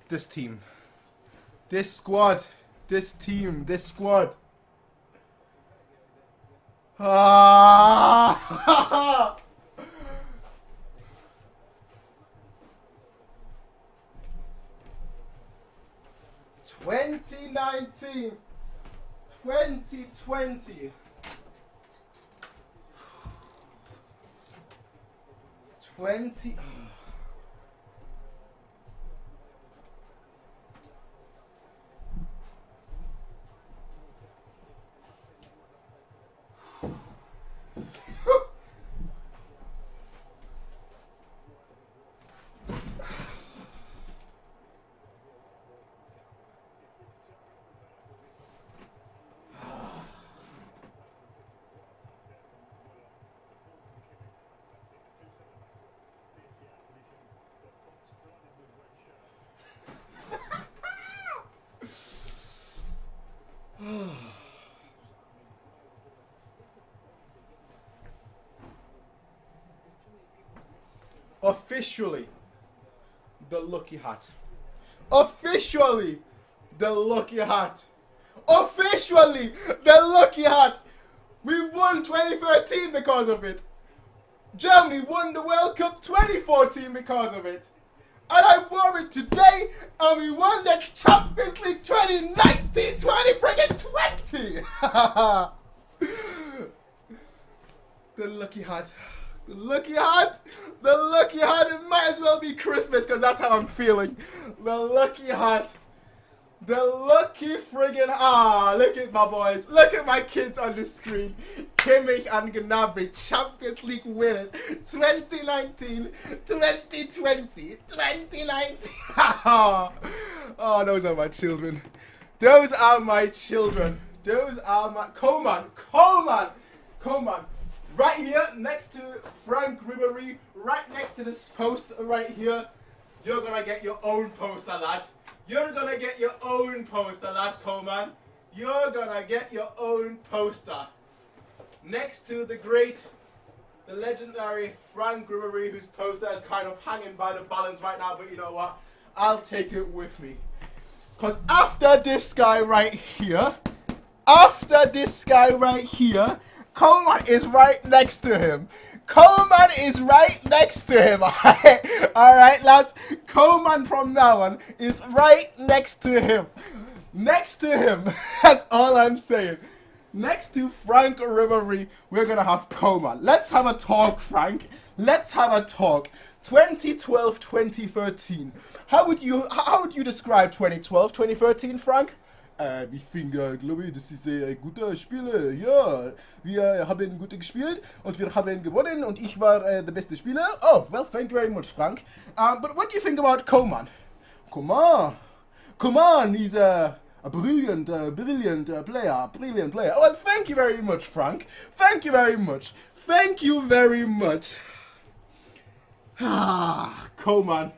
This team, this squad, this team, this squad. Ah. 2019 2020. 20. Officially, the lucky hat. Officially, the lucky hat. Officially, the lucky hat. We won 2013 because of it. Germany won the World Cup 2014 because of it. And I wore it today, and we won the Champions League 2019 20. The lucky hat. The lucky hat. The lucky hat. It might as well be Christmas because that's how I'm feeling. The lucky hat. The lucky friggin' look at my boys. Look at my kids on the screen. Kimmich and Gnabry, Champions League winners 2019, 2020, 2019. Oh, those are my children. Those are my children. Those are my Coman. Right here next to Frank Ribery, right next to this post right here. You're gonna get your own poster, lad. You're gonna get your own poster, lad, Coman. You're gonna get your own poster. Next to the legendary Frank Ribery, whose poster is kind of hanging by the balance right now, but you know what? I'll take it with me. Because after this guy right here, Coman is right next to him. Coman is right next to him. Alright, lads. Coman from now on is right next to him. Next to him. That's all I'm saying. Next to Frank Ribery, we're gonna have Coman. Let's have a talk, Frank. Let's have a talk. 2012, 2013. How would you describe 2012, 2013, Frank? Ich finde, glaube ich, das ist gute Spiele. Ja, wir haben gut gespielt und wir haben gewonnen und ich war der beste Spieler. Oh, well, thank you very much, Frank. But what do you think about Coman? Coman, he's a brilliant player, brilliant player. Oh, well, thank you very much, Frank. Thank you very much. Thank you very much. Coman.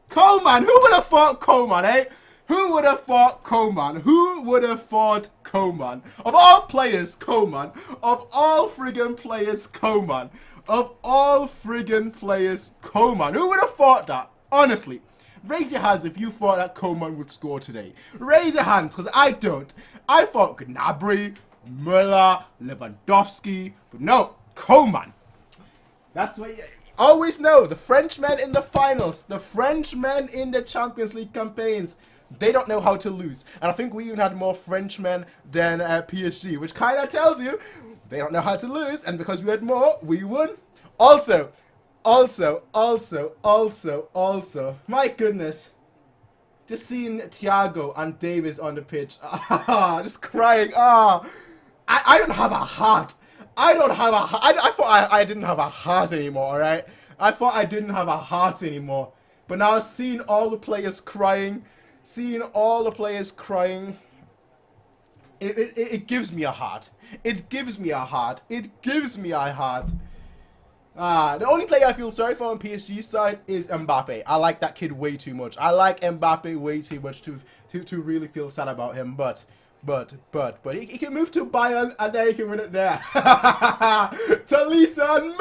Coman, who would have thought Coman, eh? Who would have thought Coman? Who would have thought Coman? Of all players, Coman. Of all friggin' players, Coman. Of all friggin' players, Coman. Who would have thought that? Honestly. Raise your hands if you thought that Coman would score today. Raise your hands, because I don't. I thought Gnabry, Müller, Lewandowski, but no, Coman. That's what you always know. The Frenchmen in the finals. The Frenchmen in the Champions League campaigns. They don't know how to lose. And I think we even had more Frenchmen than PSG, which kind of tells you they don't know how to lose. And because we had more, we won. Also, my goodness. Just seeing Thiago and Davis on the pitch. Just crying. I don't have a heart. I don't have a heart. I thought I didn't have a heart anymore, alright? I thought I didn't have a heart anymore. But now seeing all the players crying, it gives me a heart. It gives me a heart. It gives me a heart. The only player I feel sorry for on PSG's side is Mbappe. I like that kid way too much. I like Mbappe way too much to really feel sad about him. But he can move to Bayern and then he can win it there. Talisson and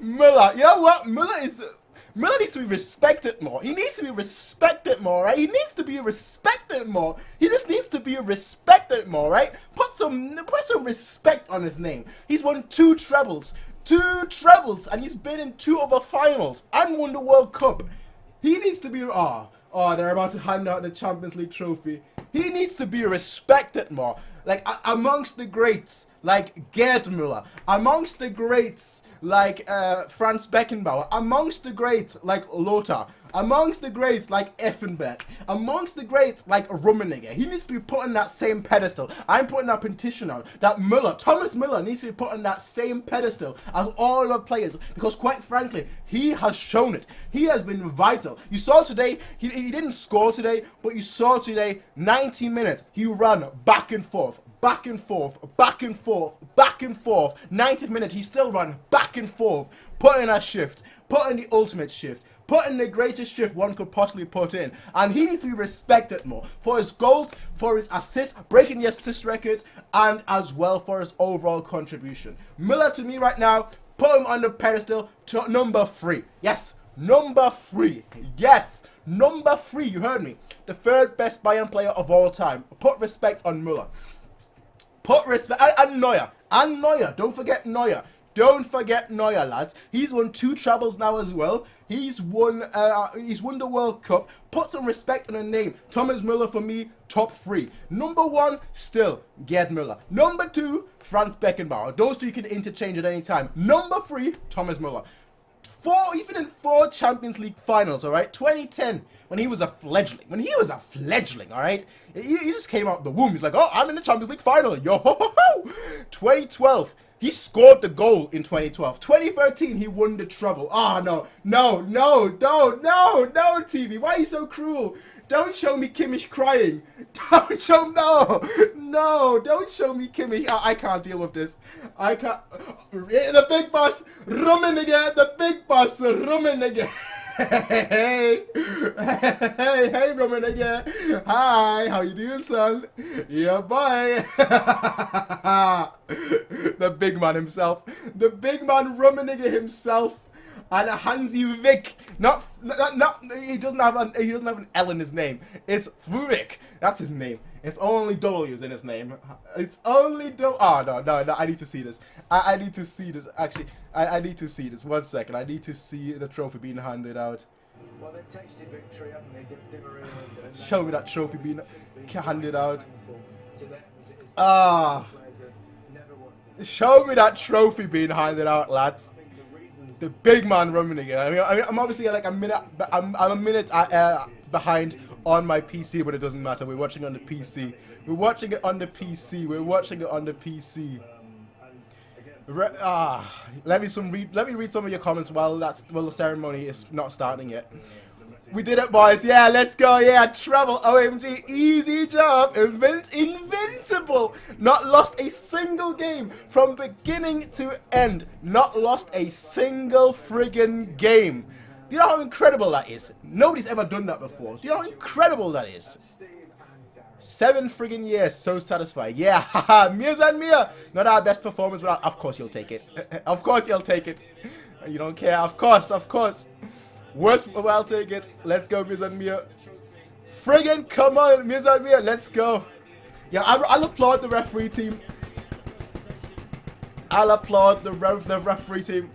Müller. You know what? Müller needs to be respected more. He needs to be respected more, right? He needs to be respected more. He just needs to be respected more, right? Put some respect on his name. He's won 2 trebles, and he's been in 2 other finals and won the World Cup. He needs to be. They're about to hand out the Champions League trophy. He needs to be respected more. Like amongst the greats, like Gerd Müller, amongst the greats like Franz Beckenbauer, amongst the greats like Lothar, amongst the greats like Effenberg, amongst the greats like Rummenigge. He needs to be put on that same pedestal. I'm putting that petition out that Thomas Müller needs to be put on that same pedestal as all the players, because quite frankly, he has shown it. He has been vital. You saw today, he didn't score today, but you saw today 90 minutes. He ran back and forth. 90 minutes, he still run back and forth, put in a shift, put in the ultimate shift, put in the greatest shift one could possibly put in. And he needs to be respected more for his goals, for his assists, breaking the assist records, and as well for his overall contribution. Müller, to me right now, put him on the pedestal to number 3. Yes, number 3. Yes, number 3. You heard me. The 3rd best Bayern player of all time. Put respect on Müller. Put respect, and Neuer, don't forget Neuer, lads. He's won 2 trebles now as well. He's won the World Cup. Put some respect on the name. Thomas Müller for me, top 3. Number 1, still Gerd Müller. Number 2, Franz Beckenbauer. Those 2 you can interchange at any time. Number 3, Thomas Müller. He's been in 4 Champions League finals, alright? 2010, when he was a fledgling. Alright? He just came out of the womb. He's like, oh, I'm in the Champions League final. Yo, ho, ho, ho. 2012, he scored the goal in 2012. 2013, he won the treble. No, TV. Why are you so cruel? Don't show me Kimmich crying. Don't show me Kimmich. I can't deal with this. I can't. The big boss, Rummenigge. Hey, Rummenigge. Hi, how you doing, son? Yeah, bye. The big man himself. The big man Rummenigge himself. And Hansi Wick, he doesn't have an L in his name. It's Vurik. That's his name. It's only W's in his name. It's only no. I need to see this. I need to see this. Actually, I need to see this. 1 second. I need to see the trophy being handed out. Well, they've tasted victory, haven't they? Show me that trophy being handed out. Ah. Show me that trophy being handed out, lads. The big man running again. I mean, I'm obviously like a minute. I'm a minute behind on my PC, but it doesn't matter. We're watching on the PC. We're watching it on the PC. We're watching it on the PC. Let me read some of your comments while the ceremony is not starting yet. We did it, boys. Yeah, let's go. Yeah, travel. OMG, easy job. Invincible. Not lost a single game from beginning to end. Not lost a single friggin' game. Do you know how incredible that is? Nobody's ever done that before. Do you know how incredible that is? 7 friggin' years, so satisfied. Yeah, haha, MiaSanMia. Not our best performance, but of course you'll take it. Of course you'll take it. You don't care. Of course, of course. Worst, well, I'll take it. Let's go, MiaSanMia. Friggin' come on, MiaSanMia. Let's go. Yeah, I'll applaud the referee team. I'll applaud the referee team.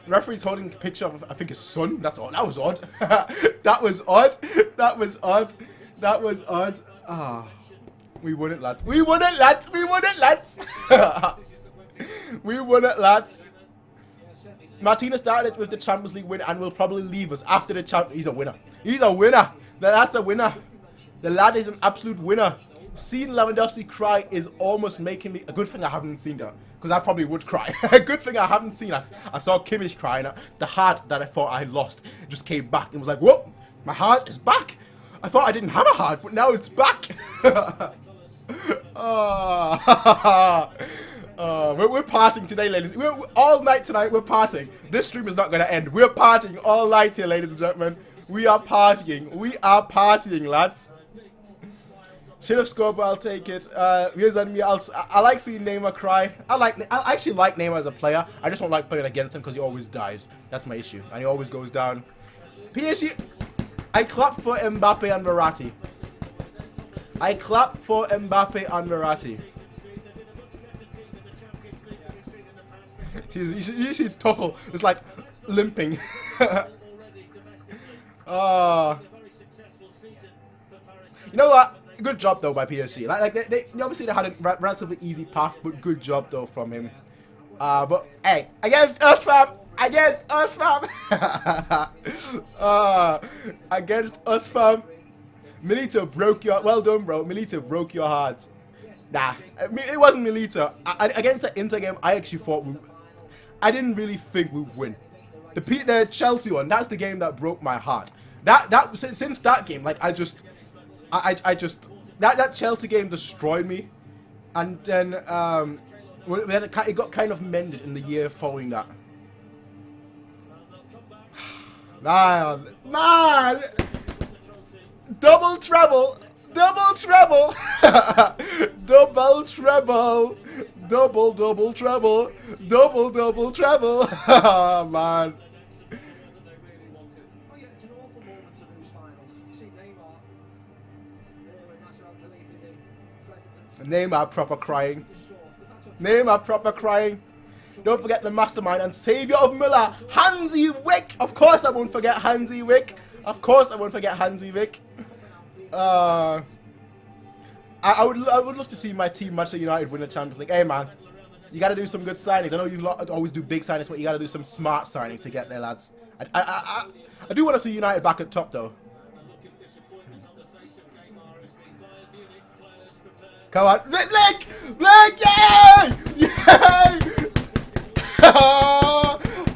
The referee's holding a picture of, I think, his son. That's odd. That was odd. That was odd. That was odd. That was odd. Ah, we won it, lads. We won it, lads. We won it, lads. We won it, lads. Martinez started with the Champions League win and will probably leave us after the champ. He's a winner. He's a winner. That's a winner. The lad is an absolute winner. Seeing Lewandowski cry is almost making me... A good thing I haven't seen that, because I probably would cry. A good thing I haven't seen that. I saw Kimmich crying. The heart that I thought I lost just came back and was like, whoa, my heart is back. I thought I didn't have a heart, but now it's back. We're partying today, ladies. We're all night tonight. We're partying. This stream is not going to end. We're partying all night here, ladies and gentlemen. We are partying. We are partying, lads. Should have scored, but I'll take it. MiaSanMia. I like seeing Neymar cry. I actually like Neymar as a player. I just don't like playing against him because he always dives. That's my issue, and he always goes down. PSG. I clap for Mbappe and Verratti. I clap for Mbappe and Verratti. You see Tuchel is like limping. You know what? Good job though by PSG. Like they obviously they had a relatively easy path, but good job though from him. But hey, against us, fam. Against us, fam. Against us, fam. Milito broke your... Well done, bro. Milito broke your heart. Nah, it wasn't Milito. Against the Inter game, I actually thought I didn't really think we'd win. The Chelsea one, that's the game that broke my heart. Since that game, like I just that Chelsea game destroyed me, and then it got kind of mended in the year following that. Man, double treble, double treble, double treble, double treble, double treble. Oh, man. Neymar proper crying. Neymar proper crying. Don't forget the mastermind and savior of Müller, Hansi Wick. Of course I won't forget Hansi Wick. Of course I won't forget Hansi Wick. I would love to see my team, Manchester United, win the Champions League. Hey man, you got to do some good signings. I know you always do big signings, but you got to do some smart signings to get there, lads. I do want to see United back at top though. Come on, Blake! Yay! Yay!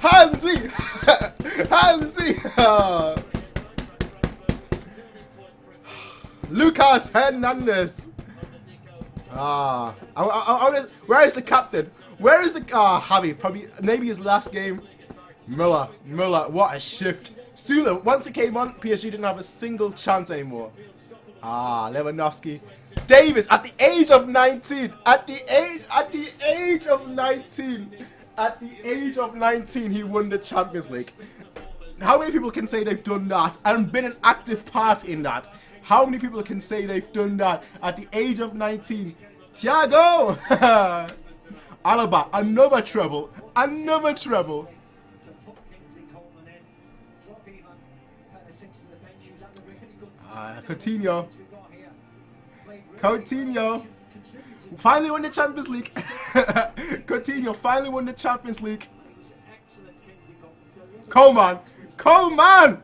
Hansi! Hansi! Lucas Hernandez! Where is the captain? Where is the... Javi, probably, maybe his last game. Müller, what a shift. Sula, once it came on, PSG didn't have a single chance anymore. Lewandowski. Davis, at the age of 19, at the age of 19, he won the Champions League. How many people can say they've done that and been an active part in that? How many people can say they've done that at the age of 19? Thiago! Alaba, another treble. Another treble. Coutinho. Finally won the Champions League. Coutinho finally won the Champions League. Come on. Come on.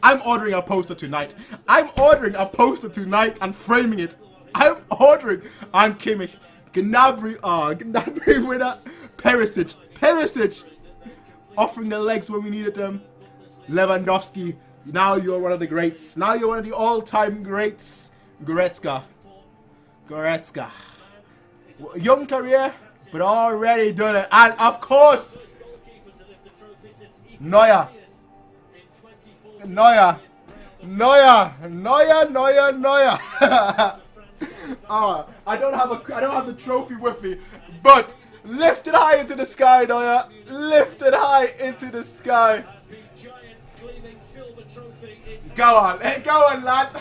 I'm ordering a poster tonight. I'm ordering a poster tonight and framing it. I'm ordering. And Kimmich. Gnabry. Gnabry winner. Perisic. Offering the legs when we needed them. Lewandowski. Now you're one of the greats. Now you're one of the all-time greats. Goretzka. Young career, but already done it. And of course, Neuer. I don't have the trophy with me, but lifted high into the sky, Neuer. Lifted high into the sky. Go on, lads.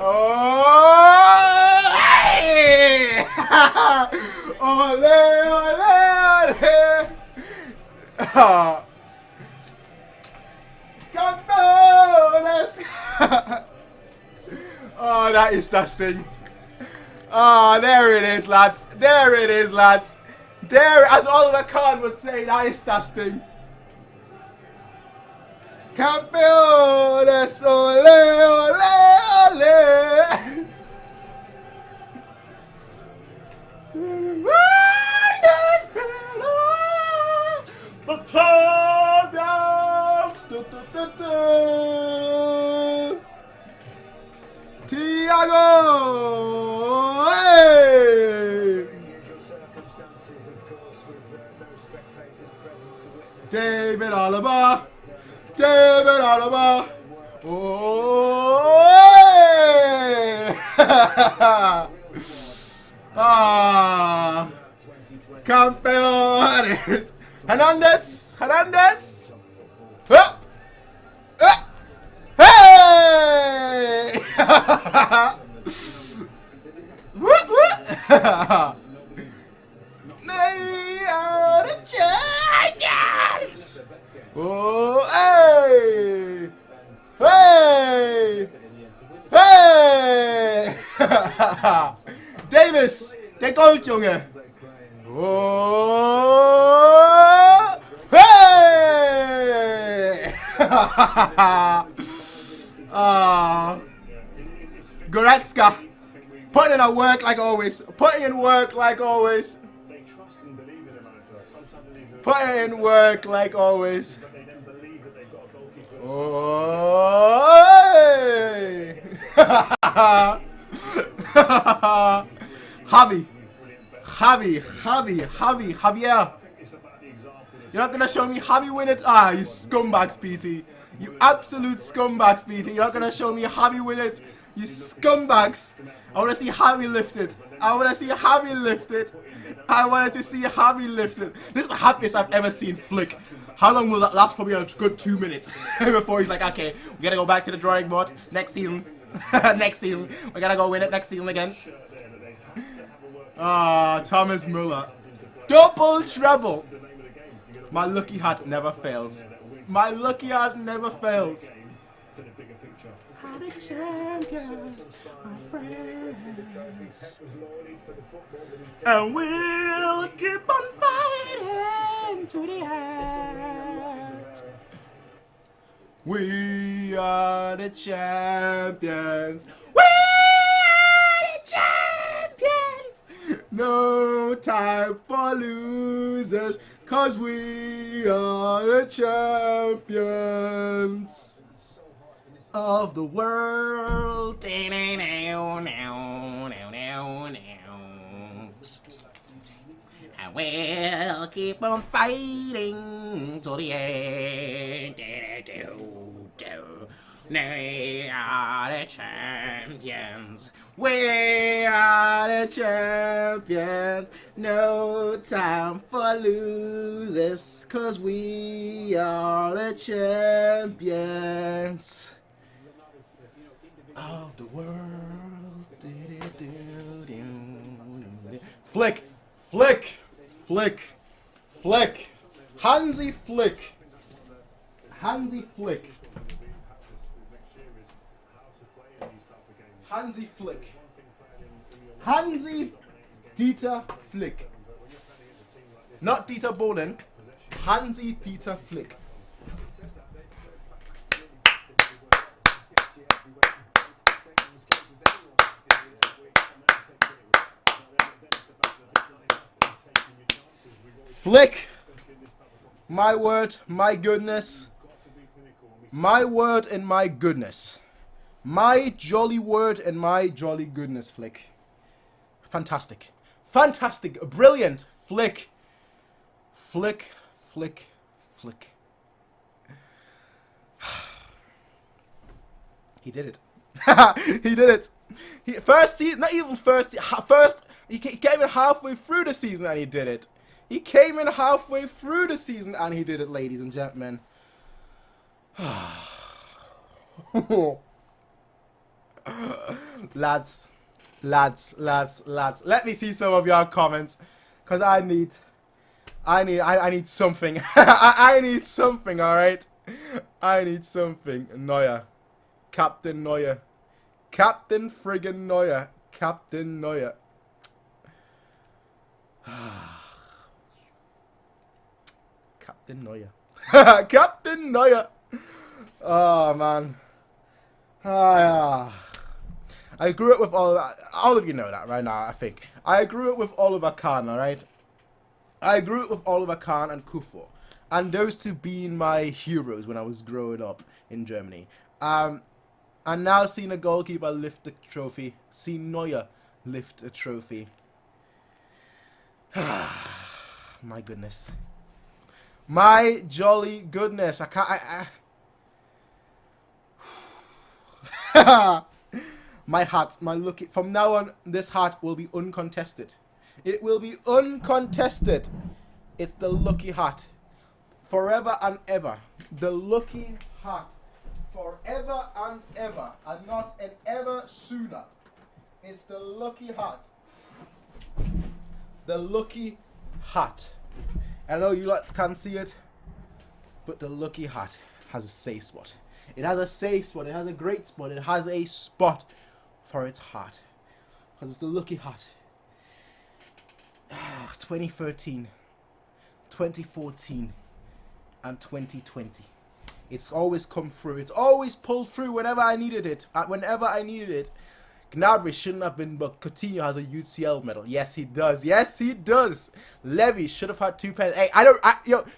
Oh, hey! Ole. Campeones. Oh, that is disgusting. Oh, there it is, lads. There, as Oliver Kahn would say, that is disgusting. Campeones, ole. The champions. Thiago. Hey. David Alaba. Oh, Campeones. Hernandez. Hey! They are the champions. Oh, hey! Davis, der Goldjunge. Oh, hey! Goretzka, putting in work like always. Putting in work like always. Oh, Javier. You're not gonna show me Javi win it? Ah, you scumbags, PT. You absolute scumbags, PT. You're not gonna show me Javi win it? You scumbags. I wanna see Javi lift it. I wanted to see Javi lift it. This is the happiest I've ever seen Flick. How long will that last? Probably a good 2 minutes before he's like, okay, we gotta go back to the drawing board next season. We gotta go win it next season again. Thomas Müller. Double treble. My lucky hat never fails. Are the champions, my friends. And we'll keep on fighting to the end. We are the champions. No time for losers, 'cause we are the champions of the world. I will keep on fighting to the end. We are the champions. We are the champions. No time for losers, 'cause we are the champions of the world. Flick. Hansi Flick. Hansi Dieter Flick. Not Dieter Bohlen. Hansi Dieter Flick. Flick. My word, my goodness. My word and my goodness. My jolly word and my jolly goodness, Flick. Fantastic. Fantastic. Brilliant. Flick. Flick. Flick. Flick. He did it. He did it. First season, not even first. He came in halfway through the season and he did it. He came in halfway through the season and he did it, ladies and gentlemen. Lads. Let me see some of your comments, cause I need something. I need something. All right. I need something. Neuer, Captain Neuer, Captain friggin' Neuer, Captain Neuer. Captain Neuer. Captain Neuer. Oh man. I grew up with all of you know that right now, I think. I grew up with Oliver Kahn, alright? I grew up with Oliver Kahn and Kufo. And those two being my heroes when I was growing up in Germany. And now seeing a goalkeeper lift the trophy. Seeing Neuer lift a trophy. My goodness. My jolly goodness. I can't... My hat, my look. From now on, this hat will be uncontested. It will be uncontested. It's the lucky hat. Forever and ever. The lucky hat. Forever and ever. And not an ever sooner. It's the lucky hat. The lucky hat. I know you lot can't see it, but the lucky hat has a safe spot. It has a safe spot. It has a great spot. It has a spot for its heart. Because it's the lucky hat. 2013, 2014, and 2020. It's always come through. It's always pulled through whenever I needed it. Whenever I needed it. Gnabry shouldn't have been, but Coutinho has a UCL medal. Yes, he does. Yes, he does. Levy should have had 2 pens. Hey,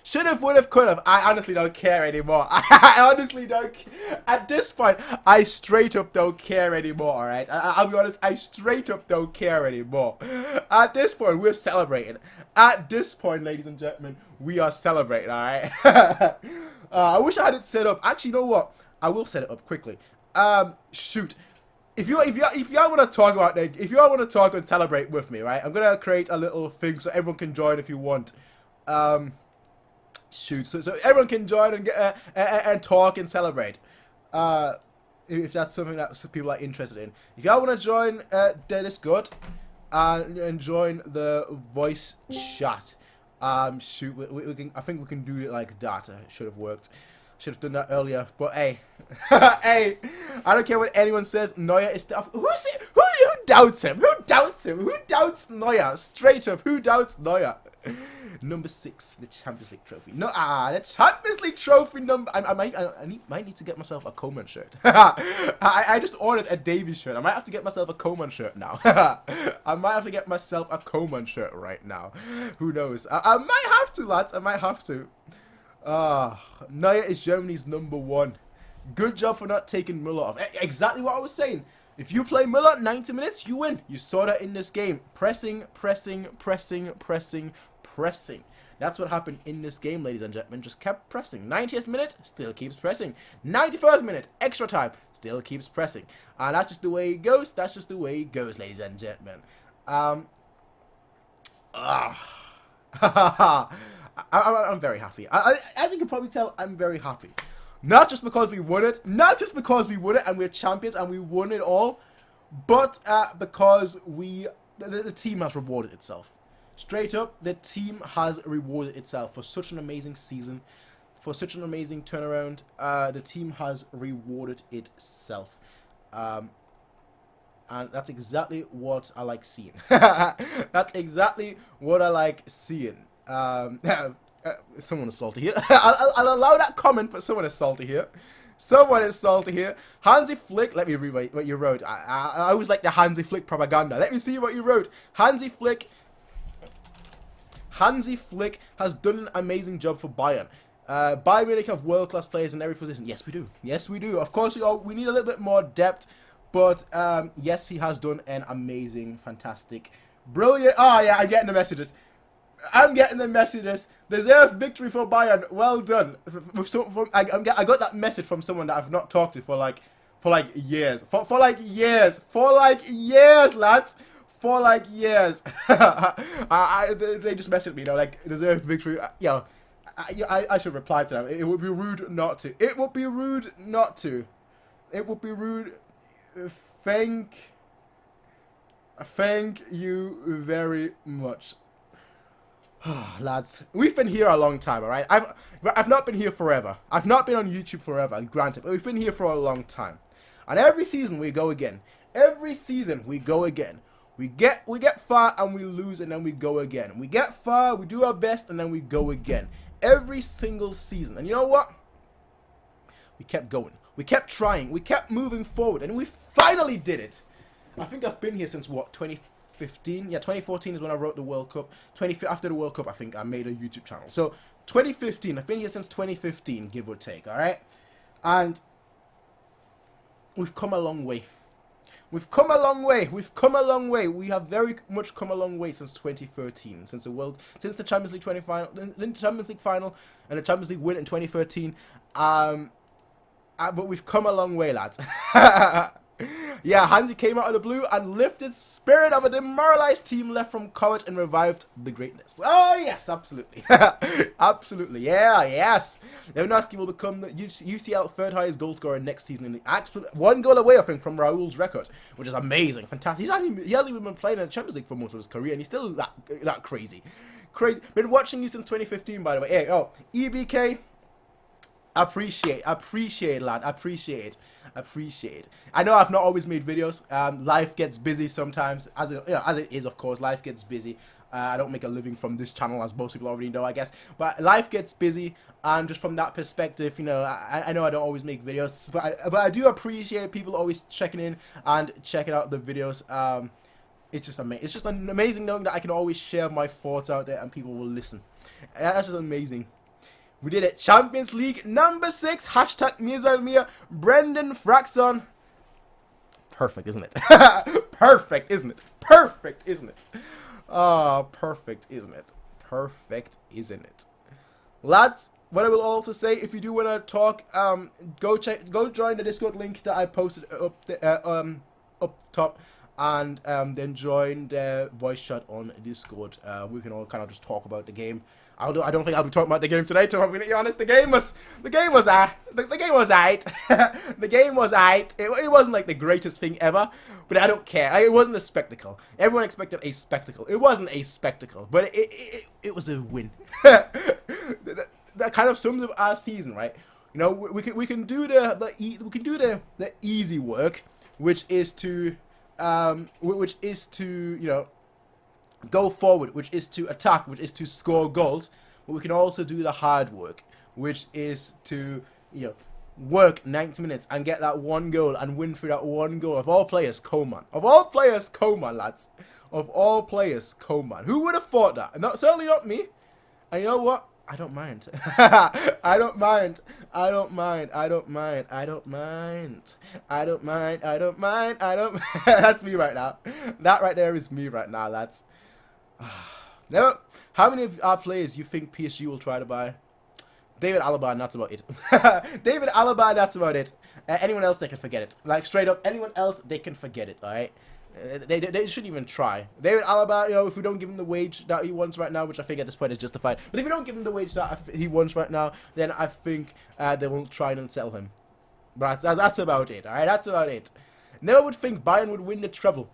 should have, would have, could have. I honestly don't care anymore. I honestly don't. At this point, I straight up don't care anymore. All right, I'll be honest. I straight up don't care anymore. At this point, we're celebrating. At this point, ladies and gentlemen, we are celebrating. All right. I wish I had it set up. Actually, you know what? I will set it up quickly. Shoot. If y'all want to talk about that, if y'all want to talk and celebrate with me, right? I'm gonna create a little thing so everyone can join if you want. Shoot, so everyone can join and get and talk and celebrate. If that's something that people are interested in. If y'all want to join, that is good. And join the voice chat. Shoot, we can. I think we can do it like that. Should have worked. Should have done that earlier, but hey, hey, I don't care what anyone says. Neuer is tough. Who doubts him? Who doubts him? Who doubts Neuer? Straight up, who doubts Neuer? Number 6, the Champions League trophy. No, the Champions League trophy number. I might need to get myself a Coman shirt. I just ordered a Davies shirt. I might have to get myself a Coman shirt now. I might have to get myself a Coman shirt right now. Who knows? I might have to, lads. I might have to. Neuer is Germany's number 1. Good job for not taking Müller off. Exactly what I was saying. If you play Müller 90 minutes, you win. You saw that in this game. Pressing. That's what happened in this game, ladies and gentlemen. Just kept pressing. 90th minute, still keeps pressing. 91st minute, extra time, still keeps pressing. And that's just the way it goes. That's just the way it goes, ladies and gentlemen. I'm very happy. As you can probably tell, I'm very happy. Not just because we won it, and we're champions and we won it all, but because the team has rewarded itself. Straight up, the team has rewarded itself for such an amazing season, for such an amazing turnaround. The team has rewarded itself. And and that's exactly what I like seeing. That's exactly what I like seeing. Someone is salty here. I'll allow that comment, but someone is salty here. Someone is salty here. Hansi Flick, let me read what you wrote. I always like the Hansi Flick propaganda. Let me see what you wrote. Hansi Flick has done an amazing job for Bayern. Bayern Munich have world-class players in every position. Yes, we do. Yes, we do. Of course, we need a little bit more depth. But, yes, he has done an amazing, fantastic, brilliant... Oh, yeah, I'm getting the messages. I'm getting the messages. Deserved victory for Bayern. Well done. I got that message from someone that I've not talked to for like years. For like years, lads. For like years. They just messaged me, like, deserved victory. I should reply to them. It would be rude not to. It would be rude not to. It would be rude. Thank you very much. Lads, we've been here a long time, alright? I've not been here forever. I've not been on YouTube forever, granted, but we've been here for a long time. And every season we go again. Every season we go again. We get far and we lose and then we go again. We get far, we do our best and then we go again. Every single season. And you know what? We kept going. We kept trying. We kept moving forward and we finally did it. I think I've been here since what, 2015? Yeah, 2014 is when I wrote the World Cup. After the World Cup, I think I made a YouTube channel. So 2015, I've been here since 2015, give or take, alright? And we've come a long way. We've come a long way. We've come a long way. We have very much come a long way since 2013, since the Champions League final and the Champions League win in 2013. But we've come a long way, lads. Yeah, Hansi came out of the blue and lifted spirit of a demoralized team left from courage and revived the greatness. Oh, yes, absolutely. Absolutely, yeah, yes. Lewandowski will become the UCL third highest goal scorer next season. In the one goal away, I think, from Raul's record, which is amazing, fantastic. He hasn't even been playing in the Champions League for most of his career, and he's still that crazy. Been watching you since 2015, by the way. Hey, EBK. Appreciate, lad. Appreciate. I know I've not always made videos. Life gets busy sometimes, as it is, of course. Life gets busy. I don't make a living from this channel, as most people already know, I guess. But life gets busy, and just from that perspective, I know I don't always make videos, but I do appreciate people always checking in and checking out the videos. It's just amazing. It's just amazing knowing that I can always share my thoughts out there and people will listen. That's just amazing. We did it. Champions League number 6. Hashtag MiaSanMia. Brendan Fraxon. Perfect, isn't it? Perfect, isn't it? Perfect, isn't it? Oh, perfect, isn't it? Perfect, isn't it? Lads, what I will also say, if you do want to talk, go join the Discord link that I posted up top, and then join the voice chat on Discord. We can all kind of just talk about the game. I don't think I'll be talking about the game today, to be honest. The game was aight. The game was aight. It wasn't like the greatest thing ever, but I don't care. It wasn't a spectacle. Everyone expected a spectacle. It wasn't a spectacle, but it was a win. That kind of sums up our season, right? We can do the easy work, which is to go forward, which is to attack, which is to score goals. But we can also do the hard work, which is to work 90 minutes and get that one goal and win through that one goal. Of all players, Coman. Of all players, Coman, lads. Of all players, Coman. Who would have thought that? Certainly not me. And you know what? I don't mind. I don't mind. I don't mind. I don't mind. I don't mind. I don't mind. I don't mind. I don't. That's me right now. That right there is me right now, lads. Now, how many of our players you think PSG will try to buy? David Alaba, and that's about it. David Alaba, that's about it. Anyone else, they can forget it. Like, straight up, anyone else, they can forget it, alright? They shouldn't even try. David Alaba, if we don't give him the wage that he wants right now, which I think at this point is justified, but if we don't give him the wage that he wants right now, then I think they won't try and sell him. But that's about it, alright? That's about it. Never would think Bayern would win the treble.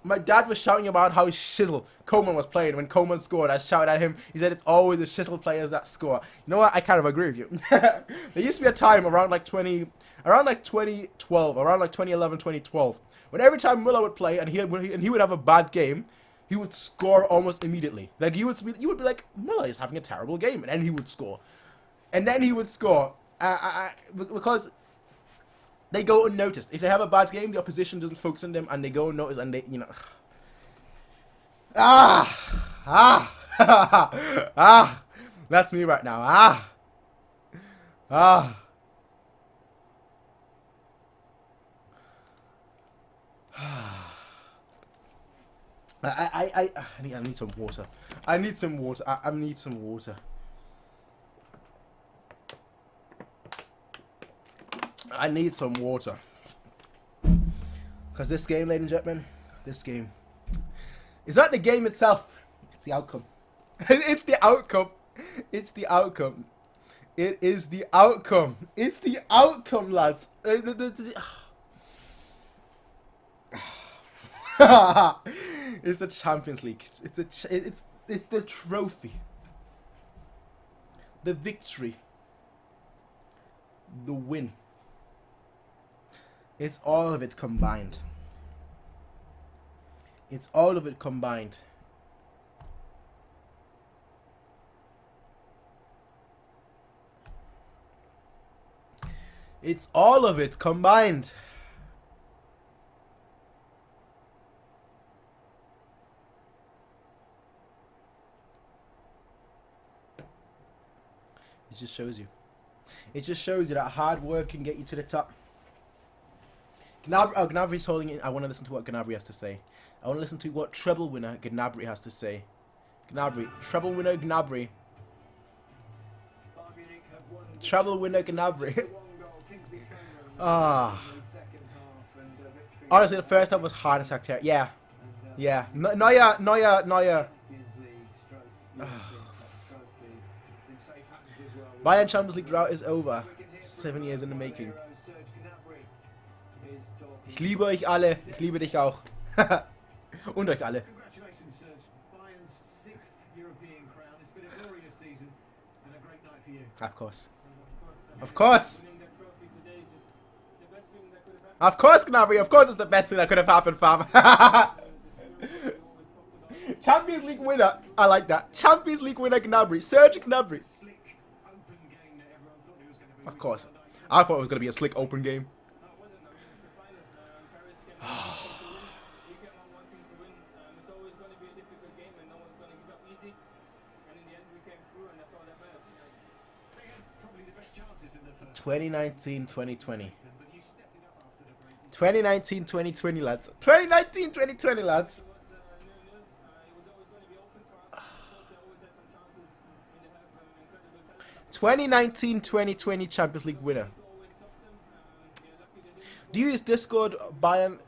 My dad was shouting about how shizzle Coman was playing when Coman scored. I shouted at him. He said it's always the shizzle players that score. You know what? I kind of agree with you. There used to be a time around like 2012, around like 2011, 2012, When every time Müller would play and he would have a bad game, he would score almost immediately. Like you would be like, Müller is having a terrible game, and then he would score, because they go unnoticed. If they have a bad game, the opposition doesn't focus on them, and they go unnoticed, and they, you know, that's me right now. I need some water. I need some water. I need some water. I need some water. Because this game, ladies and gentlemen, this game is not the game itself. It's the outcome. It's the outcome. It's the outcome. It is the outcome. It's the outcome, lads. It's the Champions League. It's the trophy. The victory. The win. It's all of it combined. It's all of it combined. It's all of it combined. It just shows you. It just shows you that hard work can get you to the top. Gnabry's holding it. I want to listen to what Gnabry has to say. I want to listen to what treble winner Gnabry has to say. Gnabry. Treble winner Gnabry. Treble winner Gnabry. Honestly, the first half was heart attack terror. Yeah. Yeah. Neuer. Bayern Champions League drought is over. 7 years in the making. Ich liebe euch alle. Ich liebe dich auch. Und euch alle. Of course. Of course. Of course, Gnabry. Of course, it's the best thing that could have happened, fam. Champions League winner. I like that. Champions League winner Gnabry. Serge Gnabry. Of course. I thought it was going to be a slick open game. (2019-2020). 2019-2020, lads. 2019-2020, lads. (2019-2020) Champions League winner. Do you use Discord, Bayern?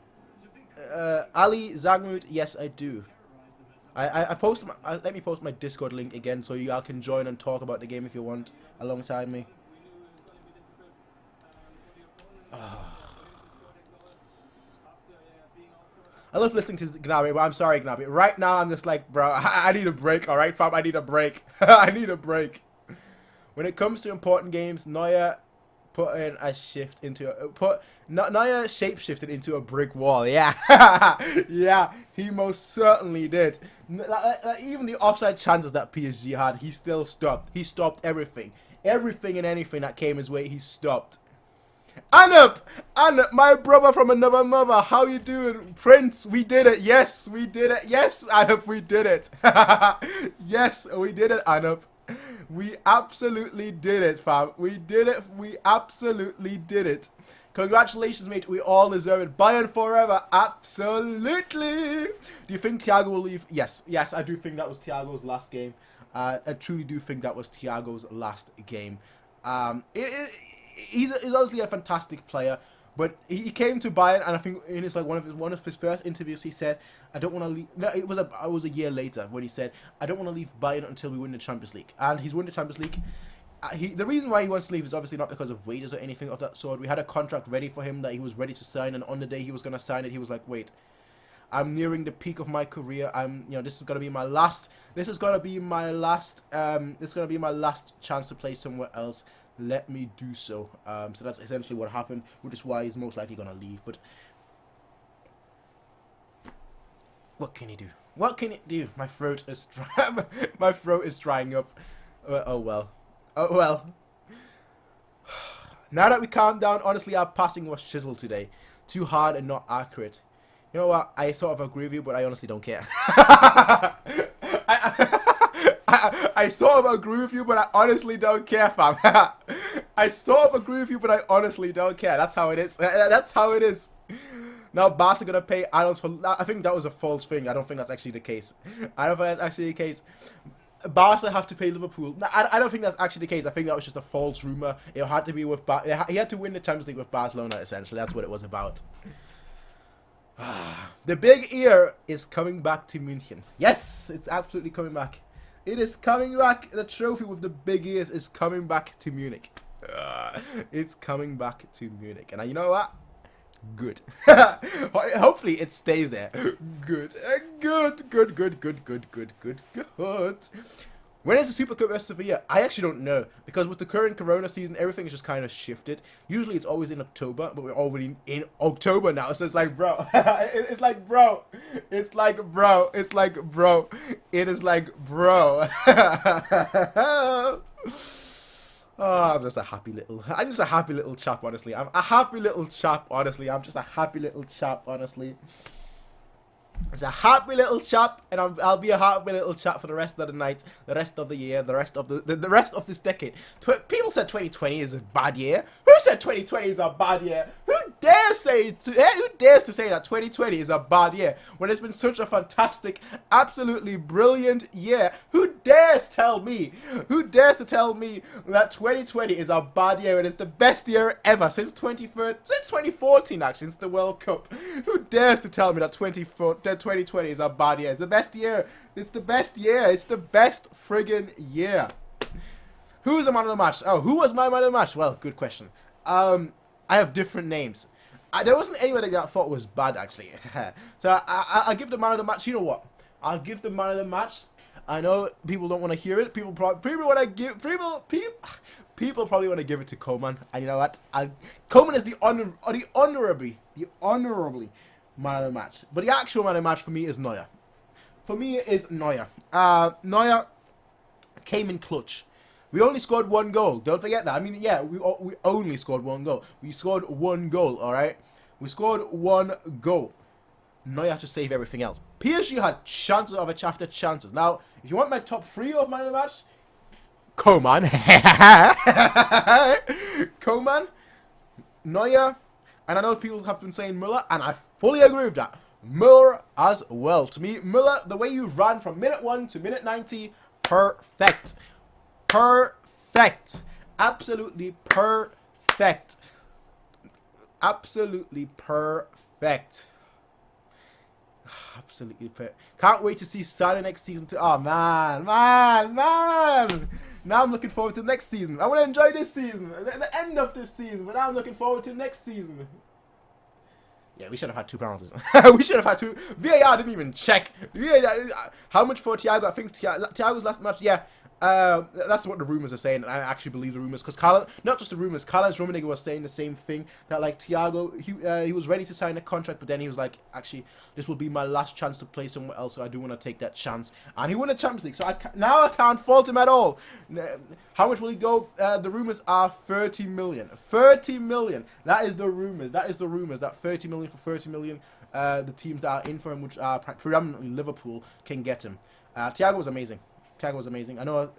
Ali Zagmut? Yes, I do. I post. Let me post my Discord link again so you all can join and talk about the game if you want alongside me. I love listening to Gnabry, but I'm sorry, Gnabry. Right now, I'm just like, bro, I need a break, alright, fam? I need a break. I need a break. When it comes to important games, Neuer put in a shift into Neuer shapeshifted into a brick wall. Yeah. Yeah, he most certainly did. Even the offside chances that PSG had, he still stopped. He stopped everything. Everything and anything that came his way, he stopped. Anup, my brother from another mother, how you doing? Prince, we did it. Yes, we did it. Yes, Anup, we did it. Yes, we did it, Anup. We absolutely did it, fam. We did it. We absolutely did it. Congratulations, mate. We all deserve it. Bayern forever. Absolutely. Do you think Thiago will leave? Yes. Yes, I do think that was Thiago's last game. I truly do think that was Thiago's last game. He's obviously a fantastic player, but he came to Bayern, and I think in his one of his first interviews, he said, "I don't want to leave." No, it was a year later when he said, "I don't want to leave Bayern until we win the Champions League." And he's won the Champions League. The reason why he wants to leave is obviously not because of wages or anything of that sort. We had a contract ready for him that he was ready to sign, and on the day he was going to sign it, he was like, "Wait, I'm nearing the peak of my career. This is going to be my last. This is going to be my last. It's going to be my last chance to play somewhere else. Let me do so." So that's essentially what happened, which is why he's most likely going to leave. But what can you do? What can it do? My throat is my throat is drying up. Oh well. Oh well. Now that we calmed down, honestly, our passing was chiseled today. Too hard and not accurate. You know what? I sort of agree with you, but I honestly don't care. I sort of agree with you, but I honestly don't care, fam. I sort of agree with you, but I honestly don't care. That's how it is. That's how it is. Now Barca gonna pay adults for. I think that was a false thing. I don't think that's actually the case. I don't think that's actually the case. Barca have to pay Liverpool. I don't think that's actually the case. I think that was just a false rumor. It had to be with he had to win the Champions League with Barcelona. Essentially, that's what it was about. The big ear is coming back to München. Yes, it's absolutely coming back. It is coming back. The trophy with the big ears is coming back to Munich. It's coming back to Munich. And you know what? Good. Hopefully it stays there. Good. Good. When is the Super Cup rest of the year? I actually don't know, because with the current Corona season, everything is just kind of shifted. Usually it's always in October, but we're already in October now, so it's like, bro. It's like, bro. It's like, bro. It's like, bro. It is like, bro. Oh, I'm just a happy little chap, honestly. I'm a happy little chap, honestly. I'm just a happy little chap, honestly. It's a happy little chap, and I'll be a happy little chap for the rest of the night, the rest of the year, the rest of the rest of this decade. People said 2020 is a bad year. Who said 2020 is a bad year? Who dares to say that 2020 is a bad year when it's been such a fantastic, absolutely brilliant year? Who dares tell me? Who dares to tell me that 2020 is a bad year and it's the best year ever since 2014, actually, since the World Cup? Who dares to tell me that 2020 is a bad year? It's the best year. It's the best year. It's the best friggin' year. Who's the man of the match? Oh, who was my man of the match? Well, good question. I have different names. There wasn't anybody that I thought was bad, actually. So I'll give the man of the match. You know what? I'll give the man of the match. I know people don't want to hear it. People probably want to give it to Coman. And you know what? Coman is the honorably man of the match. But the actual man of the match for me is Neuer. For me, it is Neuer. Neuer came in clutch. We only scored one goal. Don't forget that. I mean, yeah, we only scored one goal. We scored one goal, all right? We scored one goal. Neuer had to save everything else. PSG had chances after chances. Now, if you want my top three of man of the match, Coman. Coman, Neuer, and I know people have been saying Müller, and I fully agree with that. Müller as well. To me, Müller, the way you ran from minute 1 to minute 90, perfect. Perfect. Absolutely perfect. Absolutely perfect. Absolutely perfect. Can't wait to see Salah next season too. Oh, man. Now I'm looking forward to next season. I want to enjoy this season. The end of this season. But now I'm looking forward to next season. Yeah, we should have had 2 penalties. We should have had 2. VAR didn't even check. How much for Thiago? I think Thiago's last match, yeah. That's what the rumors are saying, and I actually believe the rumors, because not just the rumors, Karl-Heinz Rummenigge was saying the same thing, that like Thiago, he was ready to sign a contract, but then he was like, actually, this will be my last chance to play somewhere else, so I do want to take that chance, and he won the Champions League, so now I can't fault him at all. How much will he go? The rumors are 30 million. 30 million. That is the rumors. That 30 million for 30 million. The teams that are in for him, which are predominantly Liverpool, can get him. Thiago was amazing. Thiago was amazing. I know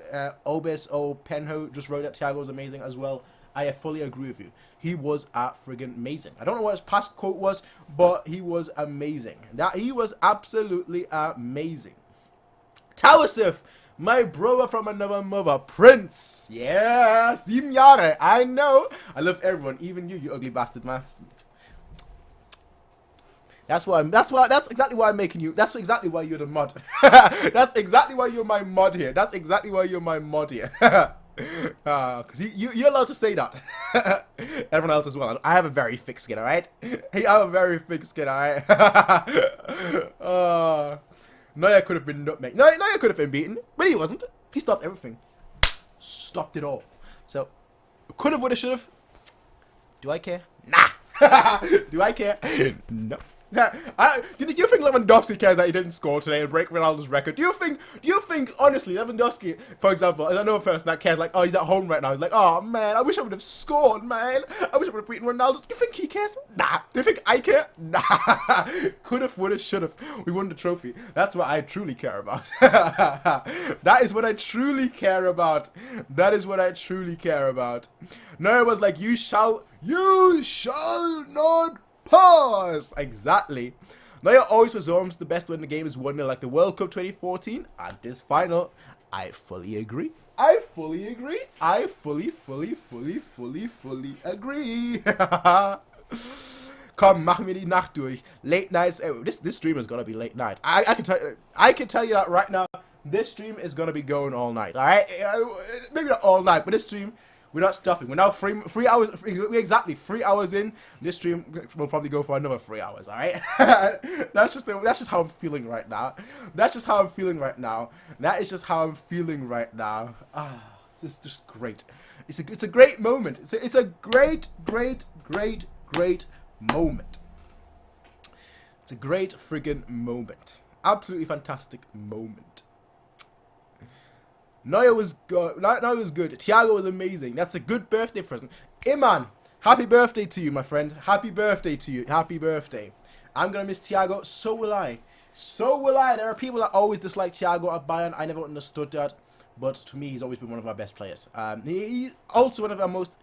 Obis Penho just wrote that Thiago was amazing as well. I fully agree with you. He was friggin' amazing. I don't know what his past quote was, but he was amazing. He was absolutely amazing. Tawasif, my brother from another mother, Prince. Yeah, 7 Jahre. I know. I love everyone, even you, you ugly bastard, man. That's exactly why I'm making you. That's exactly why you're the mod. That's exactly why you're my mod here. That's exactly why you're my mod here. Because you're allowed to say that. Everyone else as well. I have a very thick skin, alright? Hey, I have a very thick skin, alright? Neuer could have been nutmeg. Neuer could have been beaten, but he wasn't. He stopped everything. Stopped it all. So, could have, would have, should have. Do I care? Nah. Do I care? No. Do you think Lewandowski cares that he didn't score today and break Ronaldo's record? Do you think honestly Lewandowski, for example, is another person that cares, like, oh, he's at home right now, he's like, oh man, I wish I would have scored, man, I wish I would have beaten Ronaldo. Do you think he cares? Nah. Do you think I care? Nah. Could've, would've, should've. We won the trophy. That's what I truly care about. That is what I truly care about. That is what I truly care about. No, it was like, you shall not pass. Exactly. Neuer always presumes the best when the game is won, like the World Cup 2014 and this final. I fully agree. I fully agree. I fully agree. Komm, machen wir die Nacht durch. Late nights. Oh, this stream is gonna be late night. I can tell you that right now. This stream is gonna be going all night. All right, maybe not all night, but this stream, we're not stopping. We're now 3 hours. We're exactly 3 hours in. This stream will probably go for another 3 hours. All right. That's just how I'm feeling right now. That's just how I'm feeling right now. That is just how I'm feeling right now. Ah, it's just great. It's a great moment. It's a great moment. It's a great friggin' moment. Absolutely fantastic moment. Neuer was good. Neuer was good. Thiago was amazing. That's a good birthday present. Iman, happy birthday to you, my friend. Happy birthday to you. Happy birthday. I'm gonna miss Thiago. So will I. So will I. There are people that always dislike Thiago at Bayern. I never understood that. But to me, he's always been one of our best players. He's also one of our most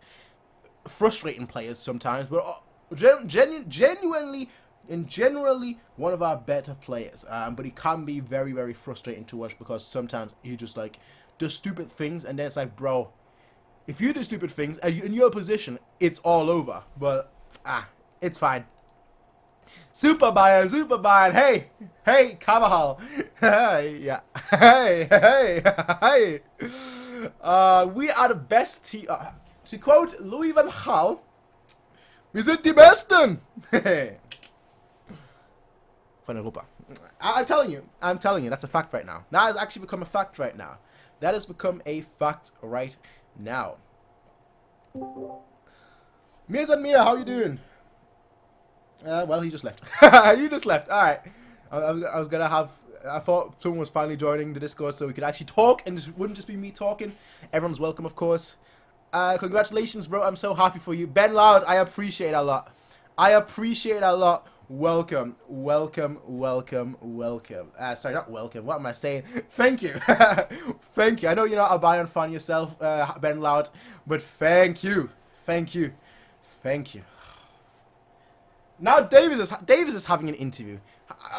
frustrating players sometimes. But genuinely and generally one of our better players. But he can be very, very frustrating to watch because sometimes he just like does stupid things, and then it's like, bro, if you do stupid things and you're in your position, it's all over. But it's fine. Super Bayern, hey, Carvajal, hey, yeah, hey. We are the best team. To quote Louis van Gaal, wir sind die Besten. Von Europa. I'm telling you, that's a fact right now. That has actually become a fact right now. That has become a fact right now. MiaSanMiaTV, how you doing? Well, he just left. You just left. All right. I was gonna have. I thought someone was finally joining the Discord so we could actually talk and it wouldn't just be me talking. Everyone's welcome, of course. Congratulations, bro. I'm so happy for you. Ben Loud, I appreciate it a lot. Welcome. Sorry, not welcome. What am I saying? Thank you. Thank you. I know you're not a Bayern fan yourself, Ben Loud, but thank you. Now Davis is having an interview.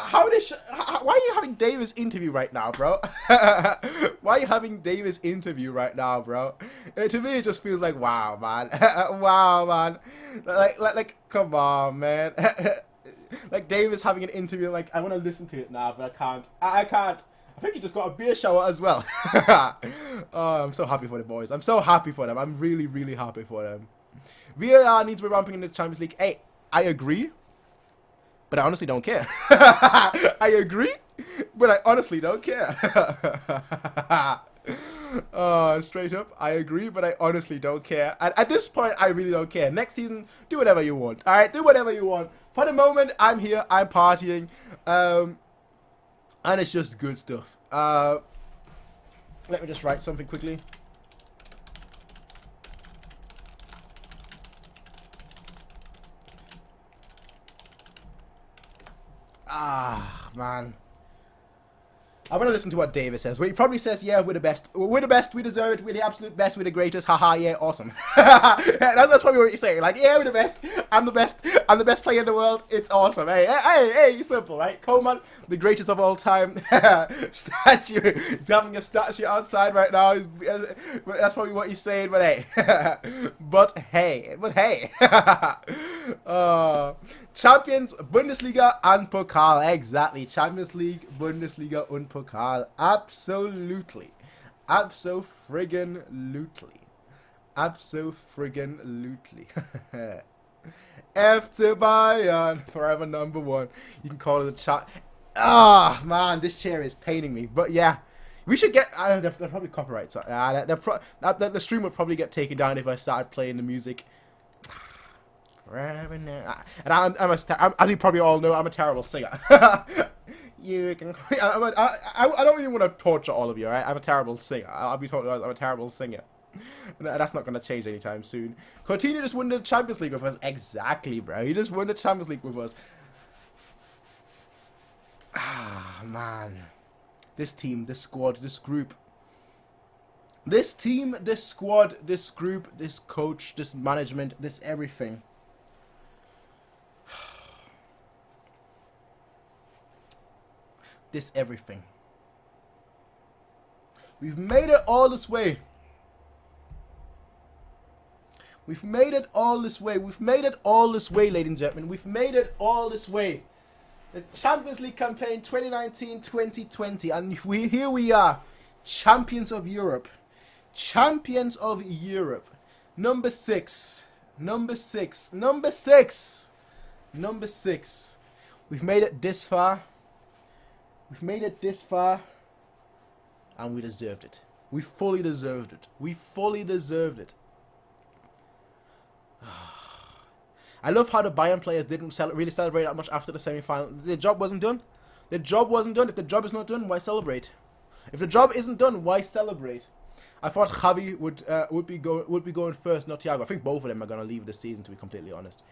Why are you having Davis interview right now, bro? Why are you having Davis interview right now, bro? To me, it just feels like, wow, man. Wow, man. Like, come on, man. Like Davis having an interview, like, I want to listen to it now, but I can't. I can't. I think he just got a beer shower as well. Oh, I'm so happy for the boys. I'm so happy for them. I'm really, really happy for them. VAR needs to be ramping in the Champions League. Hey, I agree. But I honestly don't care. I agree, but I honestly don't care. Straight up, I agree, but I honestly don't care. At this point, I really don't care. Next season, do whatever you want. All right, do whatever you want. For the moment, I'm here, I'm partying, and it's just good stuff. Let me just write something quickly. Man. I want to listen to what Davis says. Well, he probably says, yeah, we're the best. We're the best. We deserve it. We're the absolute best. We're the greatest. Haha, yeah, awesome. That's probably what he's saying. Like, yeah, we're the best. I'm the best. I'm the best player in the world. It's awesome. Hey, simple, right? Coleman, the greatest of all time. Statue. He's having a statue outside right now. That's probably what he's saying, but hey. But hey. Champions, Bundesliga and Pokal. Exactly. Champions League, Bundesliga und Pokal. Absolutely. Abso-friggin-lutely. FC Bayern. Forever number one. You can call it a chat. Man, this chair is paining me. But yeah. We should get... they're probably copyrights. The stream would probably get taken down if I started playing the music. forever now. And as you probably all know, I'm a terrible singer. You can. I don't even want to torture all of you, right? I'm a terrible singer. I'll be totally honest, I'm a terrible singer. And that's not going to change anytime soon. Coutinho just won the Champions League with us. Exactly, bro. He just won the Champions League with us. Ah, man. This team, this squad, this group. This team, this squad, this group, this coach, this management, this everything. This everything. We've made it all this way. We've made it all this way. We've made it all this way, ladies and gentlemen. We've made it all this way. The Champions League campaign 2019-2020. And here we are. Champions of Europe. Champions of Europe. Number 6. Number 6. Number 6. Number 6. We've made it this far. We've made it this far. And we deserved it. We fully deserved it. We fully deserved it. I love how the Bayern players didn't really celebrate that much after the semi-final. The job wasn't done. The job wasn't done. If the job is not done, why celebrate? If the job isn't done, why celebrate? I thought Javi would be going first, not Thiago. I think both of them are going to leave this season, to be completely honest.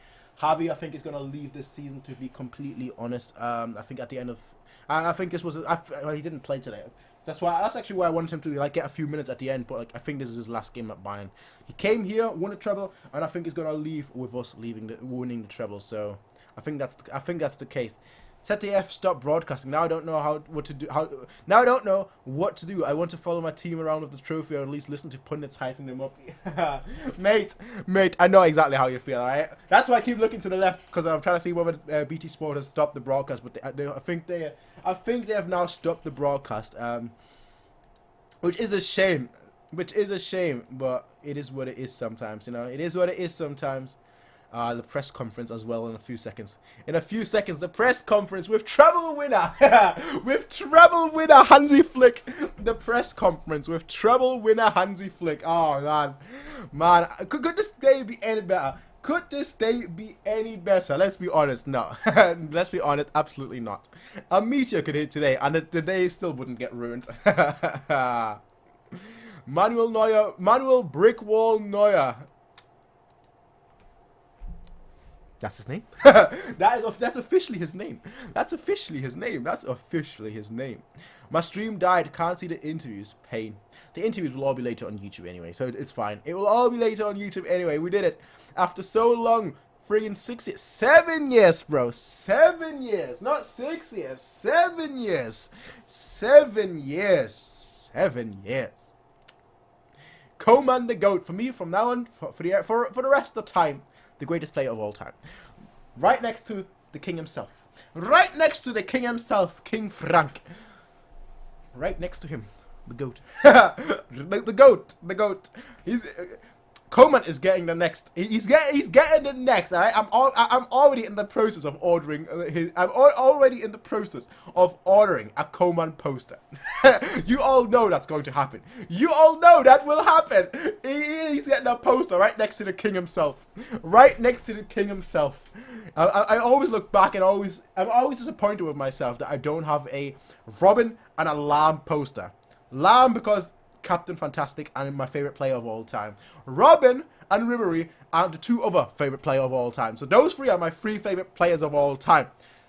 Javi, I think, is going to leave this season, to be completely honest. I think at the end of... I think this was... well, he didn't play today. That's actually why I wanted him to get a few minutes at the end. But I think this is his last game at Bayern. He came here, won a treble, and I think he's gonna leave with us winning the treble. So I think that's the case. ZDF stop broadcasting. Now I don't know what to do. Now I don't know what to do. I want to follow my team around with the trophy, or at least listen to pundits hyping them up. mate, I know exactly how you feel. Alright, that's why I keep looking to the left, because I'm trying to see whether BT Sport has stopped the broadcast. But I think they have now stopped the broadcast. Which is a shame. Which is a shame, but it is what it is sometimes. You know, it is what it is sometimes. The press conference as well in a few seconds. In a few seconds, the press conference with treble winner. With treble winner Hansi Flick. The press conference with treble winner Hansi Flick. Oh, man. Man, could this day be any better? Could this day be any better? Let's be honest, no. Let's be honest, absolutely not. A meteor could hit today, and the day still wouldn't get ruined. Manuel Neuer, Manuel Brickwall Neuer. That's his name. That's officially his name. That's officially his name. That's officially his name. My stream died. Can't see the interviews. Pain. The interviews will all be later on YouTube anyway, so it's fine. It will all be later on YouTube anyway. We did it after so long. Friggin' 6 years. 7 years, bro. 7 years. Not 6 years. 7 years. 7 years. 7 years. Coman the GOAT. For me, from now on, for the rest of the time, the greatest player of all time. Right next to the king himself. Right next to the king himself, King Frank. Right next to him, the GOAT. the GOAT. The GOAT. Coman is getting the next. He's getting the next. All right. I'm already in the process of ordering already in the process of ordering a Coman poster. You all know that's going to happen. You all know that will happen. He's getting a poster right next to the king himself. Right next to the king himself. I always look back and I'm always disappointed with myself that I don't have a Robin and a Lamb poster. Lamb because Captain Fantastic and my favorite player of all time. Robin and Ribery are the two other favorite player of all time. So those three are my three favorite players of all time.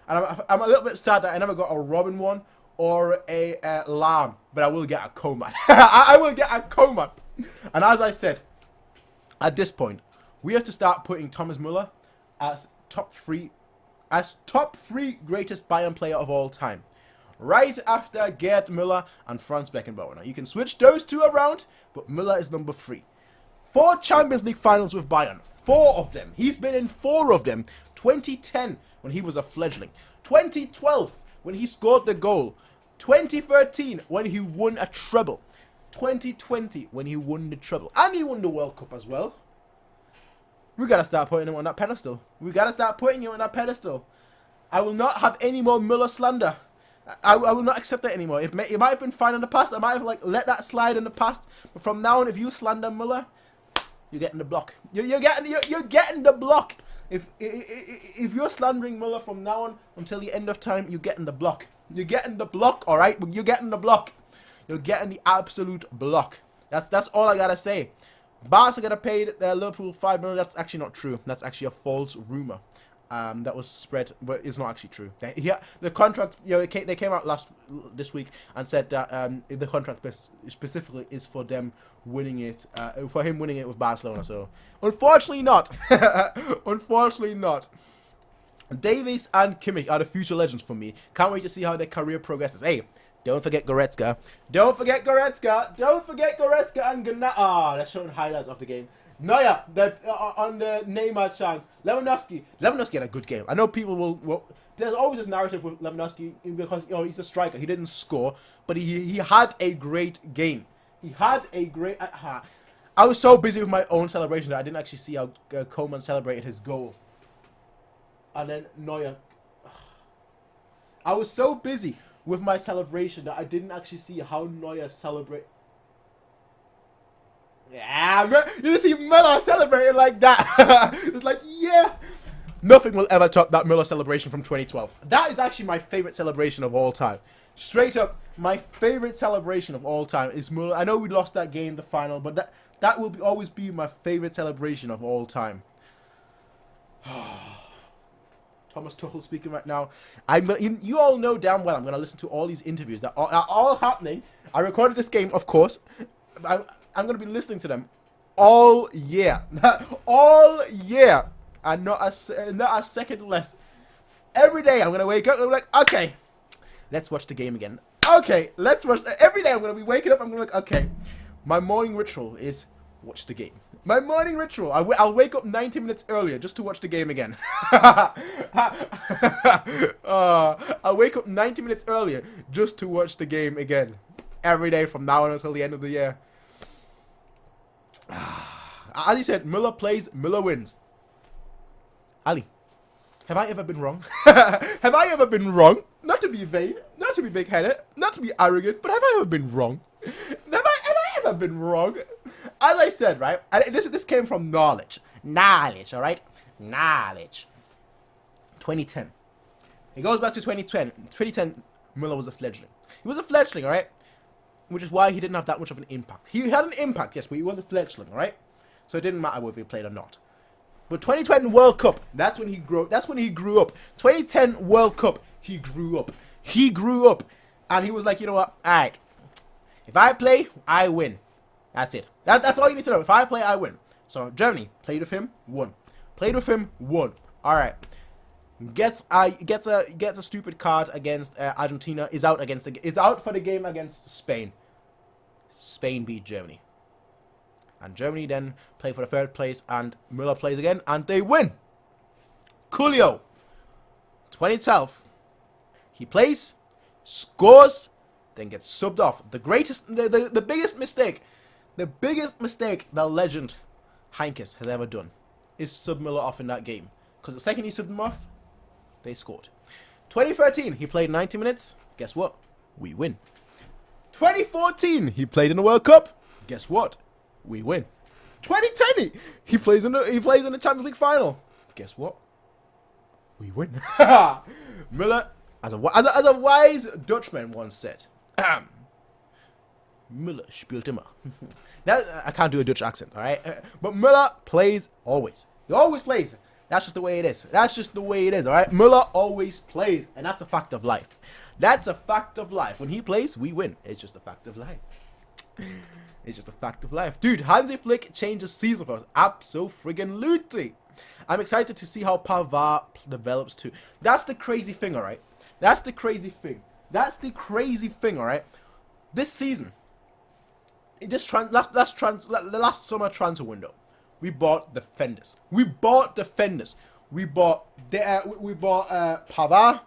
And I'm a little bit sad that I never got a Robin one or a Lamb, but I will get a Coman. I will get a Coman. And as I said, at this point, we have to start putting Thomas Müller as top three greatest Bayern player of all time. Right after Gerd Müller and Franz Beckenbauer. Now, you can switch those two around, but Müller is number 3. 4 Champions League finals with Bayern. 4 of them. He's been in 4 of them. 2010, when he was a fledgling. 2012, when he scored the goal. 2013, when he won a treble. 2020, when he won the treble. And he won the World Cup as well. We gotta start putting him on that pedestal. We gotta start putting him on that pedestal. I will not have any more Müller slander. I will not accept that anymore. It might have been fine in the past. I might have let that slide in the past. But from now on, if you slander Müller, you're getting the block. You're getting the block. If you're slandering Muller from now on until the end of time, you're getting the block. You're getting the block, all right? You're getting the block. You're getting the absolute block. That's all I gotta say. Barca gonna pay Liverpool $5 million. That's actually not true. That's actually a false rumor. That was spread, but it's not actually true. The contract, they came out this week and said that the contract specifically is for them winning it, for him winning it with Barcelona. So, unfortunately not. Unfortunately not. Davies and Kimmich are the future legends for me. Can't wait to see how their career progresses. Hey, don't forget Goretzka. Don't forget Goretzka. Don't forget Goretzka and Gnabry. Ah, they're showing highlights of the game. Neuer, on the Neymar chance. Lewandowski had a good game. I know people will there's always this narrative with Lewandowski because he's a striker. He didn't score, but he had a great game. He had a great. I was so busy with my own celebration that I didn't actually see how Koeman celebrated his goal. And then Neuer. I was so busy with my celebration that I didn't actually see how Neuer celebrated. Yeah, you didn't see Müller celebrating like that. It's like, yeah. Nothing will ever top that Müller celebration from 2012. That is actually my favorite celebration of all time. Straight up, my favorite celebration of all time is Müller. I know we lost that game, the final, but that will always be my favorite celebration of all time. Thomas Tuchel speaking right now. You all know damn well I'm going to listen to all these interviews that are all happening. I recorded this game, of course. I'm going to be listening to them all year. All year. And not a second less. Every day I'm going to wake up and I'm like, okay, let's watch the game again. Okay, let's watch. Every day I'm going to be waking up. I'm going to be like, okay, my morning ritual is watch the game. My morning ritual. I'll wake up 90 minutes earlier just to watch the game again. I'll wake up 90 minutes earlier just to watch the game again. Every day from now on until the end of the year. As he said, Müller plays, Müller wins. Ali, have I ever been wrong? Have I ever been wrong? Not to be vain, not to be big-headed, not to be arrogant, but have I ever been wrong? Have I ever been wrong? As I said, right, and this came from knowledge. Knowledge, all right? Knowledge. 2010. It goes back to 2010. 2010, Müller was a fledgling. He was a fledgling, all right? Which is why he didn't have that much of an impact. He had an impact, yes, but he was a fledgling, right? So it didn't matter whether he played or not. But 2010 World Cup, that's when he grew. That's when he grew up. 2010 World Cup, he grew up. He grew up, and he was like, you know what? All right, if I play, I win. That's it. That's all you need to know. If I play, I win. So Germany played with him, won. Played with him, won. All right. Gets a stupid card against Argentina. Is out for the game against Spain. Spain beat Germany. And Germany then play for the third place, and Müller plays again, and they win. Coolio. 2012. He plays, scores, then gets subbed off. The biggest mistake the legend Heinkes has ever done is sub Müller off in that game. Because the second he subbed him off, they scored. 2013, he played 90 minutes. Guess what? We win. 2014, he played in the World Cup. Guess what? We win. 2010, he plays in the Champions League final. Guess what? We win. Müller, as a wise Dutchman once said, Müller spielt immer. Now, I can't do a Dutch accent, all right? But Müller plays always. He always plays. That's just the way it is. That's just the way it is, all right? Müller always plays, and that's a fact of life. That's a fact of life. When he plays, we win. It's just a fact of life. It's just a fact of life. Dude, Hansi Flick changed the season for us. Abso-friggin-lutely. I'm excited to see how Pavard develops too. That's the crazy thing, all right? That's the crazy thing. That's the crazy thing, all right? This season, the last summer transfer window, we bought defenders. We bought Pavard.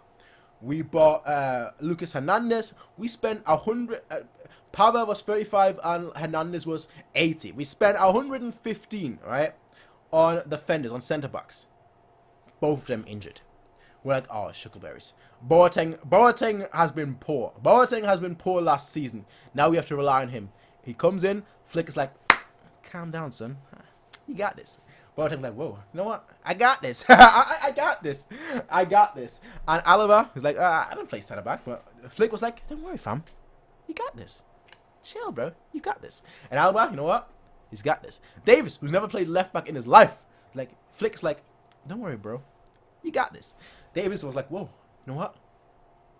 We bought Lucas Hernandez. We spent 100. Pavard was 35 and Hernandez was 80. We spent 115, right, on defenders, on centre backs. Both of them injured. We're like, oh, shuckleberries. Boateng has been poor. Boateng has been poor last season. Now we have to rely on him. He comes in. Flick is like, calm down, son. You got this. Boateng like, whoa, you know what? I got this. I got this. I got this. And Alaba was like, I don't play centre back, but Flick was like, don't worry, fam. You got this. Chill, bro. You got this. And Alaba, you know what? He's got this. Davis, who's never played left back in his life, like Flick's like, don't worry, bro. You got this. Davis was like, whoa, you know what?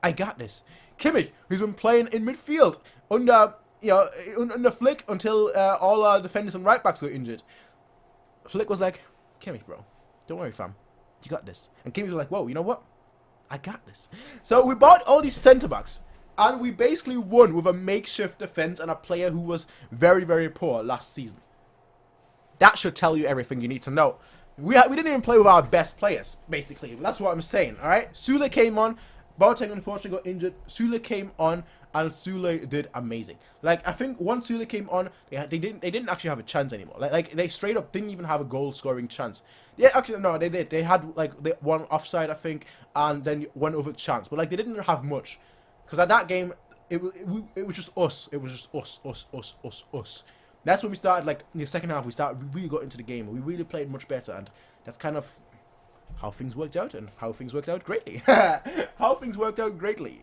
I got this. Kimmich, who's been playing in midfield under Flick until all our defenders and right backs got injured. Flick was like, Kimmich, bro, don't worry, fam. You got this. And Kimmich was like, whoa, you know what? I got this. So we bought all these centre backs, and we basically won with a makeshift defense and a player who was very, very poor last season. That should tell you everything you need to know. We didn't even play with our best players, basically. That's what I'm saying, all right? Sule came on. Boateng unfortunately got injured. Sule came on, and Sule did amazing. Like, I think once Sule came on, they didn't actually have a chance anymore. Like they straight up didn't even have a goal scoring chance. Yeah, actually no, they did. They had like one offside, I think, and then one over chance. But like they didn't have much, because at that game it was just us. It was just us. That's when we started. Like in the second half, we really got into the game. We really played much better, and that's kind of how things worked out, and how things worked out greatly. How things worked out greatly.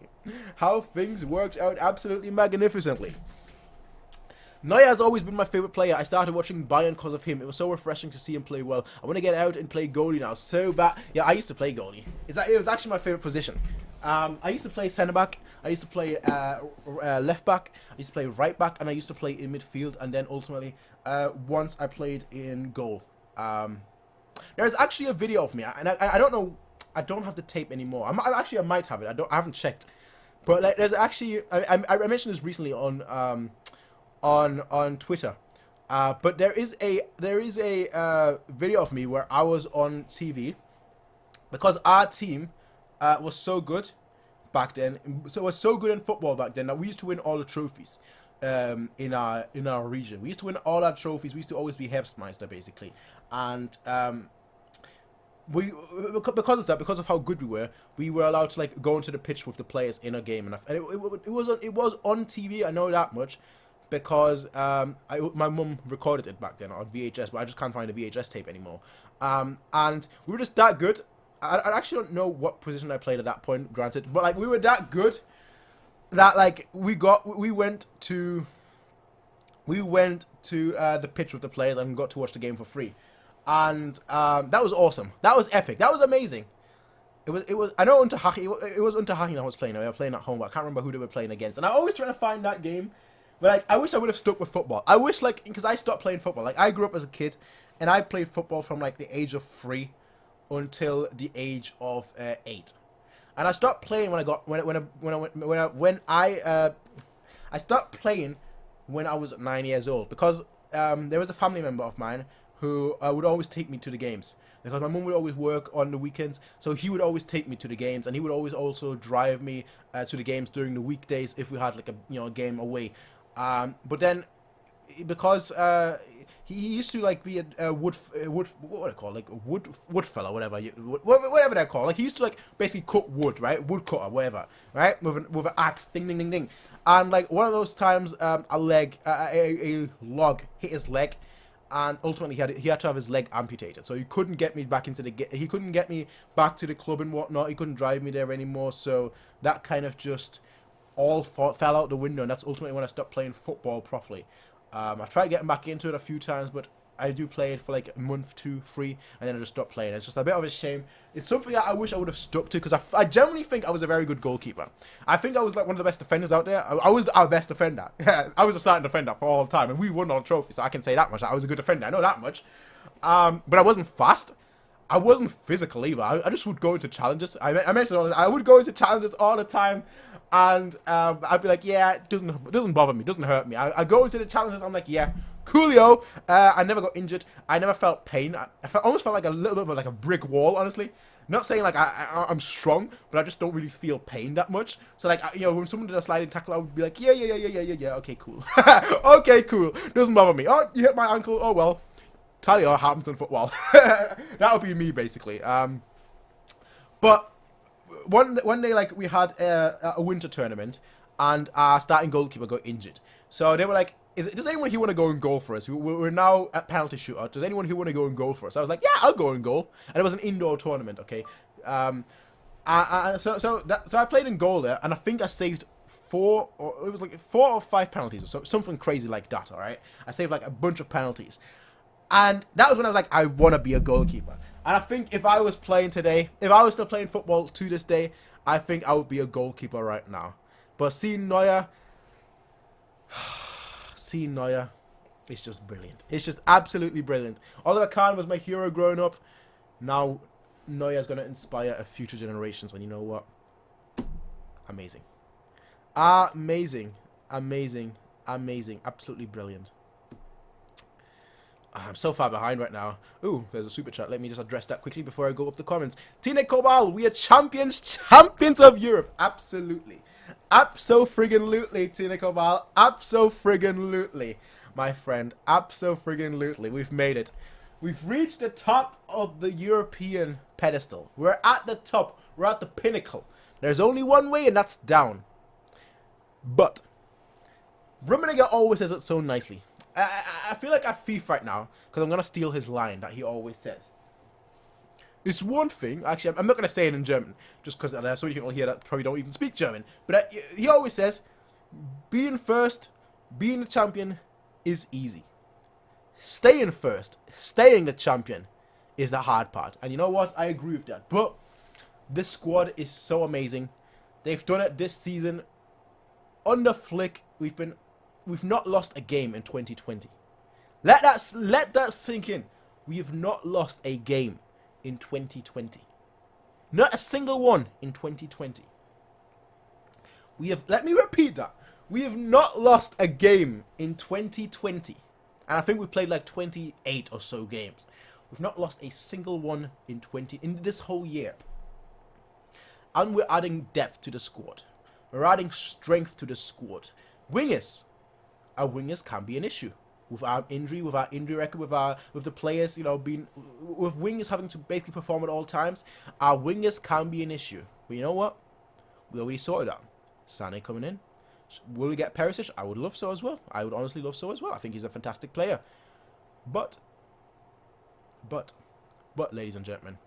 How things worked out absolutely magnificently. Neuer has always been my favourite player. I started watching Bayern because of him. It was so refreshing to see him play well. I want to get out and play goalie now so bad. Yeah, I used to play goalie. It was actually my favourite position. I used to play centre back. I used to play left back. I used to play right back, and I used to play in midfield. And then ultimately, once I played in goal. There's actually a video of me, and I don't know. I don't have the tape anymore. I might have it. I haven't checked. But like, there's actually I mentioned this recently on Twitter. But there is a video of me where I was on TV because our team was so good back then. So it was so good in football back then that we used to win all the trophies in our region. We used to win all our trophies. We used to always be Herbstmeister basically, and because of how good we were allowed to like go into the pitch with the players in a game, and it was on TV. I know that much because my mum recorded it back then on VHS, but I just can't find the VHS tape anymore. And we were just that good. I actually don't know what position I played at that point, granted, but like we were that good that like we went to the pitch with the players and got to watch the game for free. And that was awesome. That was epic. That was amazing. It was. I know it was Unterhaching I was playing. They were playing at home, but I can't remember who they were playing against. And I always try to find that game. But like, I wish I would have stuck with football. I wish like because I stopped playing football. Like I grew up as a kid, and I played football from like the age of 3 until the age of 8. And I stopped playing I stopped playing when I was 9 years old because there was a family member of mine who would always take me to the games because my mum would always work on the weekends, so he would always take me to the games, and he would always also drive me to the games during the weekdays if we had like a game away. But then because he used to like be a wood what do they call, like a wood fella, whatever they're called. Like he used to like basically cut wood, right? Wood cutter, whatever, right? With an axe, ding ding ding ding. And like one of those times, a log hit his leg. And ultimately, he had to have his leg amputated, so he couldn't get me back into he couldn't get me back to the club and whatnot. He couldn't drive me there anymore. So that kind of just all fell out the window, and that's ultimately when I stopped playing football properly. I tried getting back into it a few times, but I do play it for like a month, 2, 3, and then I just stopped playing. It's just a bit of a shame. It's something that I wish I would have stuck to because I genuinely think I was a very good goalkeeper. I think I was like one of the best defenders out there. I was our best defender. I was a starting defender for all the time, and we won all the trophies, so I can say that much. I was a good defender. I know that much. But I wasn't fast. I wasn't physical either. I just would go into challenges. I mentioned all this. I would go into challenges all the time. And I'd be like, yeah, it doesn't bother me, doesn't hurt me. I go into the challenges, I'm like, yeah, coolio. I never got injured. I never felt pain. I almost felt like a little bit of like a brick wall, honestly. Not saying like I'm strong, but I just don't really feel pain that much. So like, when someone did a sliding tackle, I would be like, yeah, okay, cool. Okay, cool. Doesn't bother me. Oh, you hit my ankle. Oh, well. Tell you what happens in football. That would be me, basically. But one day, like, we had a winter tournament, and our starting goalkeeper got injured. So they were like, does anyone here want to go and goal for us? We're now at penalty shootout. Does anyone here want to go and goal for us? I was like, yeah, I'll go and goal. And it was an indoor tournament, okay? So I played in goal there, and I think I saved 4 or 5 penalties or so, something crazy like that, all right? I saved like a bunch of penalties. And that was when I was like, I want to be a goalkeeper. And I think if I was playing today, if I was still playing football to this day, I think I would be a goalkeeper right now. But seeing Neuer, it's just brilliant. It's just absolutely brilliant. Oliver Kahn was my hero growing up. Now, Neuer's going to inspire a future generations. And you know what? Amazing. Amazing. Amazing. Amazing. Absolutely brilliant. I'm so far behind right now. Ooh, there's a super chat. Let me just address that quickly before I go up the comments. Tina Kobal, we are champions of Europe. Absolutely. Abso-friggin-lutely, Tina Kobal. Abso-friggin-lutely, my friend. Abso-friggin-lutely. We've made it. We've reached the top of the European pedestal. We're at the top. We're at the pinnacle. There's only one way, and that's down. But Rummenigge always says it so nicely. I feel like I'm thief right now because I'm going to steal his line that he always says. It's one thing, actually, I'm not going to say it in German just because there are so many people here that probably don't even speak German. But he always says, being first, being the champion is easy. Staying first, staying the champion is the hard part. And you know what? I agree with that. But this squad is so amazing. They've done it this season. Under Flick, we've not lost a game in 2020. Let that sink in. We have not lost a game in 2020. Not a single one in 2020. Let me repeat that. We have not lost a game in 2020. And I think we played like 28 or so games. We've not lost a single one in this whole year. And we're adding depth to the squad. We're adding strength to the squad. Wingers. Our wingers can be an issue. With our injury record, with the players, with wingers having to basically perform at all times, our wingers can be an issue. But you know what? We already sorted that. Sané coming in. Will we get Perisic? I would love so as well. I would honestly love so as well. I think he's a fantastic player. But, ladies and gentlemen,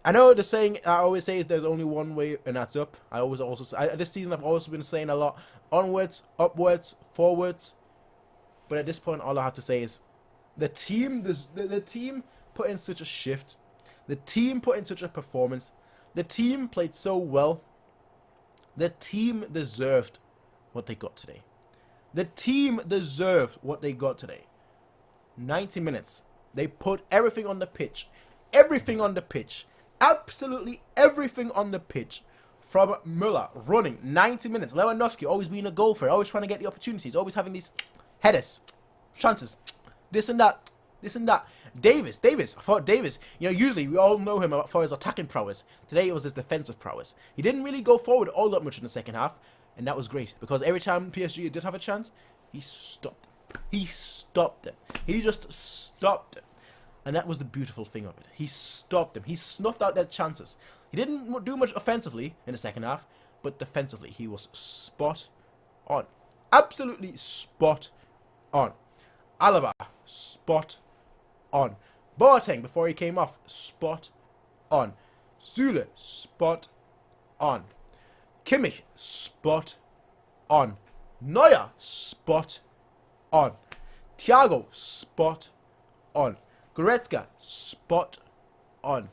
I know the saying I always say is there's only one way, and that's up. This season I've also been saying a lot, onwards, upwards, forwards. But at this point, all I have to say is the team put in such a shift. The team put in such a performance. The team played so well. The team deserved what they got today. The team deserved what they got today. 90 minutes. They put everything on the pitch. Everything on the pitch. Absolutely everything on the pitch. From Müller running 90 minutes. Lewandowski always being a goal for it. Always trying to get the opportunities. Always having these headers. Chances. This and that. This and that. Davis. I thought Davis. Usually we all know him for his attacking prowess. Today it was his defensive prowess. He didn't really go forward all that much in the second half. And that was great. Because every time PSG did have a chance, he stopped them. He stopped them. He just stopped them. And that was the beautiful thing of it. He stopped them. He snuffed out their chances. He didn't do much offensively in the second half. But defensively, he was spot on. Absolutely spot on. Alaba, spot on. Boateng, before he came off, spot on. Süle, spot on. Kimmich, spot on. Neuer, spot on. Thiago, spot on. Goretzka, spot on.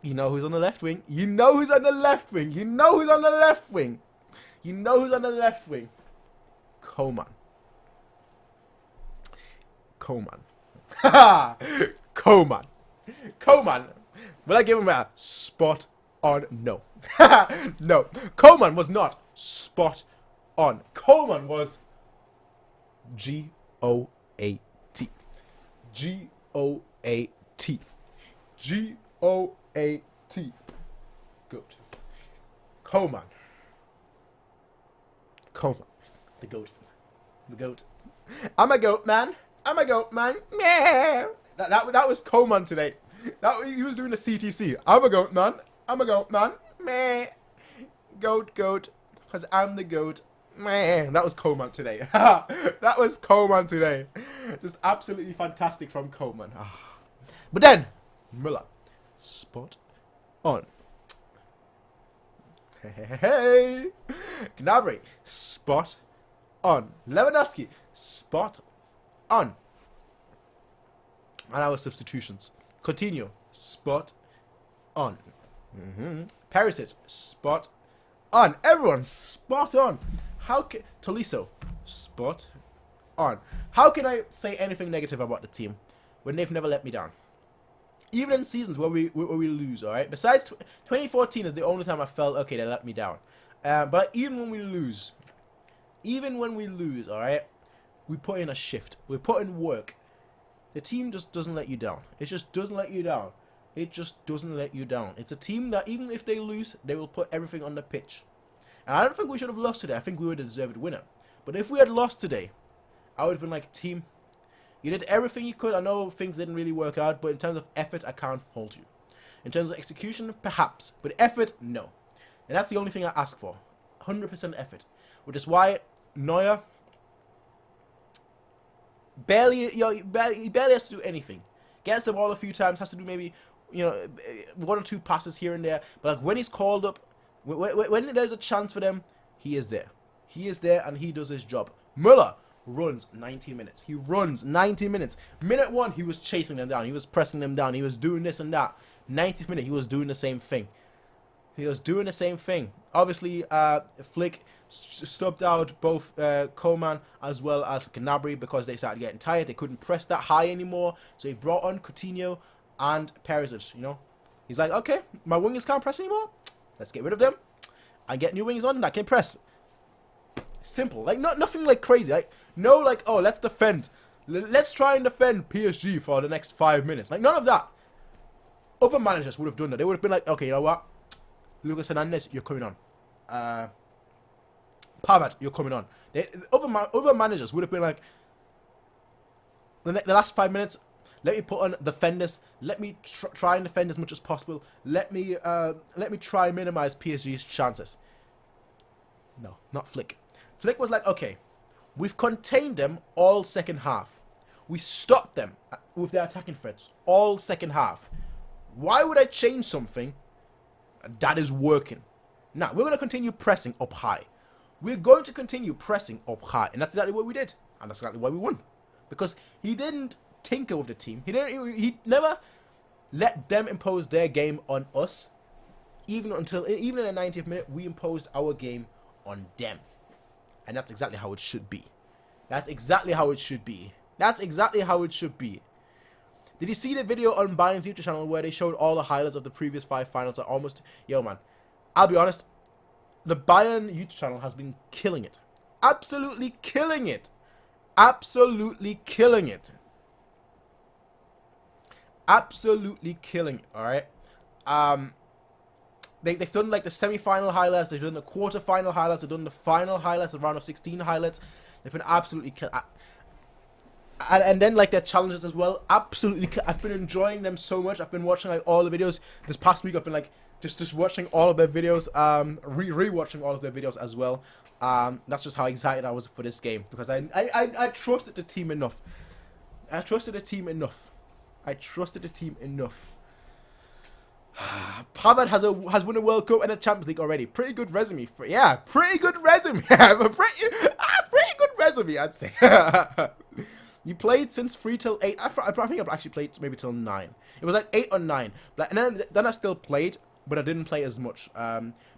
You know who's on the left wing? You know who's on the left wing? You know who's on the left wing? You know who's on the left wing? Coman. Coman. Will I give him a spot on? No. No. Coman was not spot on. Coman was G-O-A-T. G-O-A-T. G-O-A-T. Good. Coman. The goat. I'm a goat, man. Meh. That was Coman today. He was doing the CTC. I'm a goat, man. Meh. Goat. Because I'm the goat. Man, that was Coleman today. That was Coleman today. Just absolutely fantastic from Coleman. But then, Müller, spot on. Hey, Gnabry, spot on. Lewandowski, spot on. And our substitutions. Coutinho, spot on. Perisic, spot on. Everyone, spot on. How can Tolisso, spot on. How can I say anything negative about the team when they've never let me down? Even in seasons where we lose, all right. Besides 2014 is the only time I felt okay they let me down. But even when we lose, all right, we put in a shift. We put in work. The team just doesn't let you down. It just doesn't let you down. It just doesn't let you down. It's a team that even if they lose, they will put everything on the pitch. And I don't think we should have lost today. I think we were the deserved winner. But if we had lost today, I would have been like, team, you did everything you could. I know things didn't really work out, but in terms of effort, I can't fault you. In terms of execution, perhaps. But effort, no. And that's the only thing I ask for. 100% effort. Which is why Neuer he barely has to do anything. Gets the ball a few times, has to do maybe, one or two passes here and there. But like when he's called up, when there's a chance for them, he is there. He is there and he does his job. Müller runs 90 minutes. He runs 90 minutes. Minute 1, he was chasing them down. He was pressing them down. He was doing this and that. 90th minute, he was doing the same thing. Obviously, Flick subbed out both Coman as well as Gnabry because they started getting tired. They couldn't press that high anymore. So he brought on Coutinho and Perisic, He's like, okay, my wingers can't press anymore. Let's get rid of them and get new wingers on that can press. Simple. Like, nothing like crazy. Like, no, like, oh, let's defend. Let's try and defend PSG for the next 5 minutes. Like, none of that. Other managers would have done that. They would have been like, okay, you know what? Lucas Hernandez, you're coming on. Pavard, you're coming on. Other managers would have been like, the last 5 minutes, let me put on defenders. Let me try and defend as much as possible. Let me try and minimize PSG's chances. No, not Flick. Flick was like, okay, we've contained them all second half. We stopped them with their attacking threats all second half. Why would I change something that is working? Now, we're going to continue pressing up high. We're going to continue pressing up high. And that's exactly what we did. And that's exactly why we won. Because he didn't tinker with the team. He never let them impose their game on us. Even in the 90th minute, we imposed our game on them. And that's exactly how it should be. That's exactly how it should be. That's exactly how it should be. Did you see the video on Bayern's YouTube channel where they showed all the highlights of the previous 5 finals? Yo, man. I'll be honest. The Bayern YouTube channel has been killing it. Absolutely killing it. Absolutely killing it. Absolutely killing it, alright? They've done like the semi-final highlights, they've done the quarter-final highlights, they've done the final highlights, the round of 16 highlights. They've been absolutely and then like their challenges as well. Absolutely, I've been enjoying them so much. I've been watching like all the videos this past week. I've been like just watching all of their videos, re-watching all of their videos as well. That's just how excited I was for this game because I trusted the team enough. I trusted the team enough. Pavard has won a World Cup and a Champions League already. Pretty good resume. Pretty good resume. Pretty good resume, I'd say. You played since 3 till 8. I think I've actually played maybe till 9. It was like 8 or 9. And then I still played, but I didn't play as much.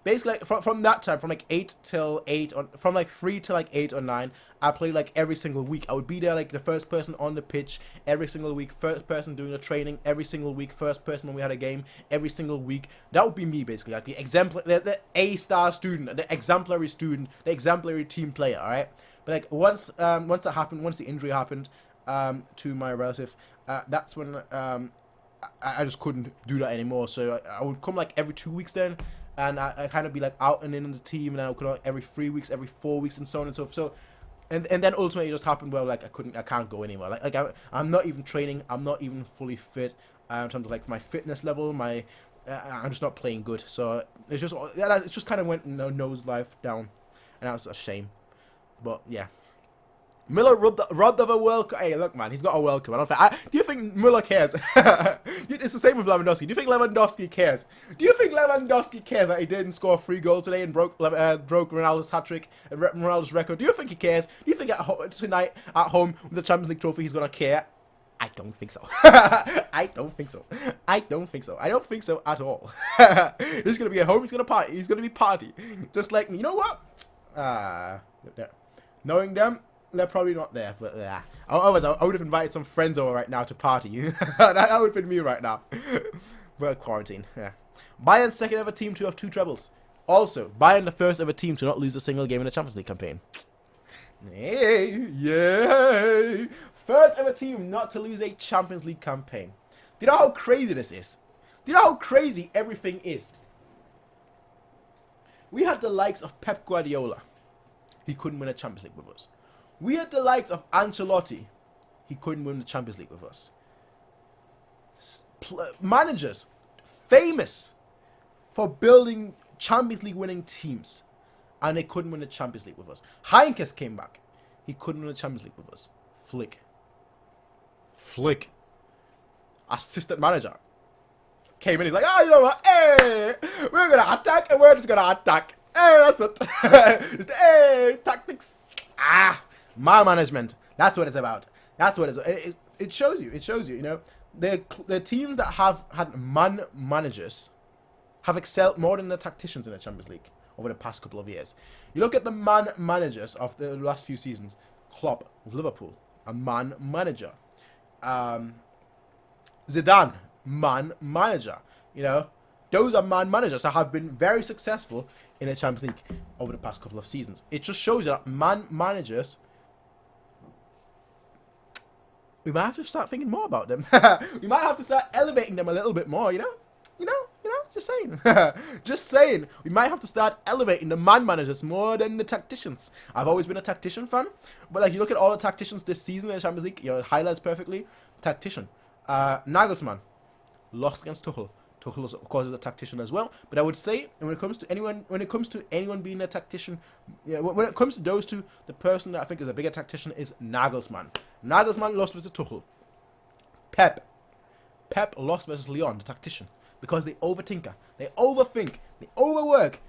Basically, from that time, from like 8 till 8, from like 3 to like 8 or 9, I played like every single week. I would be there like the first person on the pitch every single week, first person doing the training every single week, first person when we had a game every single week. That would be me basically, like the A-star student, the exemplary student, the exemplary team player. All right, but like once that happened, once the injury happened to my relative, that's when I just couldn't do that anymore. So I would come like every 2 weeks then. And I kind of be like out and in on the team, and I would come out every 3 weeks, every 4 weeks, and so on and so forth. So, and then ultimately it just happened where like I can't go anymore. Like I'm not even training. I'm not even fully fit in terms of like my fitness level. I'm just not playing good. So it just kind of went nosedive down, and that was a shame. But yeah. Müller robbed of a World Cup. Hey, look, man, he's got a World Cup. I don't think, do you think Müller cares? It's the same with Lewandowski. Do you think Lewandowski cares? Do you think Lewandowski cares that he didn't score 3 goals today and broke Ronaldo's hat-trick, Ronaldo's record? Do you think he cares? Do you think tonight at home with the Champions League trophy he's going to care? I don't think so. I don't think so. I don't think so. I don't think so at all. He's going to be at home. He's going to party. He's going to be party. Just like, you know what? Knowing them, they're probably not there, but yeah. Otherwise, I would have invited some friends over right now to party. That would have been me right now. But quarantine, yeah. Bayern's second ever team to have 2 trebles. Also, Bayern the first ever team to not lose a single game in the Champions League campaign. Yay! Yay! First ever team not to lose a Champions League campaign. Do you know how crazy this is? Do you know how crazy everything is? We had the likes of Pep Guardiola. He couldn't win a Champions League with us. We had the likes of Ancelotti. He couldn't win the Champions League with us. Managers famous for building Champions League winning teams, and they couldn't win the Champions League with us. Heinkes came back. He couldn't win the Champions League with us. Flick. Assistant manager. Came in, he's like, oh, you know what? Hey, we're going to attack, and we're just going to attack. Hey, that's it. Just, hey, tactics. Man management. That's what it's about. That's what it shows you. It shows you, you know. The teams that have had man managers have excelled more than the tacticians in the Champions League over the past couple of years. You look at the man managers of the last few seasons. Klopp of Liverpool, a man manager. Zidane, man manager. You know, those are man managers that have been very successful in the Champions League over the past couple of seasons. It just shows you that man managers, we might have to start thinking more about them. We might have to start elevating them a little bit more, you know, just saying. Just saying. We might have to start elevating the man managers more than the tacticians. I've always been a tactician fan, but like you look at all the tacticians this season in the Champions League, you know, it highlights perfectly. Tactician. Nagelsmann lost against Tuchel. Tuchel, of course, is a tactician as well. But I would say, when it comes to anyone being a tactician, yeah, when it comes to those two, the person that I think is a bigger tactician is Nagelsmann. Nagelsmann lost versus Tuchel. Pep lost versus Leon, the tactician, because they overthinker, they overthink, they overwork,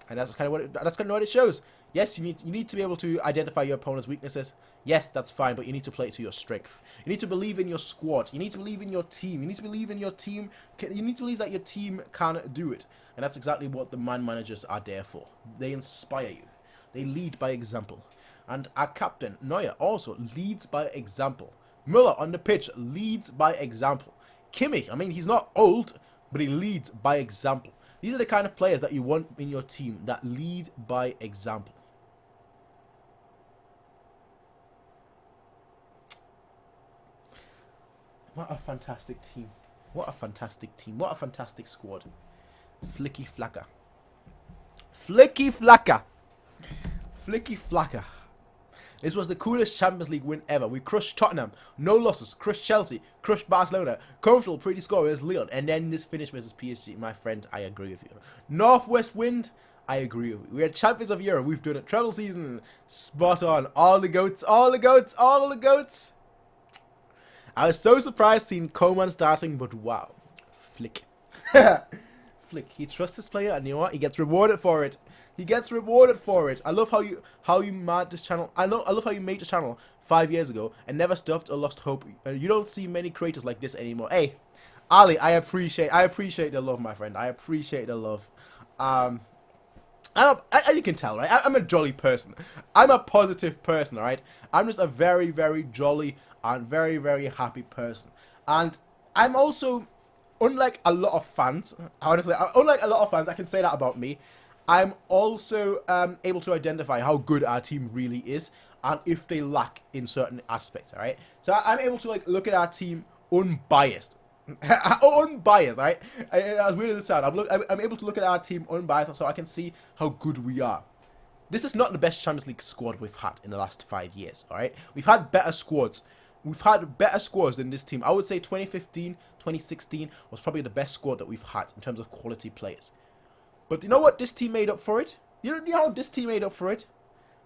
and that's kind of what it shows. Yes, you need to be able to identify your opponent's weaknesses. Yes, that's fine, but you need to play it to your strength. You need to believe in your squad. You need to believe in your team. You need to believe in your team. You need to believe that your team can do it. And that's exactly what the man managers are there for. They inspire you. They lead by example. And our captain, Neuer, also leads by example. Müller on the pitch leads by example. Kimmich, I mean, he's not old, but he leads by example. These are the kind of players that you want in your team, that lead by example. What a fantastic team. What a fantastic team. What a fantastic squad. Flicky Flacker. Flicky Flacker. Flicky Flacker. This was the coolest Champions League win ever. We crushed Tottenham. No losses. Crushed Chelsea. Crushed Barcelona. Comfortable, pretty score versus Lyon. And then this finish versus PSG. My friend, I agree with you. Northwest wind. I agree with you. We are champions of Europe. We've done it. Treble season. Spot on. All the goats. All the goats. All the goats. I was so surprised seeing Coman starting, but wow. Flick. Flick. He trusts his player, and you know what? He gets rewarded for it. He gets rewarded for it. I love how you made this channel. I love how you made the channel 5 years ago and never stopped or lost hope. You don't see many creators like this anymore. Hey, Ali, I appreciate the love, my friend. I appreciate the love. You can tell, right? I'm a jolly person. I'm a positive person, all right? I'm just a very, very jolly and very, very happy person. And I'm also, unlike a lot of fans, honestly, unlike a lot of fans, I can say that about me. I'm also able to identify how good our team really is and if they lack in certain aspects, all right? So I'm able to like look at our team unbiased. Unbiased, right? As weird as it sounds, I'm able to look at our team unbiased so I can see how good we are. This is not the best Champions League squad we've had in the last 5 years, all right? We've had better squads. We've had better squads than this team. I would say 2015, 2016 was probably the best squad that we've had in terms of quality players. But you know what this team made up for it? You know how this team made up for it?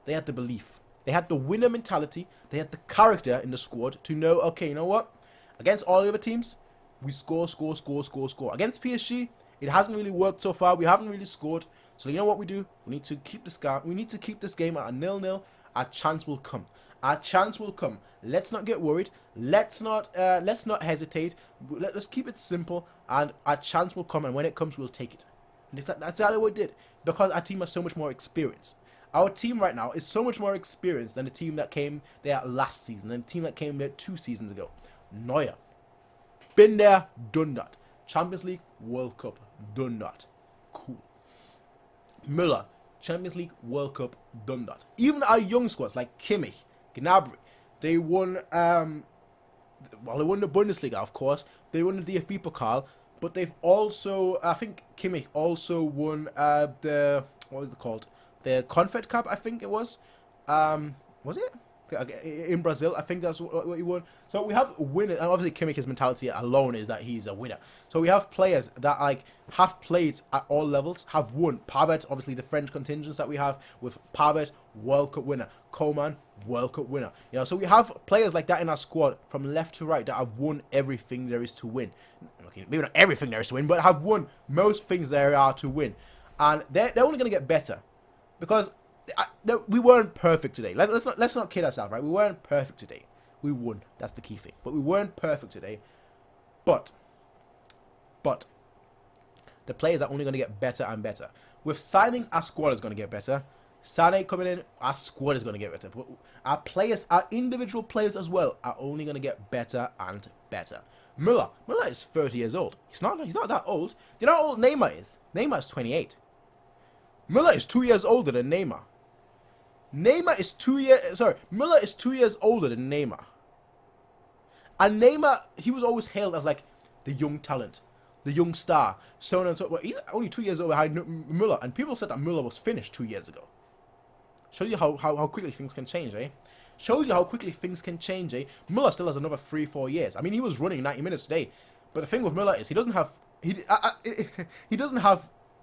They had the belief. They had the winner mentality. They had the character in the squad to know, okay, you know what? Against all the other teams, we score. Against PSG, it hasn't really worked so far. We haven't really scored. So you know what we do? We need to keep this game. We need to keep this game at a 0-0. Our chance will come. Our chance will come. Let's not get worried. Let's not hesitate. Let's keep it simple, and our chance will come. And when it comes, we'll take it. And that's exactly what we did, because our team has so much more experience. Our team right now is so much more experienced than the team that came there last season, and the team that came there 2 seasons ago. Neuer, been there, done that. Champions League, World Cup, done that. Cool. Müller, Champions League, World Cup, done that. Even our young squads like Kimmich, Gnabry, they won. Well, they won the Bundesliga, of course. They won the DFB Pokal, but they've also, I think Kimmich also won the, what was it called? The Confed Cup, I think it was. Was it? In Brazil, I think that's what he won. So we have winners, and obviously Kimmich's mentality alone is that he's a winner. So we have players that like have played at all levels, have won. Pavard, obviously the French contingents that we have with Pavard, World Cup winner. Coman, World Cup winner. You know, so we have players like that in our squad from left to right that have won everything there is to win. Okay, maybe not everything there is to win, but have won most things there are to win. And they're only going to get better, because we weren't perfect today. Let's not kid ourselves, right? We weren't perfect today. We won. That's the key thing. But we weren't perfect today. But the players are only going to get better and better. With signings, our squad is going to get better. Sané coming in, our squad is going to get better. But our players, our individual players as well, are only going to get better and better. Müller is 30 years old. He's not that old. Do you know how old Neymar is? Neymar is 28. Müller is 2 years older than Neymar. Müller is 2 years older than Neymar. And Neymar, he was always hailed as like the young talent, the young star, so on and so on. Well, he's only 2 years old behind Müller, and people said that Müller was finished 2 years ago. Shows you how quickly things can change, eh? Shows you how quickly things can change, eh? Müller still has another 3-4 years. I mean, he was running 90 minutes today, but the thing with Müller is he doesn't have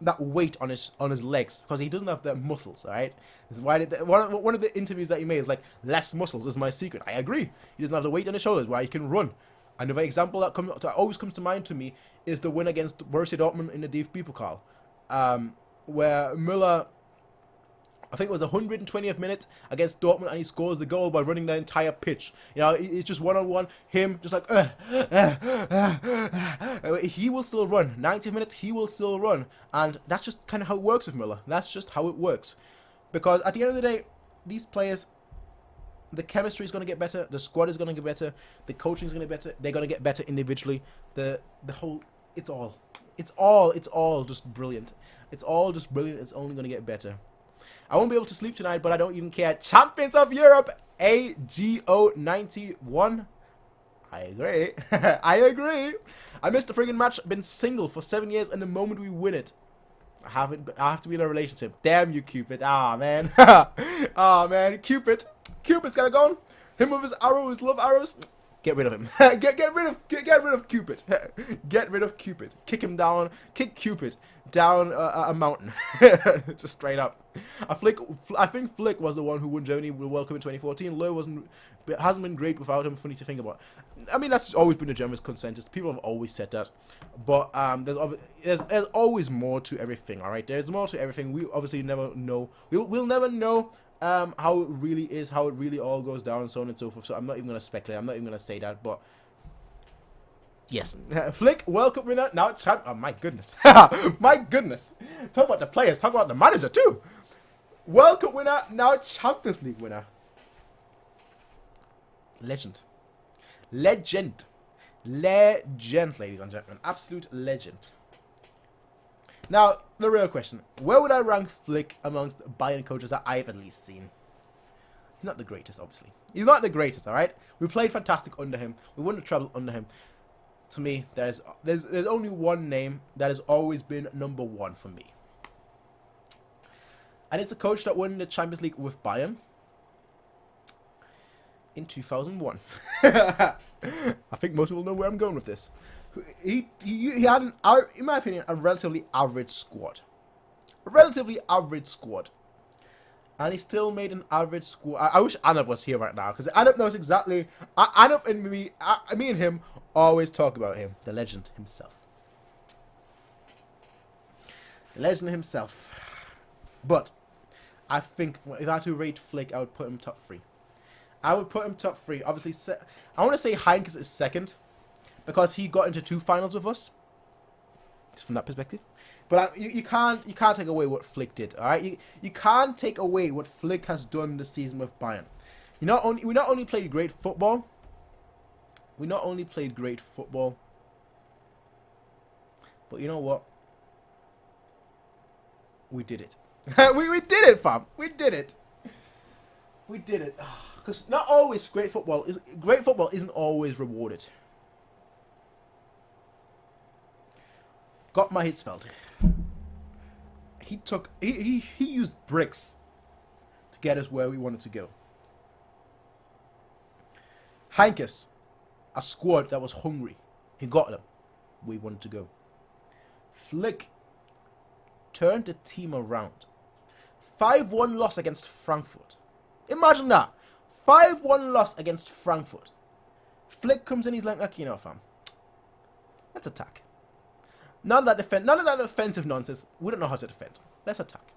that weight on his legs, because he doesn't have the muscles. All right, this is why one of the interviews that he made is like, less muscles is my secret. I agree. He doesn't have the weight on his shoulders why he can run. Another example that always comes to mind to me is the win against Borussia Dortmund in the DFB Pokal, where Müller, I think it was the 120th minute against Dortmund, and he scores the goal by running the entire pitch. You know, it's just one-on-one, him just like, he will still run. 90 minutes, he will still run. And that's just kind of how it works with Müller. That's just how it works. Because at the end of the day, these players, the chemistry is going to get better, the squad is going to get better, the coaching is going to get better, they're going to get better individually. The whole, it's all just brilliant. It's all just brilliant. It's only going to get better. I won't be able to sleep tonight, but I don't even care. Champions of Europe, AGO 91. I agree. I agree. I missed the friggin' match. Been single for 7 years, and the moment we win it, I have to be in a relationship. Damn you, Cupid. Ah, man. Ah, man. Cupid's gotta go. Him with his arrow, his love arrows. Get rid of him. Get rid of Cupid. Get rid of Cupid. Kick him down. Kick Cupid down a mountain. Just straight up. I think Flick was the one who won Germany with World Cup in 2014. Lowe hasn't been great without him. Funny to think about. I mean, that's always been the Germans' consensus. People have always said that. But there's always more to everything. All right, there's more to everything. We obviously never know. We'll never know how it really is, how it really all goes down, and so on and so forth. So I'm not even going to speculate. I'm not even going to say that. But yes, Flick, World Cup winner, now champ. Oh my goodness, my goodness. Talk about the players. Talk about the manager too. World Cup winner, now Champions League winner. Legend, ladies and gentlemen, absolute legend. Now, the real question, where would I rank Flick amongst Bayern coaches that I've at least seen? He's not the greatest, obviously. He's not the greatest, all right? We played fantastic under him. We won the treble under him. To me, there's only one name that has always been number one for me. And it's a coach that won the Champions League with Bayern in 2001. I think most people know where I'm going with this. He had, in my opinion, a relatively average squad. And he still made an average score. I wish Anup was here right now, because Anup knows exactly. Anup and me and him always talk about him, the legend himself. The legend himself. But I think if I had to rate Flick, I would put him top 3. I would put him top 3. Obviously, I want to say Heinkes is second, because he got into 2 finals with us. Just from that perspective. But you can't take away what Flick did, all right? You can't take away what Flick has done this season with Bayern. We not only played great football. We not only played great football. But you know what? We did it. we did it, fam. We did it. We did it. Because not always great football isn't always rewarded. Got my Hitzfeld. He used bricks to get us where we wanted to go. Heinkes, a squad that was hungry. He got them where we wanted to go. Flick turned the team around. 5-1 loss against Frankfurt. Imagine that. 5-1 loss against Frankfurt. Flick comes in, he's like, you know, fam, let's attack. None of that defensive nonsense. We don't know how to defend. Let's attack.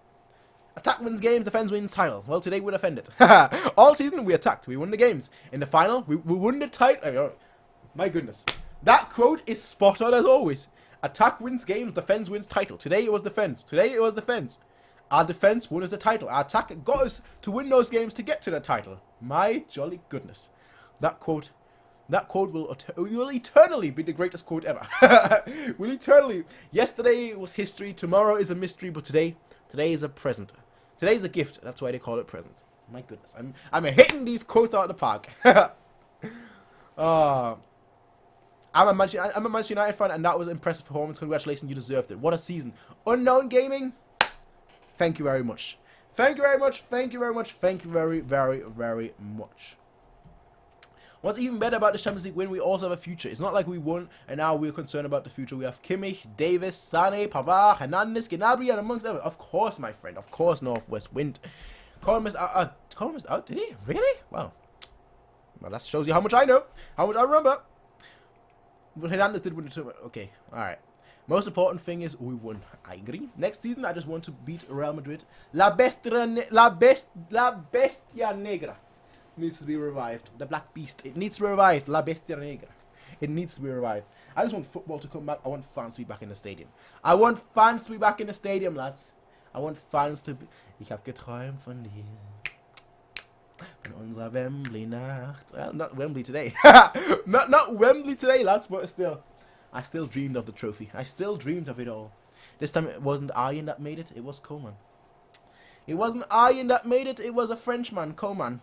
Attack wins games, defense wins title. Well, today we defended. All season we attacked. We won the games. In the final, we won the title. My goodness. That quote is spot on as always. Attack wins games, defense wins title. Today it was defense. Our defense won us the title. Our attack got us to win those games to get to the title. My jolly goodness. That quote will eternally be the greatest quote ever. Will eternally. Yesterday was history. Tomorrow is a mystery. But today is a present. Today is a gift. That's why they call it present. My goodness. I'm hitting these quotes out of the park. I'm a Manchester United fan, and that was an impressive performance. Congratulations, you deserved it. What a season. Unknown Gaming, thank you very much. Thank you very much. Thank you very much. Thank you very, very, very much. What's even better about this Champions League win, we also have a future. It's not like we won and now we're concerned about the future. We have Kimmich, Davis, Sané, Pavard, Hernandez, Gnabry, and amongst others. Of course, my friend. Of course, Northwest Wind. Coleman missed out. Did he? Really? Wow. Well, that shows you how much I know. How much I remember. But Hernandez did win the tournament. Okay. Alright. Most important thing is we won. I agree. Next season, I just want to beat Real Madrid. La Bestia Negra needs to be revived. The Black Beast. It needs to be revived. La Bestia Negra. It needs to be revived. I just want football to come back. I want fans to be back in the stadium. I want fans to be back in the stadium, lads. I want fans to be... Ich hab geträumt von dir. Von unserer Wembley-Nacht. Well, not Wembley today. not Wembley today, lads, but still. I still dreamed of the trophy. I still dreamed of it all. This time it wasn't Ian that made it. It was Coman. It wasn't Ian that made it. It was a Frenchman, Coman.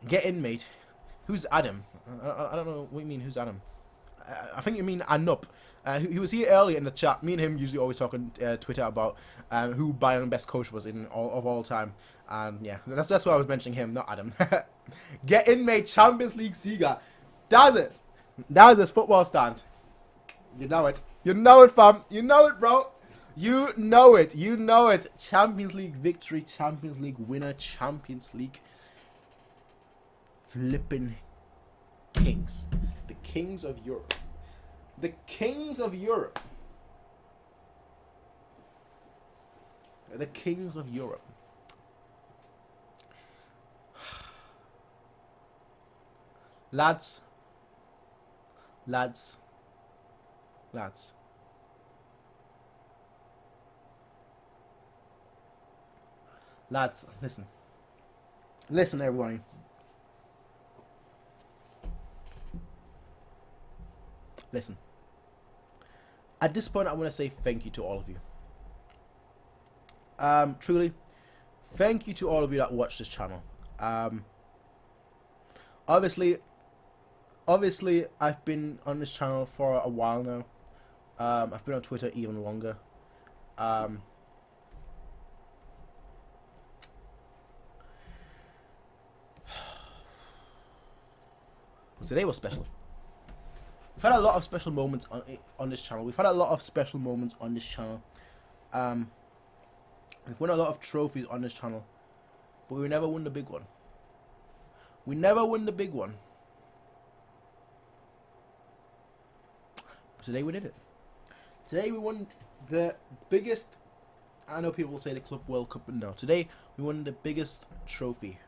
Get in, mate. Who's Adam? I don't know what you mean, who's Adam? I think you mean Anup. He was here earlier in the chat. Me and him usually always talk on Twitter about who Bayern best coach was in all time. And yeah, that's why I was mentioning him, not Adam. Get in, mate. Champions League Sieger. That's it. That's his football stand. You know it. You know it, fam. You know it, bro. You know it. You know it. Champions League victory. Champions League winner. Champions League flipping kings. The kings of Europe. The kings of Europe. The kings of Europe. Lads. Lads. Lads. Lads, listen. Listen, everybody. Listen. At this point, I want to say thank you to all of you. Truly, thank you to all of you that watch this channel. Obviously, I've been on this channel for a while now. I've been on Twitter even longer. Today was special. We've had a lot of special moments on this channel. We've won a lot of trophies on this channel, but we never won the big one. We never won the big one. But today we did it. Today we won the biggest, I know people will say the Club World Cup, but no. Today we won the biggest trophy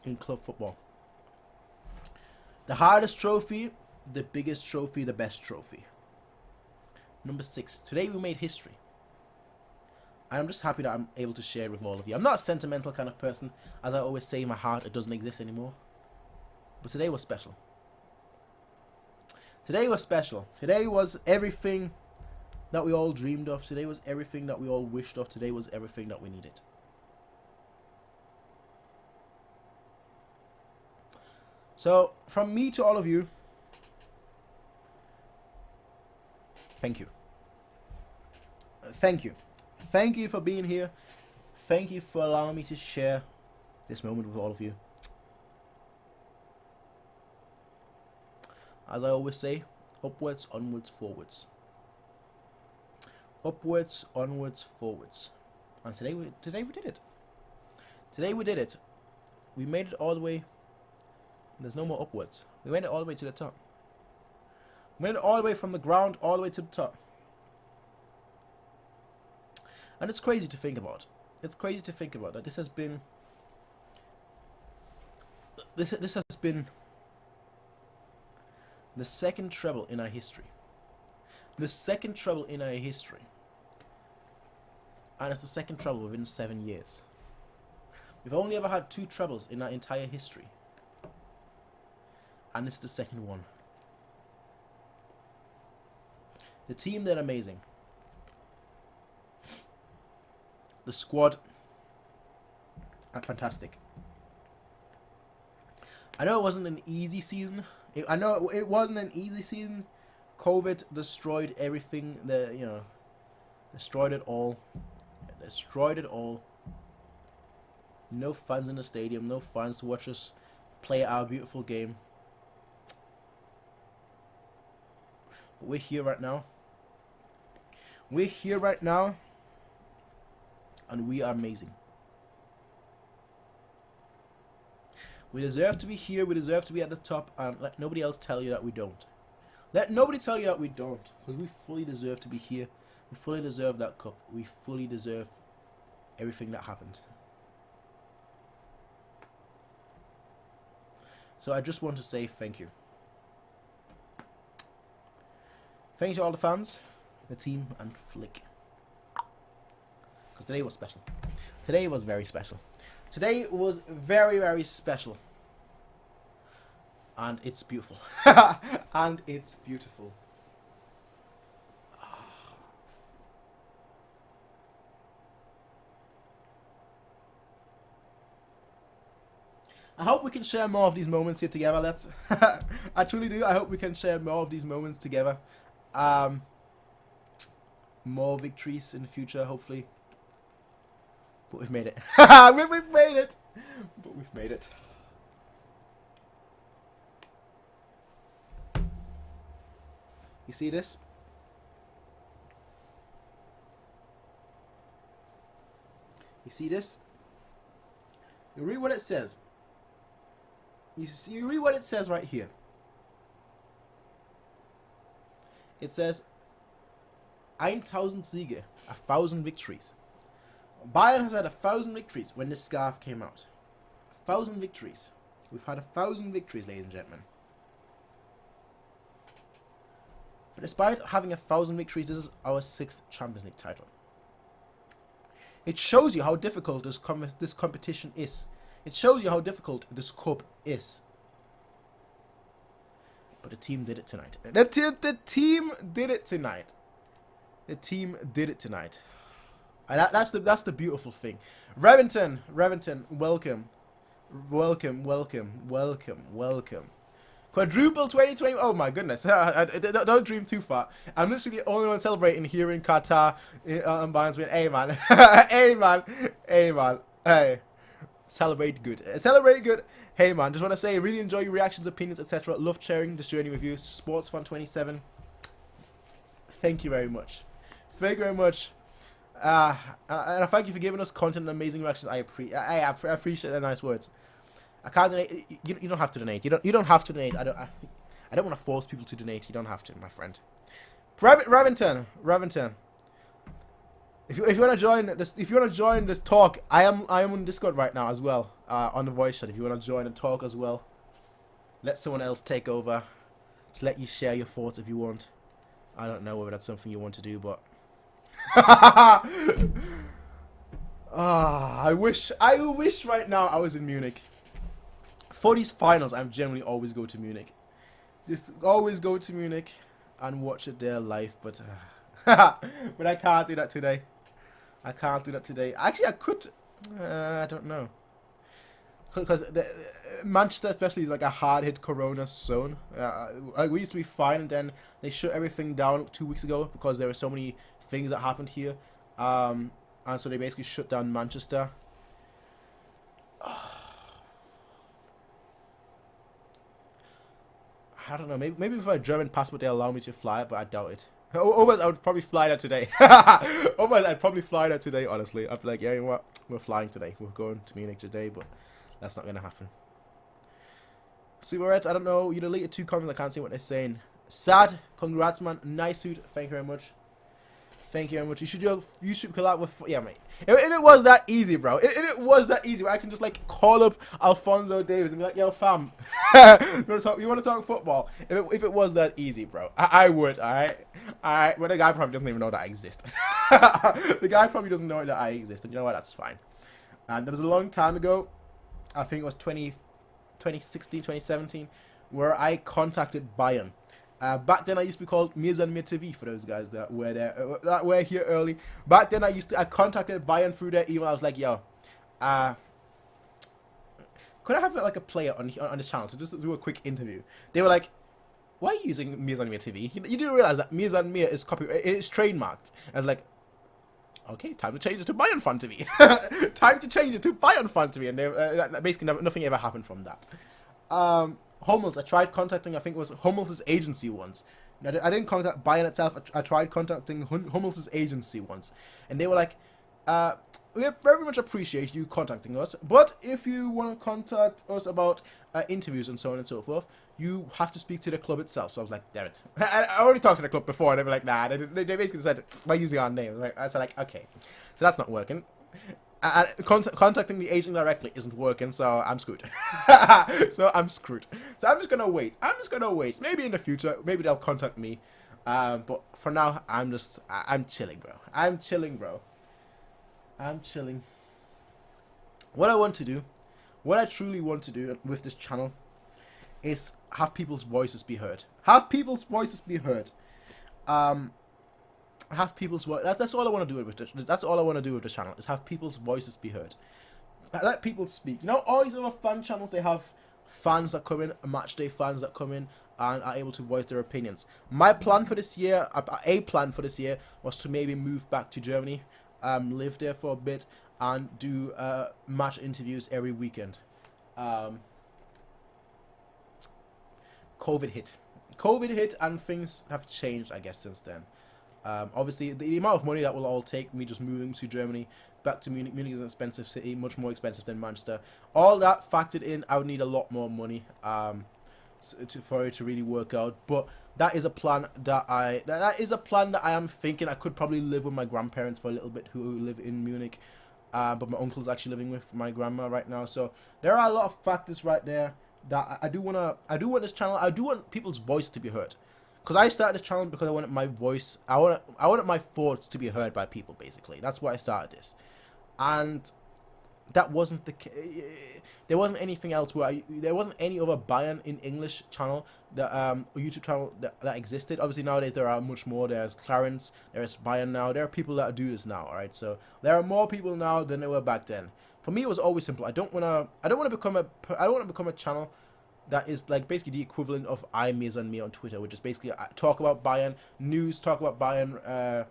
in club football. The hardest trophy, the biggest trophy, the best trophy. Number 6. Today we made history. I'm just happy that I'm able to share with all of you. I'm not a sentimental kind of person. As I always say in my heart, it doesn't exist anymore. But today was special. Today was special. Today was everything that we all dreamed of. Today was everything that we all wished of. Today was everything that we needed. So, from me to all of you, thank you. Thank you. Thank you for being here. Thank you for allowing me to share this moment with all of you. As I always say, upwards, onwards, forwards. Upwards, onwards, forwards. And today we did it. Today we did it. We made it all the way. There's no more upwards. We made it all the way to the top. We made it all the way from the ground all the way to the top. And it's crazy to think about. It's crazy to think about that this has been the second treble in our history. The second treble in our history. And it's the second treble within 7 years. We've only ever had 2 trebles in our entire history. And it's the second one. The team did amazing. The squad are fantastic. I know it wasn't an easy season. I know it wasn't an easy season. COVID destroyed everything. Destroyed it all. Destroyed it all. No fans in the stadium. No fans to watch us play our beautiful game. But we're here right now. We're here right now. And we are amazing. We deserve to be here. We deserve to be at the top. And let nobody else tell you that we don't. Let nobody tell you that we don't. Because we fully deserve to be here. We fully deserve that cup. We fully deserve everything that happened. So I just want to say thank you. Thank you to all the fans, the team, and Flick. Because today was special. Today was very special. Today was very, very special. And it's beautiful. And it's beautiful. I hope we can share more of these moments here together. Let's. I truly do. I hope we can share more of these moments together. More victories in the future, hopefully. But we've made it. We've made it. But we've made it. You see this? You see this? You read what it says. You read what it says right here. It says 1000 Siege, 1000 victories. Bayern has had 1000 victories when this scarf came out. 1000 victories. We've had 1000 victories, ladies and gentlemen. But despite having 1000 victories, this is our 6th Champions League title. It shows you how difficult this competition is. It shows you how difficult this cup is. But the team did it tonight. The team did it tonight. The team did it tonight. And that's the beautiful thing. Revington, welcome. Welcome. Quadruple 2020. Oh my goodness. Don't dream too far. I'm literally the only one celebrating here in Qatar on Bayern's win. Hey man. Hey man. Hey. Celebrate good. Celebrate good. Hey man, just want to say, really enjoy your reactions, opinions, etc. Love sharing this journey with you. SportsFan27. Thank you very much. Thank you very much. And I thank you for giving us content and amazing reactions. I appreciate the nice words. I can't donate. You don't have to donate. You don't have to donate. I don't want to force people to donate. You don't have to, my friend. Raventon. If you want to join this talk, I am on Discord right now as well, on the voice chat. If you want to join and talk as well, let someone else take over. Just let you share your thoughts if you want. I don't know whether that's something you want to do, but I wish right now I was in Munich. For these finals, I generally always go to Munich. Just always go to Munich and watch it there live, but but I can't do that today. Actually, I could. I don't know. Because Manchester especially is like a hard-hit corona zone. We used to be fine, and then they shut everything down 2 weeks ago because there were so many things that happened here. And so they basically shut down Manchester. I don't know. Maybe with a German passport they allow me to fly it, but I doubt it. Otherwise, I would probably fly that today. Honestly. I'd be like, yeah, you know what? We're flying today. We're going to Munich today, but that's not going to happen. Superette, I don't know. You deleted 2 comments. I can't see what they're saying. Sad. Congrats, man. Nice suit. Thank you very much. Thank you very much. You should do a YouTube collab with... Yeah, mate. If it was that easy, bro. If it was that easy, where I can just, like, call up Alphonso Davies and be like, yo, fam. you want to talk football? If it was that easy, bro. I would, alright? Alright, but the guy probably doesn't even know that I exist. The guy probably doesn't know that I exist. And you know what? That's fine. And there was a long time ago. I think it was 2016, 2017. Where I contacted Bayern. Back then I used to be called MiaSanMiaTV for those guys that were there, that were here early. Back then I contacted Bayern through their email. I was like, yo, could I have like a player on the channel to just do a quick interview? They were like, why are you using MiaSanMiaTV? You do realize that MiaSanMia is it's trademarked. I was like, okay, time to change it to Bayernfantv. Time to change it to Bayernfantv, and they, basically nothing ever happened from that. Hummels, I tried contacting, I think it was Hummels' agency once. I didn't contact Bayern itself, I tried contacting Hummels' agency once. And they were like, we very much appreciate you contacting us, but if you want to contact us about interviews and so on and so forth, you have to speak to the club itself. So I was like, damn it. I already talked to the club before, and they were like, nah, they basically said, by using our name. I said, like, okay, so that's not working. Contacting the agent directly isn't working, so I'm screwed. So I'm just gonna wait. Maybe in the future, maybe they'll contact me. But for now, I'm chilling, bro. I'm chilling. What I truly want to do with this channel is have people's voices be heard. Have people's voice. That's all I want to do with this. That's all I want to do with the channel is have people's voices be heard. Let people speak. You know, all these other fan channels, they have fans that come in, match day fans that come in and are able to voice their opinions. My plan for this year, was to maybe move back to Germany, live there for a bit, and do match interviews every weekend. COVID hit, and things have changed, I guess, since then. Obviously, the amount of money that will all take me just moving to Germany, back to Munich. Munich is an expensive city, much more expensive than Manchester. All that factored in, I would need a lot more money for it to really work out. But that is a plan that I am thinking. I could probably live with my grandparents for a little bit, who live in Munich. But my uncle's actually living with my grandma right now. So there are a lot of factors right there that I do want this channel. I do want people's voice to be heard. Because I started this channel because I wanted my voice, I wanted my thoughts to be heard by people, basically. That's why I started this. And that wasn't the case. There wasn't anything else there wasn't any other Bayern in English channel, YouTube channel that existed. Obviously nowadays there are much more. There's Clarence, there's Bayern now. There are people that do this now, alright? So there are more people now than there were back then. For me it was always simple. I don't want to become a channel that is like basically the equivalent of MiaSanMia on Twitter, which is basically talk about Bayern news, talk about Bayern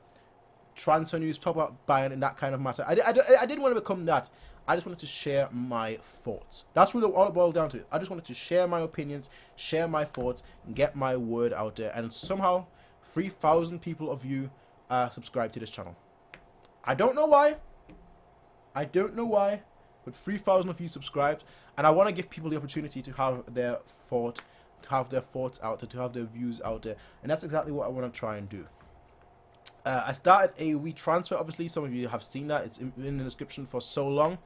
transfer news, talk about Bayern in that kind of matter. I didn't want to become that. I just wanted to share my thoughts. That's really all it boiled down to. I just wanted to share my opinions, share my thoughts, and get my word out there. And somehow, 3,000 people of you subscribe to this channel. I don't know why. I don't know why. But 3,000 of you subscribed, and I want to give people the opportunity to have their thoughts out there, to have their views out there, and that's exactly what I want to try and do. I started a WeTransfer. Obviously, some of you have seen that. It's in the description for so long.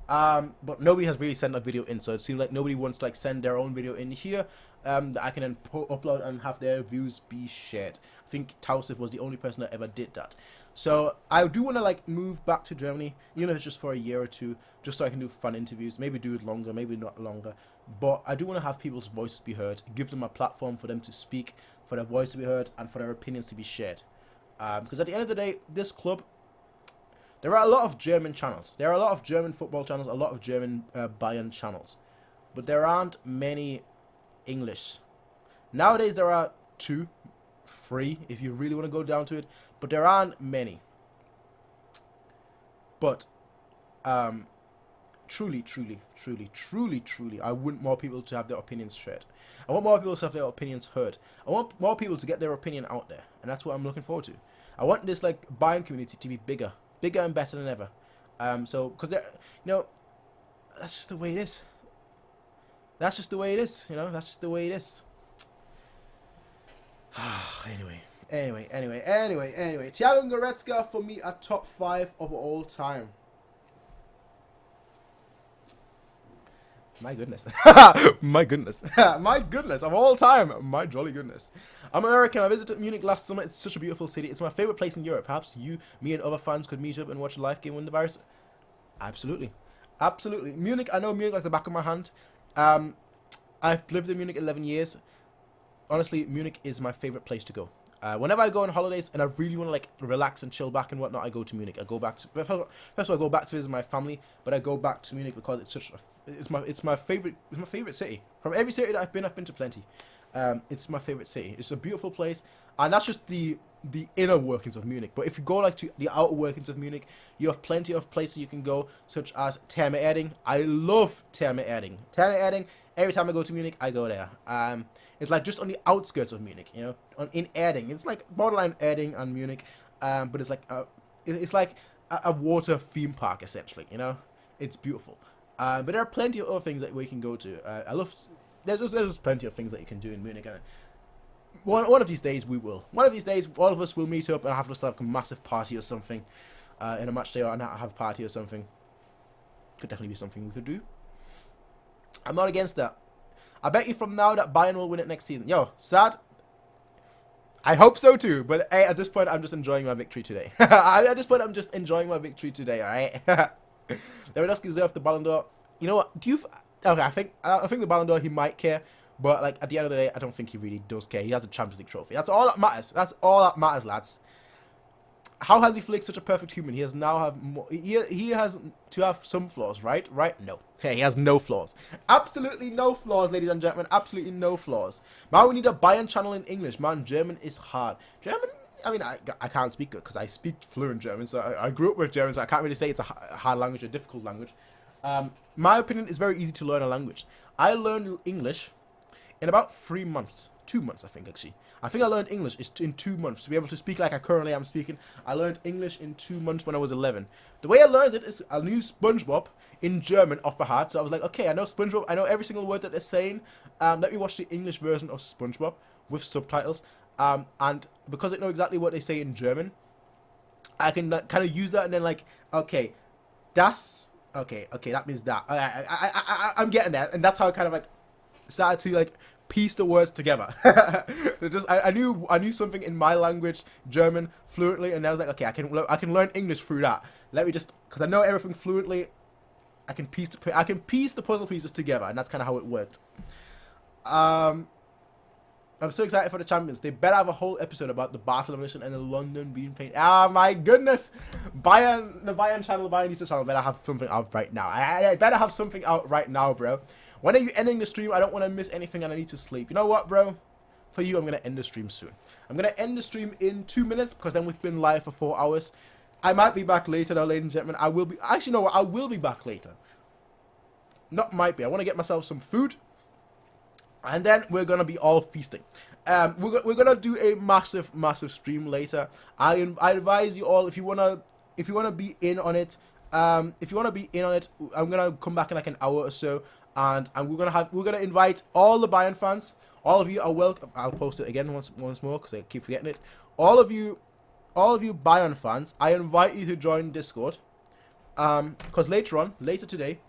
But nobody has really sent a video in, so it seems like nobody wants to like send their own video in here that I can then upload and have their views be shared. I think Tausif was the only person that ever did that. So I do want to like move back to Germany, even if it's just for a year or two, just so I can do fun interviews. Maybe do it longer, maybe not longer. But I do want to have people's voices be heard, give them a platform for them to speak, for their voice to be heard, and for their opinions to be shared. Because at the end of the day, this club, there are a lot of German channels. There are a lot of German football channels, a lot of German Bayern channels. But there aren't many English. Nowadays there are 2, 3, if you really want to go down to it. But there aren't many. But truly, I want more people to have their opinions shared. I want more people to have their opinions heard. I want more people to get their opinion out there. And that's what I'm looking forward to. I want this like Bayern community to be bigger and better than ever. So, because they're, you know, that's just the way it is. That's just the way it is, you know. That's just the way it is. Anyway. Thiago Goretzka for me at top 5 of all time. My goodness. My goodness of all time. My jolly goodness. I'm American. I visited Munich last summer. It's such a beautiful city. It's my favorite place in Europe. Perhaps you, me, and other fans could meet up and watch a live game when the virus. Absolutely. Munich. I know Munich like the back of my hand. I've lived in Munich 11 years. Honestly, Munich is my favorite place to go. Whenever I go on holidays and I really want to like relax and chill back and whatnot, I go to Munich. I go back to first of all I go back to visit my family, but I go back to Munich because it's my favorite city. From every city that I've been to plenty. It's my favorite city. It's a beautiful place, and that's just the inner workings of Munich. But if you go like to the outer workings of Munich, you have plenty of places you can go, such as Therme Erding. I love Therme Erding. Therme Erding. Every time I go to Munich, I go there. It's like just on the outskirts of Munich, you know, in Erding. It's like borderline Erding and Munich, but it's like a water theme park essentially, you know. It's beautiful. But there are plenty of other things that we can go to. There's just plenty of things that you can do in Munich. One of these days we will. One of these days, all of us will meet up and have just like a massive party or something, in a match day, or not have a party or something. Could definitely be something we could do. I'm not against that. I bet you from now that Bayern will win it next season. Yo, sad. I hope so too. But hey, at this point, I'm just enjoying my victory today. At this point, I'm just enjoying my victory today. All right. Lewandowski deserves the Ballon d'Or. You know what? Okay, I think the Ballon d'Or he might care, but like at the end of the day, I don't think he really does care. He has a Champions League trophy. That's all that matters. That's all that matters, lads. How has he flicked such a perfect human? He has now have more, he has to have some flaws, right? No. Hey, he has no flaws. Absolutely no flaws, ladies and gentlemen. Absolutely no flaws. Man, we need a Bayern channel in English. Man, German is hard. German, I mean, I can't speak it because I speak fluent German. So I grew up with German, so I can't really say it's a hard language or a difficult language. My opinion is very easy to learn a language. I learned English in about 3 months. 2 months, I think, actually. I think I learned English in 2 months. To be able to speak like I currently am speaking, I learned English in 2 months when I was 11. The way I learned it is I knew SpongeBob in German off by heart. So I was like, okay, I know SpongeBob. I know every single word that they're saying. Let me watch the English version of SpongeBob with subtitles. And because I know exactly what they say in German, I can kind of use that and then like, okay, das, okay, that means that. I'm getting there. And that's how I kind of like started to like piece the words together. I knew something in my language, German, fluently, and I was like, okay, I can learn English through that. Let me just, because I know everything fluently, I can piece the puzzle pieces together, and that's kind of how it worked. I'm so excited for the champions. They better have a whole episode about the Battle of Mission and the London being played. Ah, my goodness! The Bayern YouTube channel better have something out right now. I better have something out right now, bro. When are you ending the stream? I don't want to miss anything and I need to sleep. You know what, bro? For you, I'm going to end the stream soon. I'm going to end the stream in 2 minutes because then we've been live for 4 hours. I might be back later though, ladies and gentlemen. I will be... Actually, no, I will be back later. Not might be. I want to get myself some food. And then we're going to be all feasting. We're going to do a massive stream later. I advise you all, if you want to if you want to be in on it, I'm gonna come back in like an hour or so, and we're gonna invite all the Bayern fans. All of you are welcome. I'll post it again once more because I keep forgetting it. All of you Bayern fans, I invite you to join Discord. Because later today,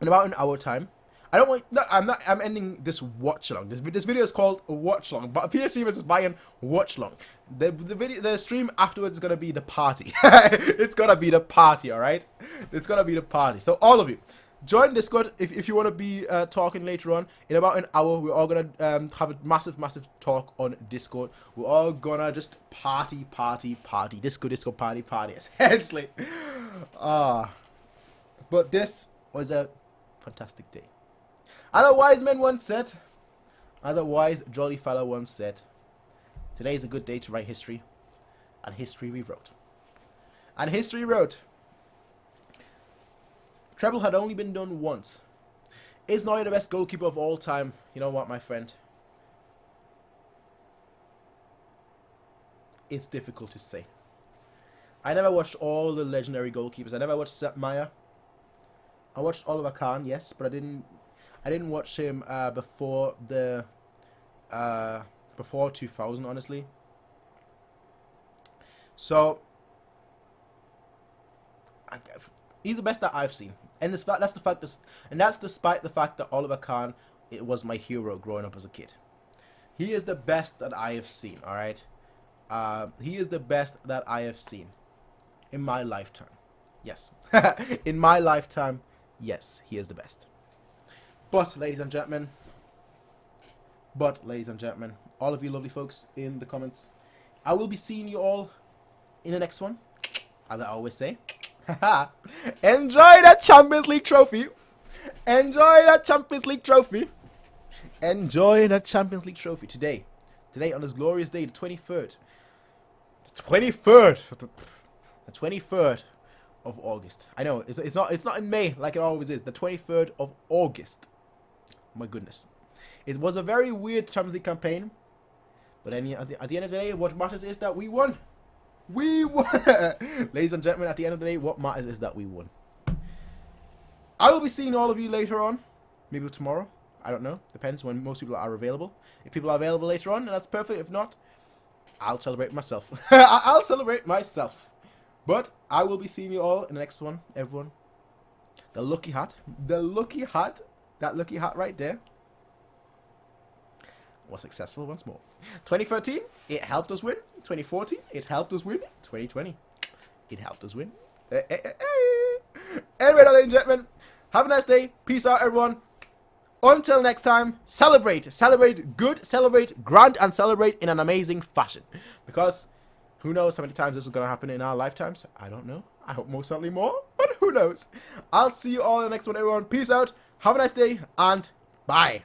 in about an hour time, I'm ending this watch along. This video is called Watch Along, but PSG versus Bayern Watch Along. The stream afterwards is gonna be the party. It's gonna be the party, all right? It's gonna be the party. So all of you, join Discord if you want to be talking later on. In about an hour, we're all gonna have a massive talk on Discord. We're all gonna just party, disco party, essentially. But this was a fantastic day. As a wise man once said, as a wise jolly fellow once said, today is a good day to write history, and history rewrote. And history wrote, treble had only been done once. Is Neuer the best goalkeeper of all time? You know what, my friend? It's difficult to say. I never watched all the legendary goalkeepers. I never watched Sepp Maier. I watched Oliver Kahn, yes, but I didn't watch him before 2000, honestly. So he's the best that I've seen, and that's despite the fact that Oliver Kahn, it was my hero growing up as a kid. He is the best that I have seen. All right, he is the best that I have seen in my lifetime. Yes, in my lifetime, yes, he is the best. But ladies and gentlemen, all of you lovely folks in the comments, I will be seeing you all in the next one, as I always say. Enjoy that Champions League trophy. Enjoy that Champions League trophy. Enjoy that Champions League trophy today on this glorious day, the 23rd. The 23rd of August. I know it's not in May like it always is. The 23rd of August. My goodness, it was a very weird Champions League campaign, but at the end of the day, what matters is that we won. We won, ladies and gentlemen. At the end of the day, what matters is that we won. I will be seeing all of you later on, maybe tomorrow. I don't know. Depends when most people are available. If people are available later on, then that's perfect. If not, I'll celebrate myself. I'll celebrate myself. But I will be seeing you all in the next one, everyone. The lucky hat, that lucky hat right there was successful once more. 2013, it helped us win. 2014, it helped us win. 2020, it helped us win. Anyway, ladies and gentlemen, have a nice day. Peace out, everyone. Until next time, celebrate good, celebrate grand, and celebrate in an amazing fashion. Because who knows how many times this is going to happen in our lifetimes? I don't know. I hope most certainly more, but who knows? I'll see you all in the next one, everyone. Peace out. Have a nice day, and bye.